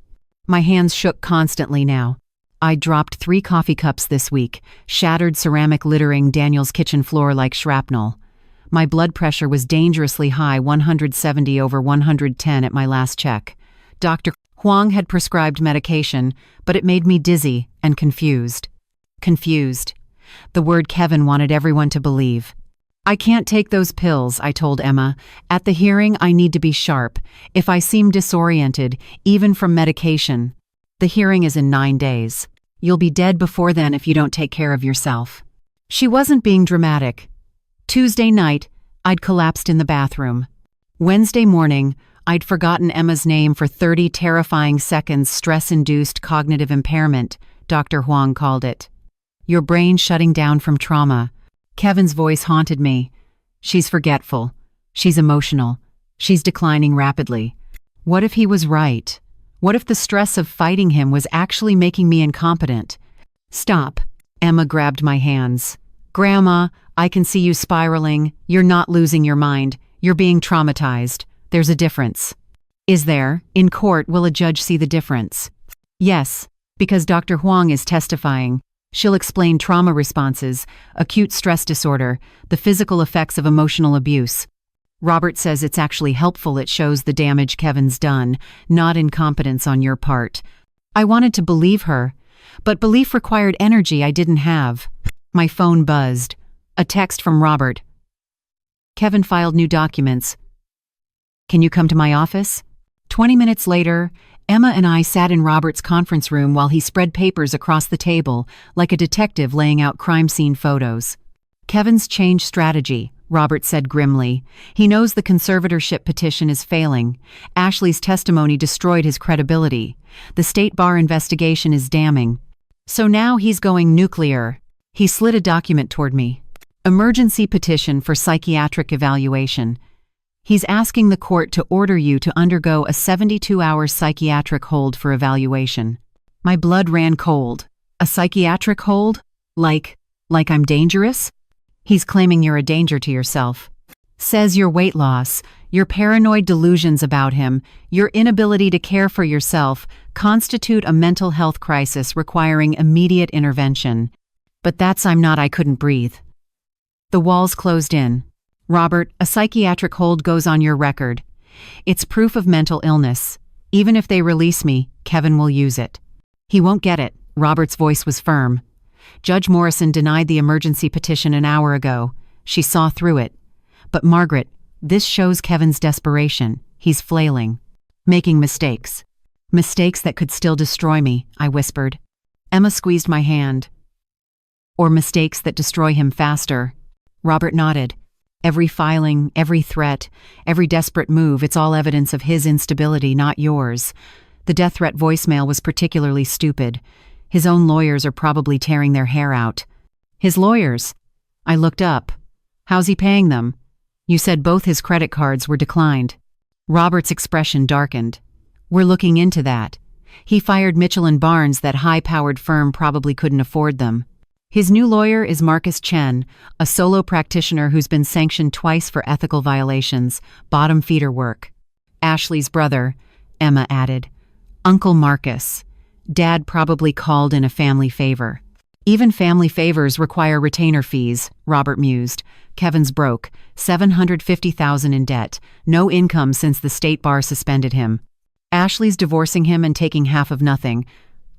My hands shook constantly now. I dropped 3 coffee cups this week, shattered ceramic littering Daniel's kitchen floor like shrapnel. My blood pressure was dangerously high, 170/110 at my last check. Dr. Huang had prescribed medication, but it made me dizzy and confused. Confused. The word Kevin wanted everyone to believe. I can't take those pills, I told Emma. At the hearing, I need to be sharp. If I seem disoriented, even from medication. The hearing is in 9 days. You'll be dead before then if you don't take care of yourself. She wasn't being dramatic. Tuesday night, I'd collapsed in the bathroom. Wednesday morning, I'd forgotten Emma's name for 30 terrifying seconds. Stress-induced cognitive impairment, Dr. Huang called it. Your brain shutting down from trauma. Kevin's voice haunted me. She's forgetful. She's emotional. She's declining rapidly. What if he was right? What if the stress of fighting him was actually making me incompetent? Stop. Emma grabbed my hands. Grandma, I can see you spiraling. You're not losing your mind. You're being traumatized. There's a difference. Is there? In court, will a judge see the difference? Yes, because Dr. Huang is testifying. She'll explain trauma responses, acute stress disorder, the physical effects of emotional abuse. Robert says it's actually helpful. It shows the damage Kevin's done, not incompetence on your part. I wanted to believe her, but belief required energy I didn't have. My phone buzzed. A text from Robert. Kevin filed new documents. Can you come to my office? 20 minutes later, Emma and I sat in Robert's conference room while he spread papers across the table, like a detective laying out crime scene photos. Kevin's changed strategy, Robert said grimly. He knows the conservatorship petition is failing. Ashley's testimony destroyed his credibility. The state bar investigation is damning. So now he's going nuclear. He slid a document toward me. Emergency petition for psychiatric evaluation. He's asking the court to order you to undergo a 72-hour psychiatric hold for evaluation. My blood ran cold. A psychiatric hold? Like I'm dangerous? He's claiming you're a danger to yourself. Says your weight loss, your paranoid delusions about him, your inability to care for yourself constitute a mental health crisis requiring immediate intervention. But I couldn't breathe. The walls closed in. Robert, a psychiatric hold goes on your record. It's proof of mental illness. Even if they release me, Kevin will use it. He won't get it. Robert's voice was firm. Judge Morrison denied the emergency petition an hour ago. She saw through it. But Margaret, this shows Kevin's desperation. He's flailing. Making mistakes. Mistakes that could still destroy me, I whispered. Emma squeezed my hand. Or mistakes that destroy him faster. Robert nodded. Every filing, every threat, every desperate move, it's all evidence of his instability, not yours. The death threat voicemail was particularly stupid. His own lawyers are probably tearing their hair out. His lawyers? I looked up. How's he paying them? You said both his credit cards were declined. Robert's expression darkened. We're looking into that. He fired Mitchell & Barnes, that high-powered firm probably couldn't afford them. His new lawyer is Marcus Chen, a solo practitioner who's been sanctioned twice for ethical violations, bottom feeder work. Ashley's brother, Emma added. Uncle Marcus. Dad probably called in a family favor. Even family favors require retainer fees, Robert mused. Kevin's broke, $750,000 in debt, no income since the state bar suspended him. Ashley's divorcing him and taking half of nothing.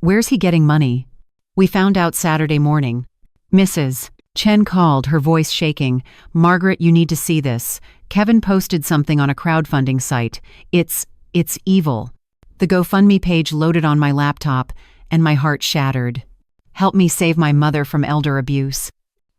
Where's he getting money? We found out Saturday morning. Mrs. Chen called, her voice shaking. Margaret, you need to see this. Kevin posted something on a crowdfunding site. It's evil. The GoFundMe page loaded on my laptop, and my heart shattered. Help me save my mother from elder abuse.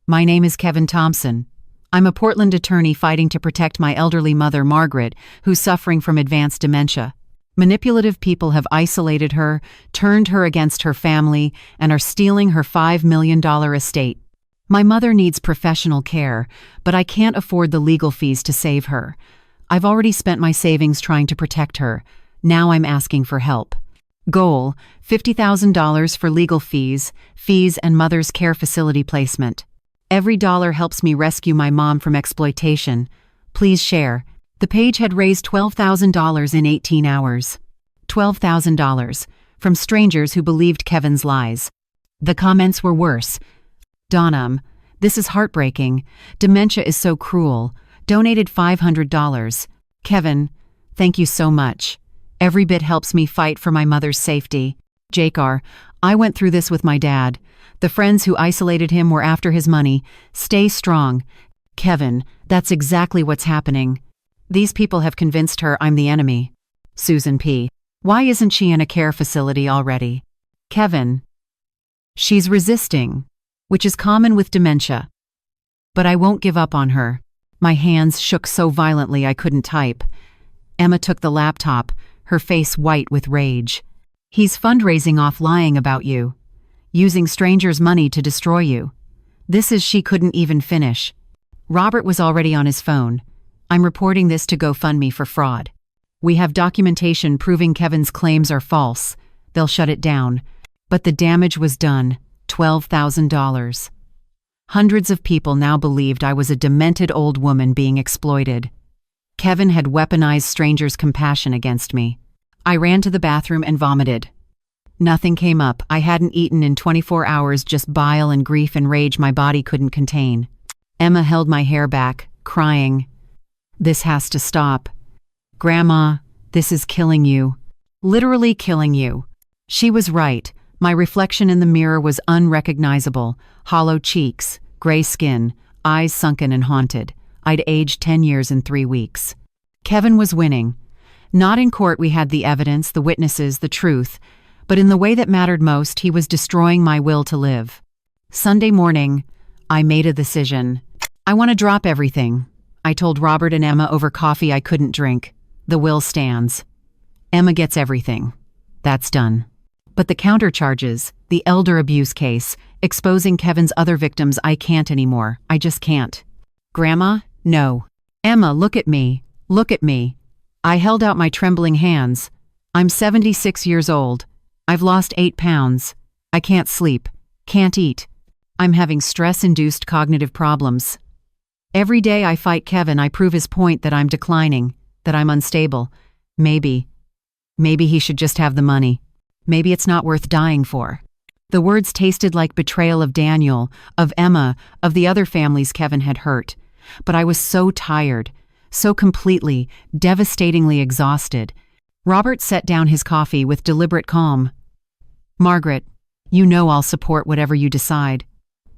My name is Kevin Thompson. I'm a Portland attorney fighting to protect my elderly mother, Margaret, who's suffering from advanced dementia. Manipulative people have isolated her, turned her against her family, and are stealing her $5 million estate. My mother needs professional care, but I can't afford the legal fees to save her. I've already spent my savings trying to protect her. Now I'm asking for help. Goal, $50,000 for legal fees and mother's care facility placement. Every dollar helps me rescue my mom from exploitation. Please share. The page had raised $12,000 in 18 hours. $12,000 from strangers who believed Kevin's lies. The comments were worse. Donham, this is heartbreaking. Dementia is so cruel. Donated $500. Kevin, thank you so much. Every bit helps me fight for my mother's safety. Jakar, I went through this with my dad. The friends who isolated him were after his money. Stay strong. Kevin, that's exactly what's happening. These people have convinced her I'm the enemy. Susan P. Why isn't she in a care facility already? Kevin. She's resisting, which is common with dementia. But I won't give up on her. My hands shook so violently I couldn't type. Emma took the laptop, her face white with rage. He's fundraising off lying about you. Using strangers' money to destroy you. She couldn't even finish. Robert was already on his phone. I'm reporting this to GoFundMe for fraud. We have documentation proving Kevin's claims are false. They'll shut it down. But the damage was done. $12,000. Hundreds of people now believed I was a demented old woman being exploited. Kevin had weaponized strangers' compassion against me. I ran to the bathroom and vomited. Nothing came up. I hadn't eaten in 24 hours, just bile and grief and rage my body couldn't contain. Emma held my hair back, crying. This has to stop. Grandma, this is killing you. Literally killing you. She was right. My reflection in the mirror was unrecognizable. Hollow cheeks, gray skin, eyes sunken and haunted. I'd aged 10 years in 3 weeks. Kevin was winning. Not in court we had the evidence, the witnesses, the truth, but in the way that mattered most, he was destroying my will to live. Sunday morning, I made a decision. I want to drop everything. I told Robert and Emma over coffee I couldn't drink. The will stands. Emma gets everything. That's done. But the countercharges, the elder abuse case, exposing Kevin's other victims, I can't anymore. I just can't. Grandma? No. Emma, look at me. Look at me. I held out my trembling hands. I'm 76 years old. I've lost 8 pounds. I can't sleep, can't eat. I'm having stress-induced cognitive problems. Every day I fight Kevin, I prove his point that I'm declining, that I'm unstable. Maybe he should just have the money. Maybe it's not worth dying for. The words tasted like betrayal of Daniel, of Emma, of the other families Kevin had hurt. But I was so tired, so completely, devastatingly exhausted. Robert set down his coffee with deliberate calm. Margaret, you know I'll support whatever you decide.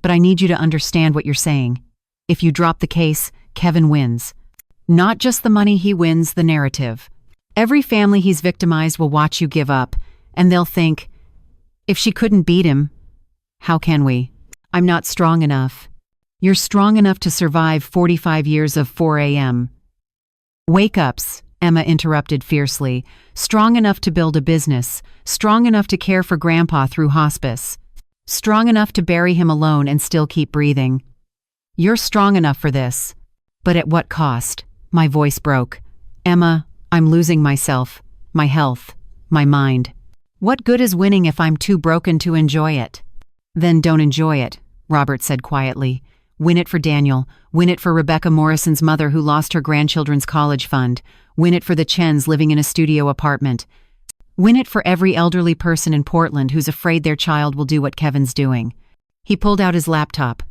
But I need you to understand what you're saying. If you drop the case, Kevin wins. Not just the money, he wins the narrative. Every family he's victimized will watch you give up, and they'll think, if she couldn't beat him, how can we? I'm not strong enough. You're strong enough to survive 45 years of 4 a.m. Wake-ups, Emma interrupted fiercely. Strong enough to build a business, strong enough to care for Grandpa through hospice, strong enough to bury him alone and still keep breathing. You're strong enough for this. But at what cost? My voice broke. Emma, I'm losing myself, my health, my mind. What good is winning if I'm too broken to enjoy it? Then don't enjoy it, Robert said quietly. Win it for Daniel. Win it for Rebecca Morrison's mother who lost her grandchildren's college fund. Win it for the Chens living in a studio apartment. Win it for every elderly person in Portland who's afraid their child will do what Kevin's doing. He pulled out his laptop.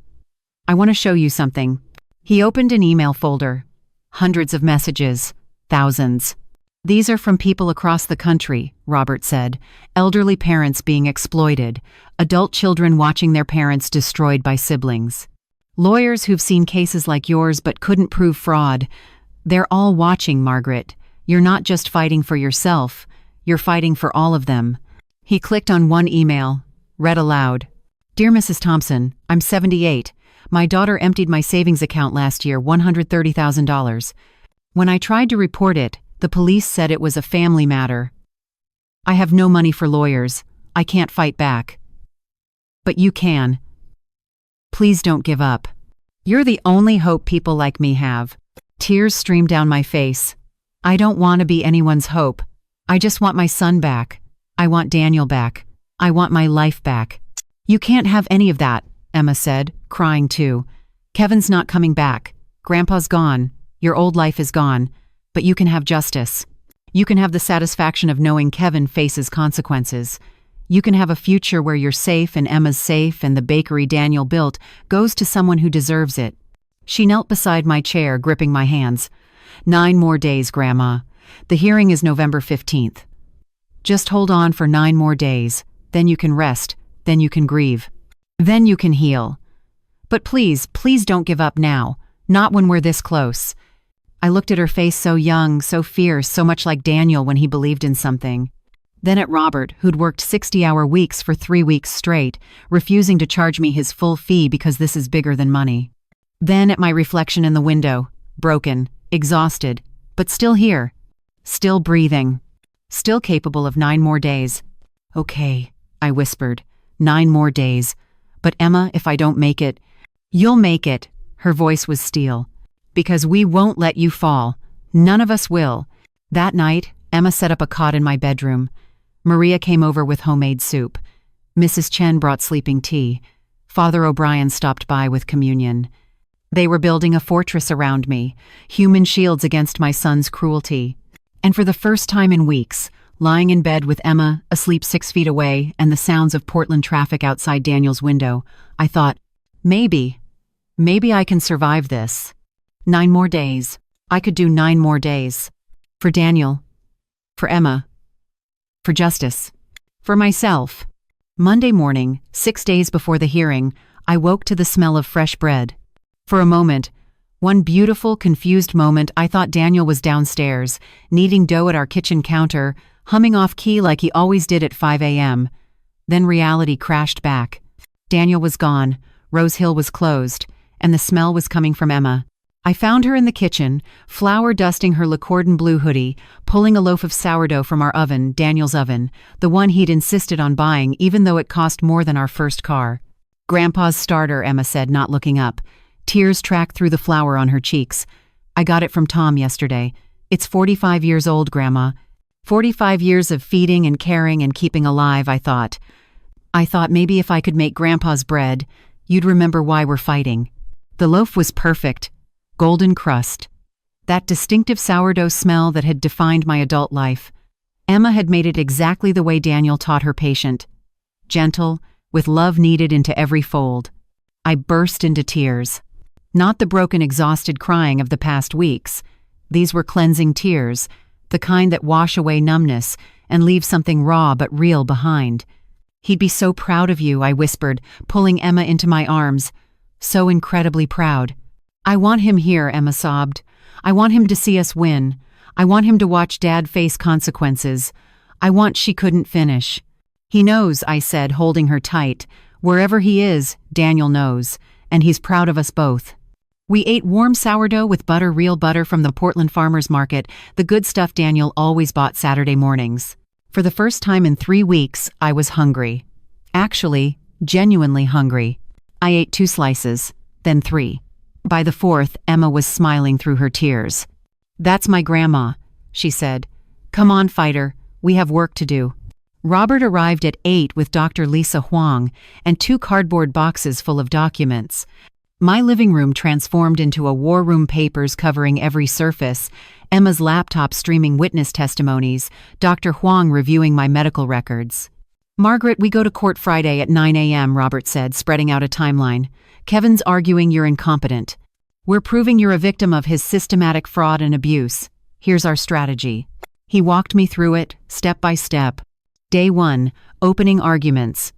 I want to show you something. He opened an email folder. Hundreds of messages. Thousands. These are from people across the country, Robert said. Elderly parents being exploited. Adult children watching their parents destroyed by siblings. Lawyers who've seen cases like yours but couldn't prove fraud. They're all watching, Margaret. You're not just fighting for yourself. You're fighting for all of them. He clicked on one email, read aloud. Dear Mrs. Thompson, I'm 78. My daughter emptied my savings account last year, $130,000. When I tried to report it, the police said it was a family matter. I have no money for lawyers. I can't fight back. But you can. Please don't give up. You're the only hope people like me have. Tears streamed down my face. I don't want to be anyone's hope. I just want my son back. I want Daniel back. I want my life back. You can't have any of that, Emma said, crying too. Kevin's not coming back. Grandpa's gone. Your old life is gone. But you can have justice. You can have the satisfaction of knowing Kevin faces consequences. You can have a future where you're safe and Emma's safe and the bakery Daniel built goes to someone who deserves it. She knelt beside my chair, gripping my hands. 9 more days, Grandma. The hearing is November 15th. Just hold on for 9 more days. Then you can rest. Then you can grieve. Then you can heal. But please, please don't give up now. Not when we're this close. I looked at her face, so young, so fierce, so much like Daniel when he believed in something. Then at Robert, who'd worked 60-hour weeks for 3 weeks straight, refusing to charge me his full fee because this is bigger than money. Then at my reflection in the window, broken, exhausted, but still here, still breathing, still capable of 9 more days. Okay, I whispered, 9 more days. But Emma, if I don't make it, you'll make it. Her voice was steel. Because we won't let you fall. None of us will. That night, Emma set up a cot in my bedroom. Maria came over with homemade soup. Mrs. Chen brought sleeping tea. Father O'Brien stopped by with communion. They were building a fortress around me, human shields against my son's cruelty. And for the first time in weeks, lying in bed with Emma, asleep 6 feet away, and the sounds of Portland traffic outside Daniel's window, I thought, maybe I can survive this. 9 more days. I could do 9 more days. For Daniel. For Emma. For justice. For myself. Monday morning, 6 days before the hearing, I woke to the smell of fresh bread. For a moment, one beautiful, confused moment, I thought Daniel was downstairs, kneading dough at our kitchen counter, humming off key like he always did at 5 a.m. Then reality crashed back. Daniel was gone, Rose Hill was closed, and the smell was coming from Emma. I found her in the kitchen, flour dusting her Le Cordon Bleu hoodie, pulling a loaf of sourdough from our oven, Daniel's oven, the one he'd insisted on buying even though it cost more than our first car. Grandpa's starter, Emma said, not looking up. Tears tracked through the flour on her cheeks. I got it from Tom yesterday. It's 45 years old, Grandma. 45 years of feeding and caring and keeping alive, I thought. I thought maybe if I could make Grandpa's bread, you'd remember why we're fighting. The loaf was perfect, golden crust. That distinctive sourdough smell that had defined my adult life. Emma had made it exactly the way Daniel taught her patient. Gentle, with love kneaded into every fold. I burst into tears. Not the broken, exhausted crying of the past weeks. These were cleansing tears, the kind that wash away numbness and leave something raw but real behind. He'd be so proud of you, I whispered, pulling Emma into my arms. So incredibly proud. I want him here, Emma sobbed. I want him to see us win. I want him to watch Dad face consequences. I want she couldn't finish. He knows, I said, holding her tight. Wherever he is, Daniel knows, and he's proud of us both. We ate warm sourdough with butter, real butter from the Portland Farmers Market, the good stuff Daniel always bought Saturday mornings. For the first time in 3 weeks, I was hungry. Actually, genuinely hungry. I ate 2 slices, then 3. By the 4th, Emma was smiling through her tears. "That's my grandma," she said. "Come on, fighter, we have work to do." Robert arrived at 8 with Dr. Lisa Huang and 2 cardboard boxes full of documents. My living room transformed into a war room, papers covering every surface, Emma's laptop streaming witness testimonies, Dr. Huang reviewing my medical records. "Margaret, we go to court Friday at 9 a.m., Robert said, spreading out a timeline. "Kevin's arguing you're incompetent. We're proving you're a victim of his systematic fraud and abuse. Here's our strategy." He walked me through it, step by step. Day 1, opening arguments.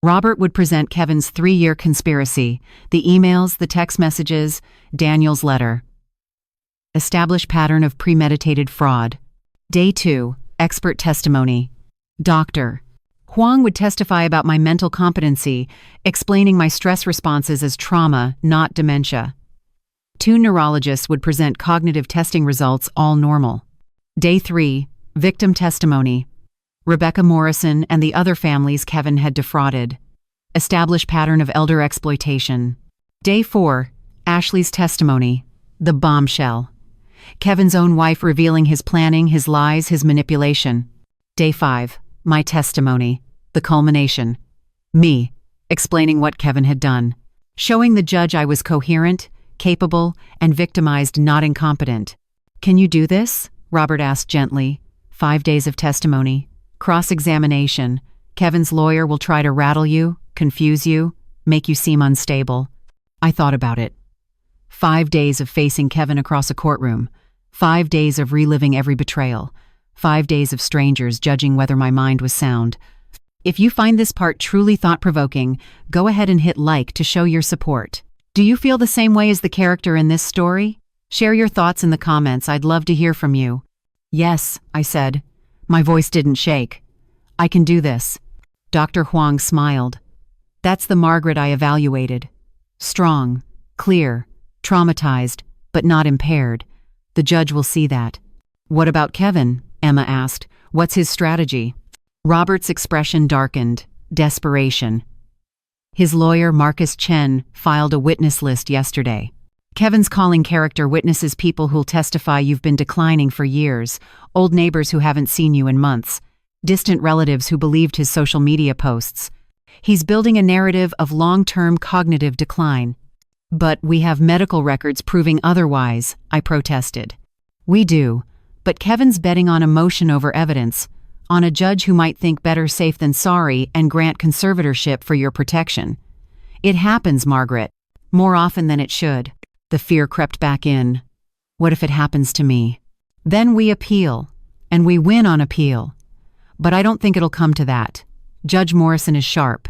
Robert would present Kevin's 3-year conspiracy, the emails, the text messages, Daniel's letter. Establish pattern of premeditated fraud. Day 2, expert testimony. Doctor. Huang would testify about my mental competency, explaining my stress responses as trauma, not dementia. 2 neurologists would present cognitive testing results, all normal. Day 3, victim testimony. Rebecca Morrison and the other families Kevin had defrauded. Establish pattern of elder exploitation. Day 4, Ashley's testimony. The bombshell. Kevin's own wife revealing his planning, his lies, his manipulation. Day 5, my testimony. The culmination. Me, explaining what Kevin had done. Showing the judge I was coherent, capable, and victimized, not incompetent. "Can you do this?" Robert asked gently. 5 days of testimony. Cross-examination. Kevin's lawyer will try to rattle you, confuse you, make you seem unstable. I thought about it. 5 days of facing Kevin across a courtroom. 5 days of reliving every betrayal. 5 days of strangers judging whether my mind was sound. If you find this part truly thought-provoking, go ahead and hit like to show your support. Do you feel the same way as the character in this story? Share your thoughts in the comments. I'd love to hear from you. "Yes," I said. My voice didn't shake. "I can do this." Dr. Huang smiled. "That's the Margaret I evaluated. Strong, clear, traumatized, but not impaired. The judge will see that." "What about Kevin?" Emma asked. "What's his strategy?" Robert's expression darkened. Desperation. His lawyer, Marcus Chen, filed a witness list yesterday. Kevin's calling character witnesses people who'll testify you've been declining for years, old neighbors who haven't seen you in months, distant relatives who believed his social media posts. He's building a narrative of long-term cognitive decline. "But we have medical records proving otherwise," I protested. "We do, but Kevin's betting on emotion over evidence, on a judge who might think better safe than sorry and grant conservatorship for your protection. It happens, Margaret, more often than it should." The fear crept back in. What if it happens to me? Then we appeal, and we win on appeal. But I don't think it'll come to that. Judge Morrison is sharp.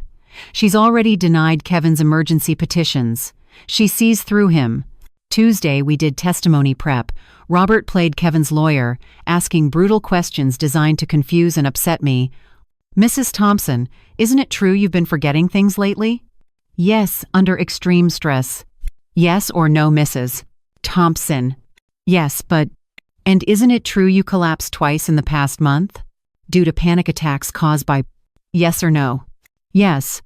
She's already denied Kevin's emergency petitions. She sees through him. Tuesday, we did testimony prep. Robert played Kevin's lawyer, asking brutal questions designed to confuse and upset me. "Mrs. Thompson, isn't it true you've been forgetting things lately?" "Yes, under extreme stress." "Yes or no, Mrs. Thompson?" "Yes, but..." "And isn't it true you collapsed twice in the past month? Due to panic attacks caused by..." "Yes or no?" "Yes."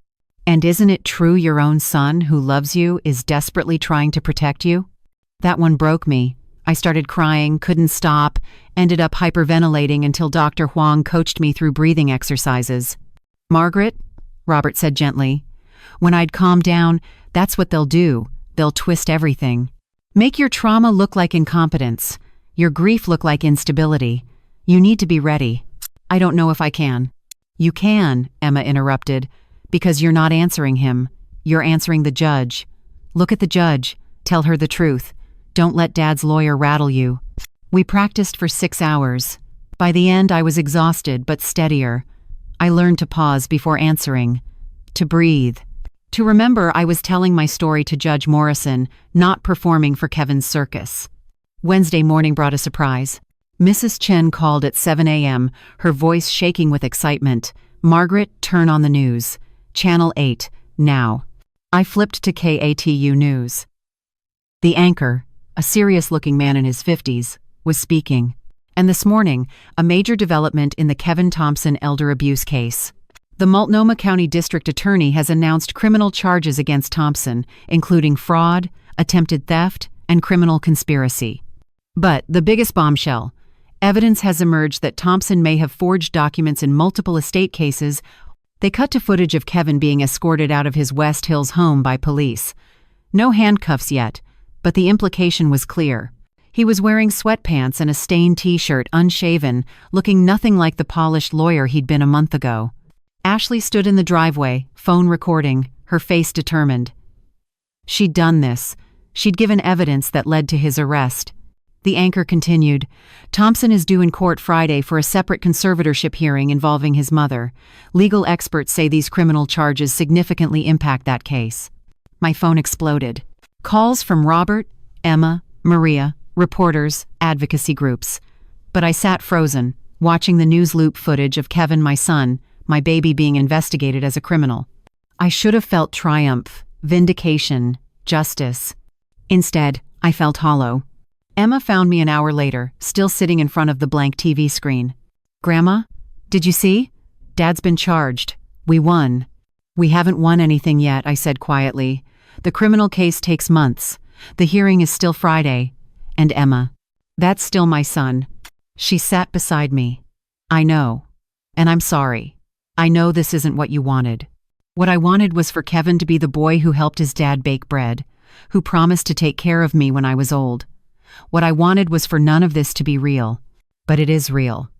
"And isn't it true your own son, who loves you, is desperately trying to protect you?" That one broke me. I started crying, couldn't stop, ended up hyperventilating until Dr. Huang coached me through breathing exercises. Margaret, Robert said gently. When I'd calmed down, that's what they'll do. They'll twist everything. Make your trauma look like incompetence. Your grief look like instability. You need to be ready. I don't know if I can. You can, Emma interrupted, because you're not answering him. You're answering the judge. Look at the judge. Tell her the truth. Don't let Dad's lawyer rattle you. We practiced for 6 hours. By the end, I was exhausted but steadier. I learned to pause before answering, to breathe, to remember I was telling my story to Judge Morrison, not performing for Kevin's circus. Wednesday morning brought a surprise. Mrs. Chen called at 7 a.m., her voice shaking with excitement. Margaret, turn on the news. Channel 8, now. I flipped to KATU News. The anchor, a serious-looking man in his 50s, was speaking. And this morning, a major development in the Kevin Thompson elder abuse case. The Multnomah County District Attorney has announced criminal charges against Thompson, including fraud, attempted theft, and criminal conspiracy. But the biggest bombshell, evidence has emerged that Thompson may have forged documents in multiple estate cases. They cut to footage of Kevin being escorted out of his West Hills home by police. No handcuffs yet, but the implication was clear. He was wearing sweatpants and a stained t-shirt, unshaven, looking nothing like the polished lawyer he'd been a month ago. Ashley stood in the driveway, phone recording, her face determined. She'd done this. She'd given evidence that led to his arrest. The anchor continued. Thompson is due in court Friday for a separate conservatorship hearing involving his mother. Legal experts say these criminal charges significantly impact that case. My phone exploded. Calls from Robert, Emma, Maria, reporters, advocacy groups. But I sat frozen, watching the news loop footage of Kevin, my son, my baby, being investigated as a criminal. I should have felt triumph, vindication, justice. Instead, I felt hollow. Emma found me an hour later, still sitting in front of the blank TV screen. Grandma, did you see? Dad's been charged. We won. We haven't won anything yet, I said quietly. The criminal case takes months. The hearing is still Friday. And Emma, that's still my son. She sat beside me. I know. And I'm sorry. I know this isn't what you wanted. What I wanted was for Kevin to be the boy who helped his dad bake bread, who promised to take care of me when I was old. What I wanted was for none of this to be real. But it is real.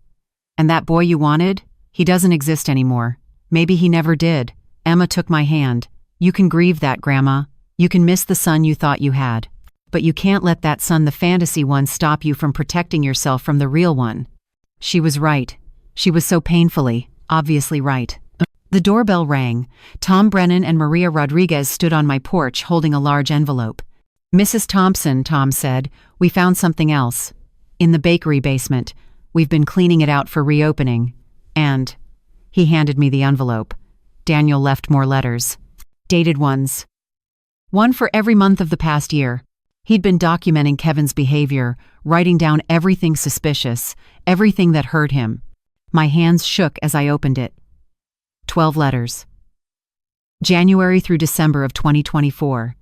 And that boy you wanted, he doesn't exist anymore. Maybe he never did. Emma took my hand. You can grieve that, Grandma. You can miss the son you thought you had. But you can't let that son, the fantasy one, stop you from protecting yourself from the real one. She was right. She was so painfully, obviously right. The doorbell rang. Tom Brennan and Maria Rodriguez stood on my porch holding a large envelope. Mrs. Thompson, Tom said, we found something else. In the bakery basement. We've been cleaning it out for reopening. And he handed me the envelope. Daniel left more letters. Dated ones. One for every month of the past year. He'd been documenting Kevin's behavior, writing down everything suspicious, everything that hurt him. My hands shook as I opened it. 12 letters. January through December of 2024.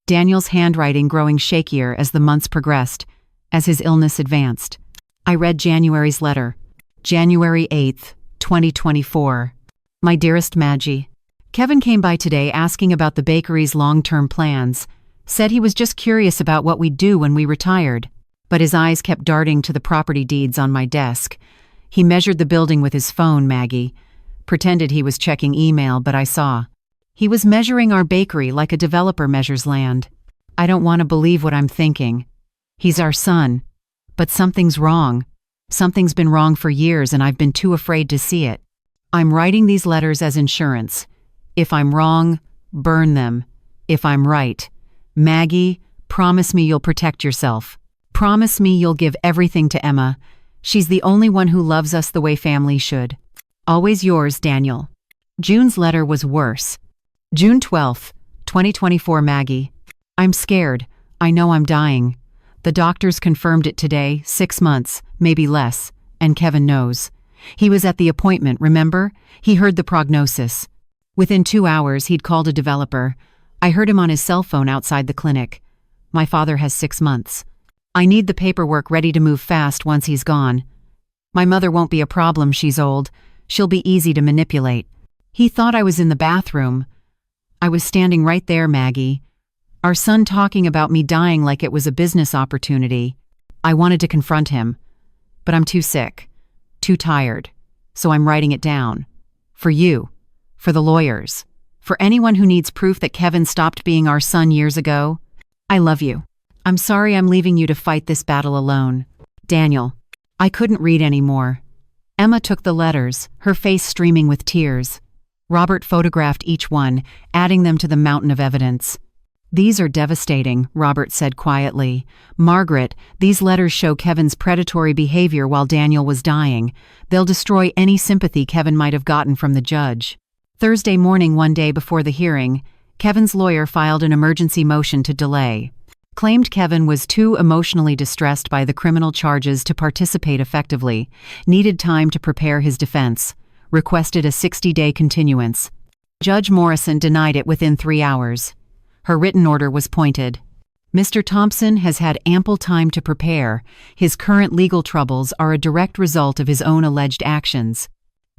Daniel's handwriting growing shakier as the months progressed, as his illness advanced. I read January's letter. January 8th, 2024. My dearest Maggie. Kevin came by today asking about the bakery's long-term plans. Said he was just curious about what we'd do when we retired. But his eyes kept darting to the property deeds on my desk. He measured the building with his phone, Maggie. Pretended he was checking email, but I saw. He was measuring our bakery like a developer measures land. I don't want to believe what I'm thinking. He's our son. But something's wrong. Something's been wrong for years and I've been too afraid to see it. I'm writing these letters as insurance. If I'm wrong, burn them. If I'm right, Maggie, promise me you'll protect yourself. Promise me you'll give everything to Emma. She's the only one who loves us the way family should. Always yours, Daniel. June's letter was worse. June 12th, 2024, Maggie. I'm scared. I know I'm dying. The doctors confirmed it today, 6 months, maybe less, and Kevin knows. He was at the appointment, remember? He heard the prognosis. Within 2 hours, he'd called a developer. I heard him on his cell phone outside the clinic. My father has 6 months. I need the paperwork ready to move fast once he's gone. My mother won't be a problem, she's old. She'll be easy to manipulate. He thought I was in the bathroom. I was standing right there, Maggie. Our son talking about me dying like it was a business opportunity. I wanted to confront him, but I'm too sick, too tired, so I'm writing it down. For you, for the lawyers, for anyone who needs proof that Kevin stopped being our son years ago. I love you. I'm sorry I'm leaving you to fight this battle alone. Daniel. I couldn't read anymore. Emma took the letters, her face streaming with tears. Robert photographed each one, adding them to the mountain of evidence. These are devastating, Robert said quietly. Margaret, these letters show Kevin's predatory behavior while Daniel was dying. They'll destroy any sympathy Kevin might have gotten from the judge. Thursday morning, one day before the hearing, Kevin's lawyer filed an emergency motion to delay. Claimed Kevin was too emotionally distressed by the criminal charges to participate effectively, needed time to prepare his defense, requested a 60-day continuance. Judge Morrison denied it within 3 hours. Her written order was pointed. Mr. Thompson has had ample time to prepare. His current legal troubles are a direct result of his own alleged actions.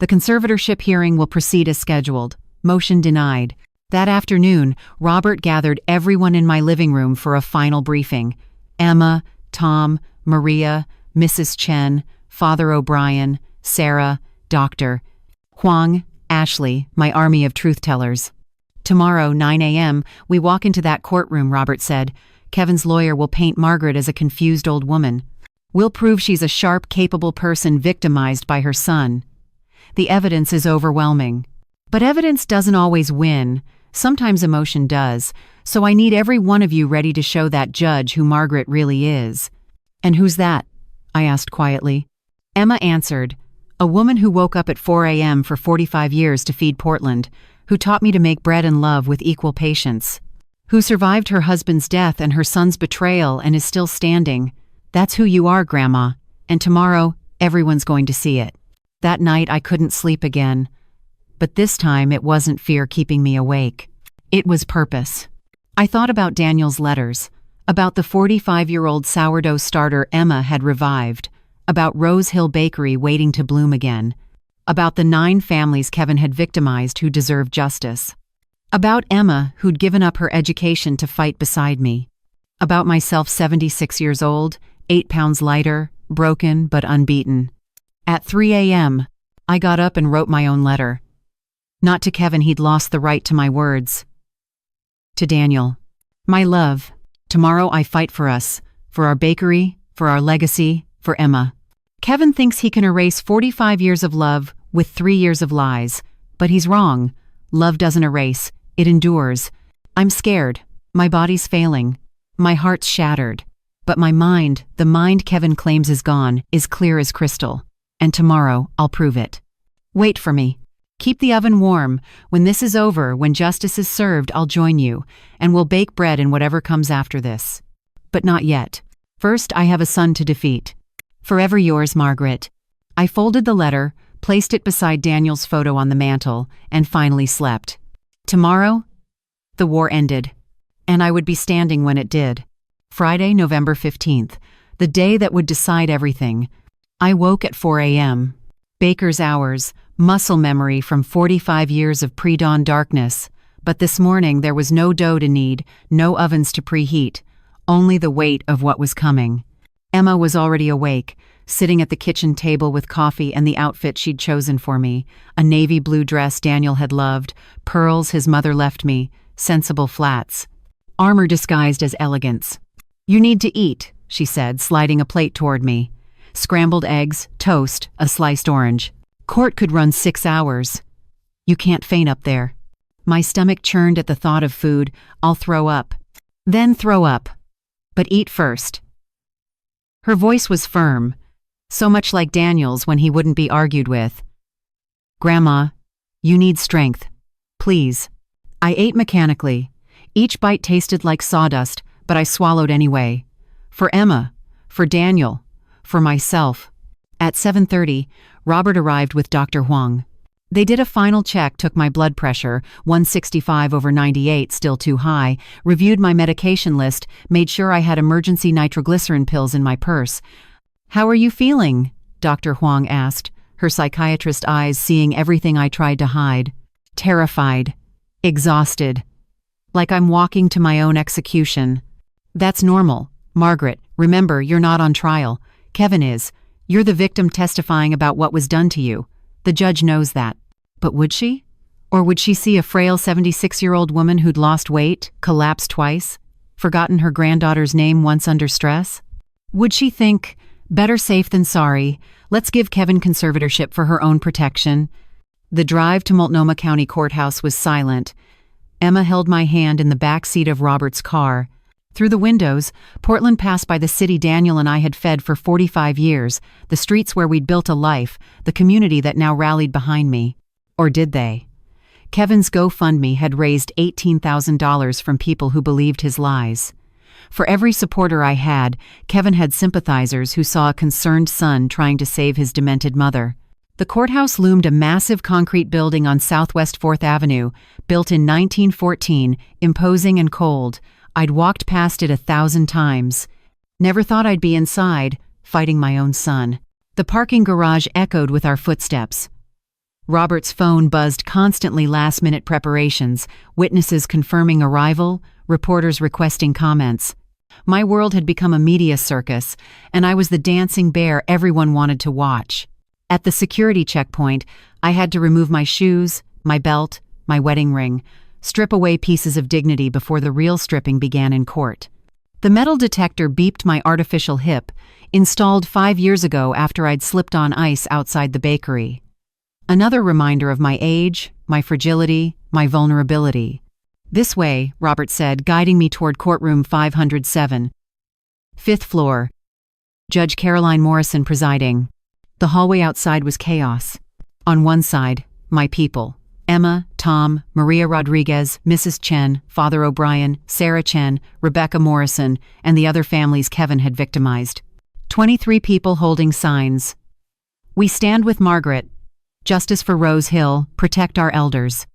The conservatorship hearing will proceed as scheduled. Motion denied. That afternoon, Robert gathered everyone in my living room for a final briefing. Emma, Tom, Maria, Mrs. Chen, Father O'Brien, Sarah, Dr. Huang, Ashley, my army of truth-tellers. Tomorrow, 9 a.m., we walk into that courtroom, Robert said. Kevin's lawyer will paint Margaret as a confused old woman. We'll prove she's a sharp, capable person victimized by her son. The evidence is overwhelming. But evidence doesn't always win. Sometimes emotion does, so I need every one of you ready to show that judge who Margaret really is. And who's that? I asked quietly. Emma answered, a woman who woke up at 4 a.m. for 45 years to feed Portland, who taught me to make bread and love with equal patience, who survived her husband's death and her son's betrayal and is still standing. That's who you are, Grandma, and tomorrow everyone's going to see it. That night I couldn't sleep again. But this time it wasn't fear keeping me awake. It was purpose. I thought about Daniel's letters, about the 45-year-old sourdough starter Emma had revived, about Rose Hill Bakery waiting to bloom again, about the 9 families Kevin had victimized who deserved justice, about Emma who'd given up her education to fight beside me, about myself 76 years old, 8 pounds lighter, broken but unbeaten. At 3 a.m., I got up and wrote my own letter. Not to Kevin, he'd lost the right to my words. To Daniel. My love, tomorrow I fight for us, for our bakery, for our legacy, for Emma. Kevin thinks he can erase 45 years of love with 3 years of lies, but he's wrong. Love doesn't erase, it endures. I'm scared. My body's failing. My heart's shattered. But my mind, the mind Kevin claims is gone, is clear as crystal. And tomorrow I'll prove it. Wait for me. Keep the oven warm. When this is over, when justice is served, I'll join you, and we'll bake bread in whatever comes after this. But not yet. First, I have a son to defeat. Forever yours, Margaret. I folded the letter, placed it beside Daniel's photo on the mantel, and finally slept. Tomorrow, the war ended, and I would be standing when it did. Friday, November 15th, the day that would decide everything. I woke at 4 a.m. Baker's hours, muscle memory from 45 years of pre-dawn darkness. But this morning there was no dough to knead, no ovens to preheat, only the weight of what was coming. Emma was already awake, sitting at the kitchen table with coffee and the outfit she'd chosen for me, a navy blue dress Daniel had loved, pearls his mother left me, sensible flats. Armor disguised as elegance. You need to eat, she said, sliding a plate toward me. Scrambled eggs, toast, a sliced orange. Court could run 6 hours. You can't faint up there. My stomach churned at the thought of food. I'll throw up. Then throw up. But eat first. Her voice was firm, so much like Daniel's when he wouldn't be argued with. Grandma, you need strength. Please. I ate mechanically. Each bite tasted like sawdust, but I swallowed anyway. For Emma, for Daniel, for myself. At 7:30, Robert arrived with Dr. Huang. They did a final check, took my blood pressure, 165/98, still too high, reviewed my medication list, made sure I had emergency nitroglycerin pills in my purse. How are you feeling? Dr. Huang asked. her psychiatrist eyes seeing everything I tried to hide. Terrified. Exhausted. Like I'm walking to my own execution. That's normal. Margaret, remember, you're not on trial. Kevin is. You're the victim testifying about what was done to you. The judge knows that. But would she? Or would she see a frail 76-year-old woman who'd lost weight, collapsed twice, forgotten her granddaughter's name once under stress? Would she think, better safe than sorry, let's give Kevin conservatorship for her own protection? The drive to Multnomah County Courthouse was silent. Emma held my hand in the back seat of Robert's car. Through the windows, Portland passed by the city Daniel and I had fed for 45 years, the streets where we'd built a life, the community that now rallied behind me. Or did they? Kevin's GoFundMe had raised $18,000 from people who believed his lies. For every supporter I had, Kevin had sympathizers who saw a concerned son trying to save his demented mother. The courthouse loomed a massive concrete building on Southwest 4th Avenue, built in 1914, imposing and cold. I'd walked past it 1,000 times. Never thought I'd be inside, fighting my own son. The parking garage echoed with our footsteps. Robert's phone buzzed constantly last-minute preparations, witnesses confirming arrival, reporters requesting comments. My world had become a media circus, and I was the dancing bear everyone wanted to watch. At the security checkpoint, I had to remove my shoes, my belt, my wedding ring, strip away pieces of dignity before the real stripping began in court. The metal detector beeped my artificial hip, installed 5 years ago after I'd slipped on ice outside the bakery. Another reminder of my age, my fragility, my vulnerability. This way, Robert said, guiding me toward courtroom 507. 5th floor. Judge Caroline Morrison presiding. The hallway outside was chaos. On one side, my people. Emma, Tom, Maria Rodriguez, Mrs. Chen, Father O'Brien, Sarah Chen, Rebecca Morrison, and the other families Kevin had victimized. 23 people holding signs. We stand with Margaret. Justice for Rose Hill, protect our elders.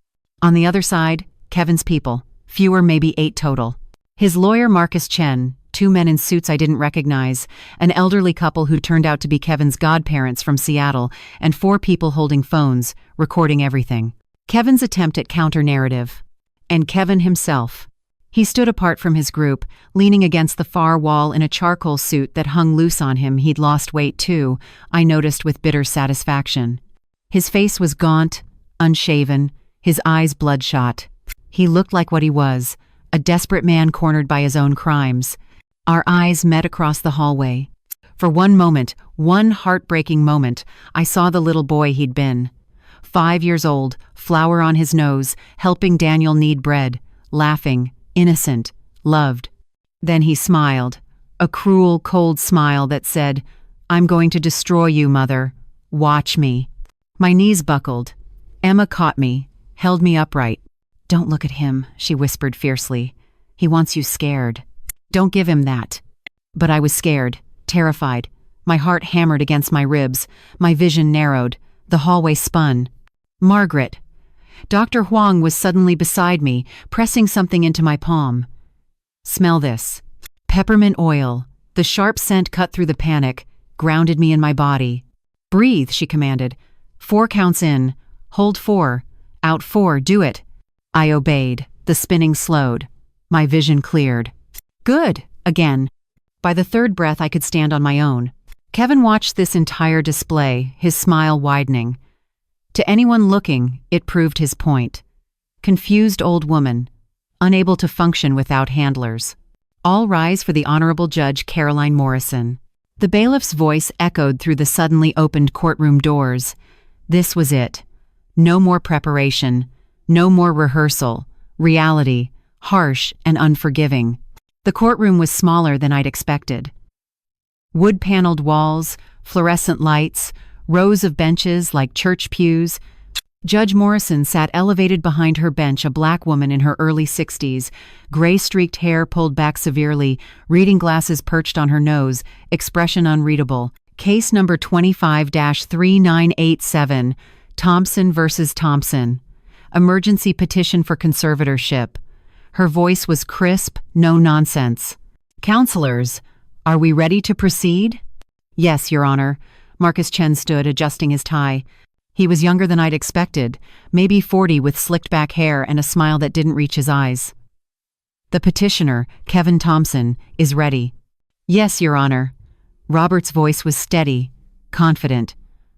On the other side, Kevin's people, fewer, maybe 8 total. His lawyer Marcus Chen, 2 men in suits I didn't recognize, an elderly couple who turned out to be Kevin's godparents from Seattle, and 4 people holding phones, recording everything. Kevin's attempt at counter-narrative. And Kevin himself. He stood apart from his group, leaning against the far wall in a charcoal suit that hung loose on him. He'd lost weight too, I noticed with bitter satisfaction. His face was gaunt, unshaven, his eyes bloodshot. He looked like what he was, a desperate man cornered by his own crimes. Our eyes met across the hallway. For one moment, one heartbreaking moment, I saw the little boy he'd been. 5 years old, flour on his nose, helping Daniel knead bread, laughing, innocent, loved. Then he smiled, a cruel, cold smile that said, "I'm going to destroy you, Mother. Watch me." My knees buckled. Emma caught me, held me upright. "Don't look at him," she whispered fiercely. "He wants you scared. Don't give him that." But I was scared, terrified. My heart hammered against my ribs. My vision narrowed. The hallway spun. Margaret. Dr. Huang was suddenly beside me, pressing something into my palm. "Smell this." Peppermint oil. The sharp scent cut through the panic, grounded me in my body. "Breathe," she commanded. 4 counts in. Hold 4. Out 4. Do it. I obeyed. The spinning slowed. My vision cleared. "Good." Again. By the 3rd breath, I could stand on my own. Kevin watched this entire display, his smile widening. To anyone looking, it proved his point. Confused old woman, unable to function without handlers. All rise for the Honorable Judge Caroline Morrison. The bailiff's voice echoed through the suddenly opened courtroom doors. This was it. No more preparation. No more rehearsal. Reality, harsh and unforgiving. The courtroom was smaller than I'd expected. Wood-paneled walls, fluorescent lights, rows of benches like church pews. Judge Morrison sat elevated behind her bench, a black woman in her early 60s, gray-streaked hair pulled back severely, reading glasses perched on her nose, expression unreadable. Case number 25-3987, Thompson versus Thompson. Emergency petition for conservatorship. Her voice was crisp, no nonsense. "Counselors, are we ready to proceed?" "Yes, Your Honor." Marcus Chen stood, adjusting his tie. He was younger than I'd expected, maybe 40, with slicked back hair and a smile that didn't reach his eyes. The petitioner, Kevin Thompson, is ready. Yes, Your Honor. Robert's voice was steady, confident.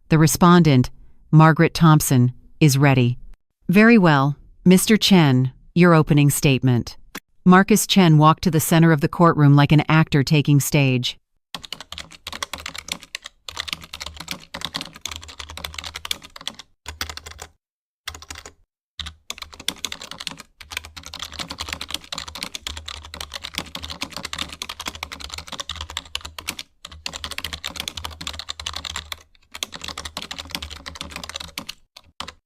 The respondent, Margaret Thompson, is ready. Very well. Mr. Chen, your opening statement. Marcus Chen walked to the center of the courtroom like an actor taking stage.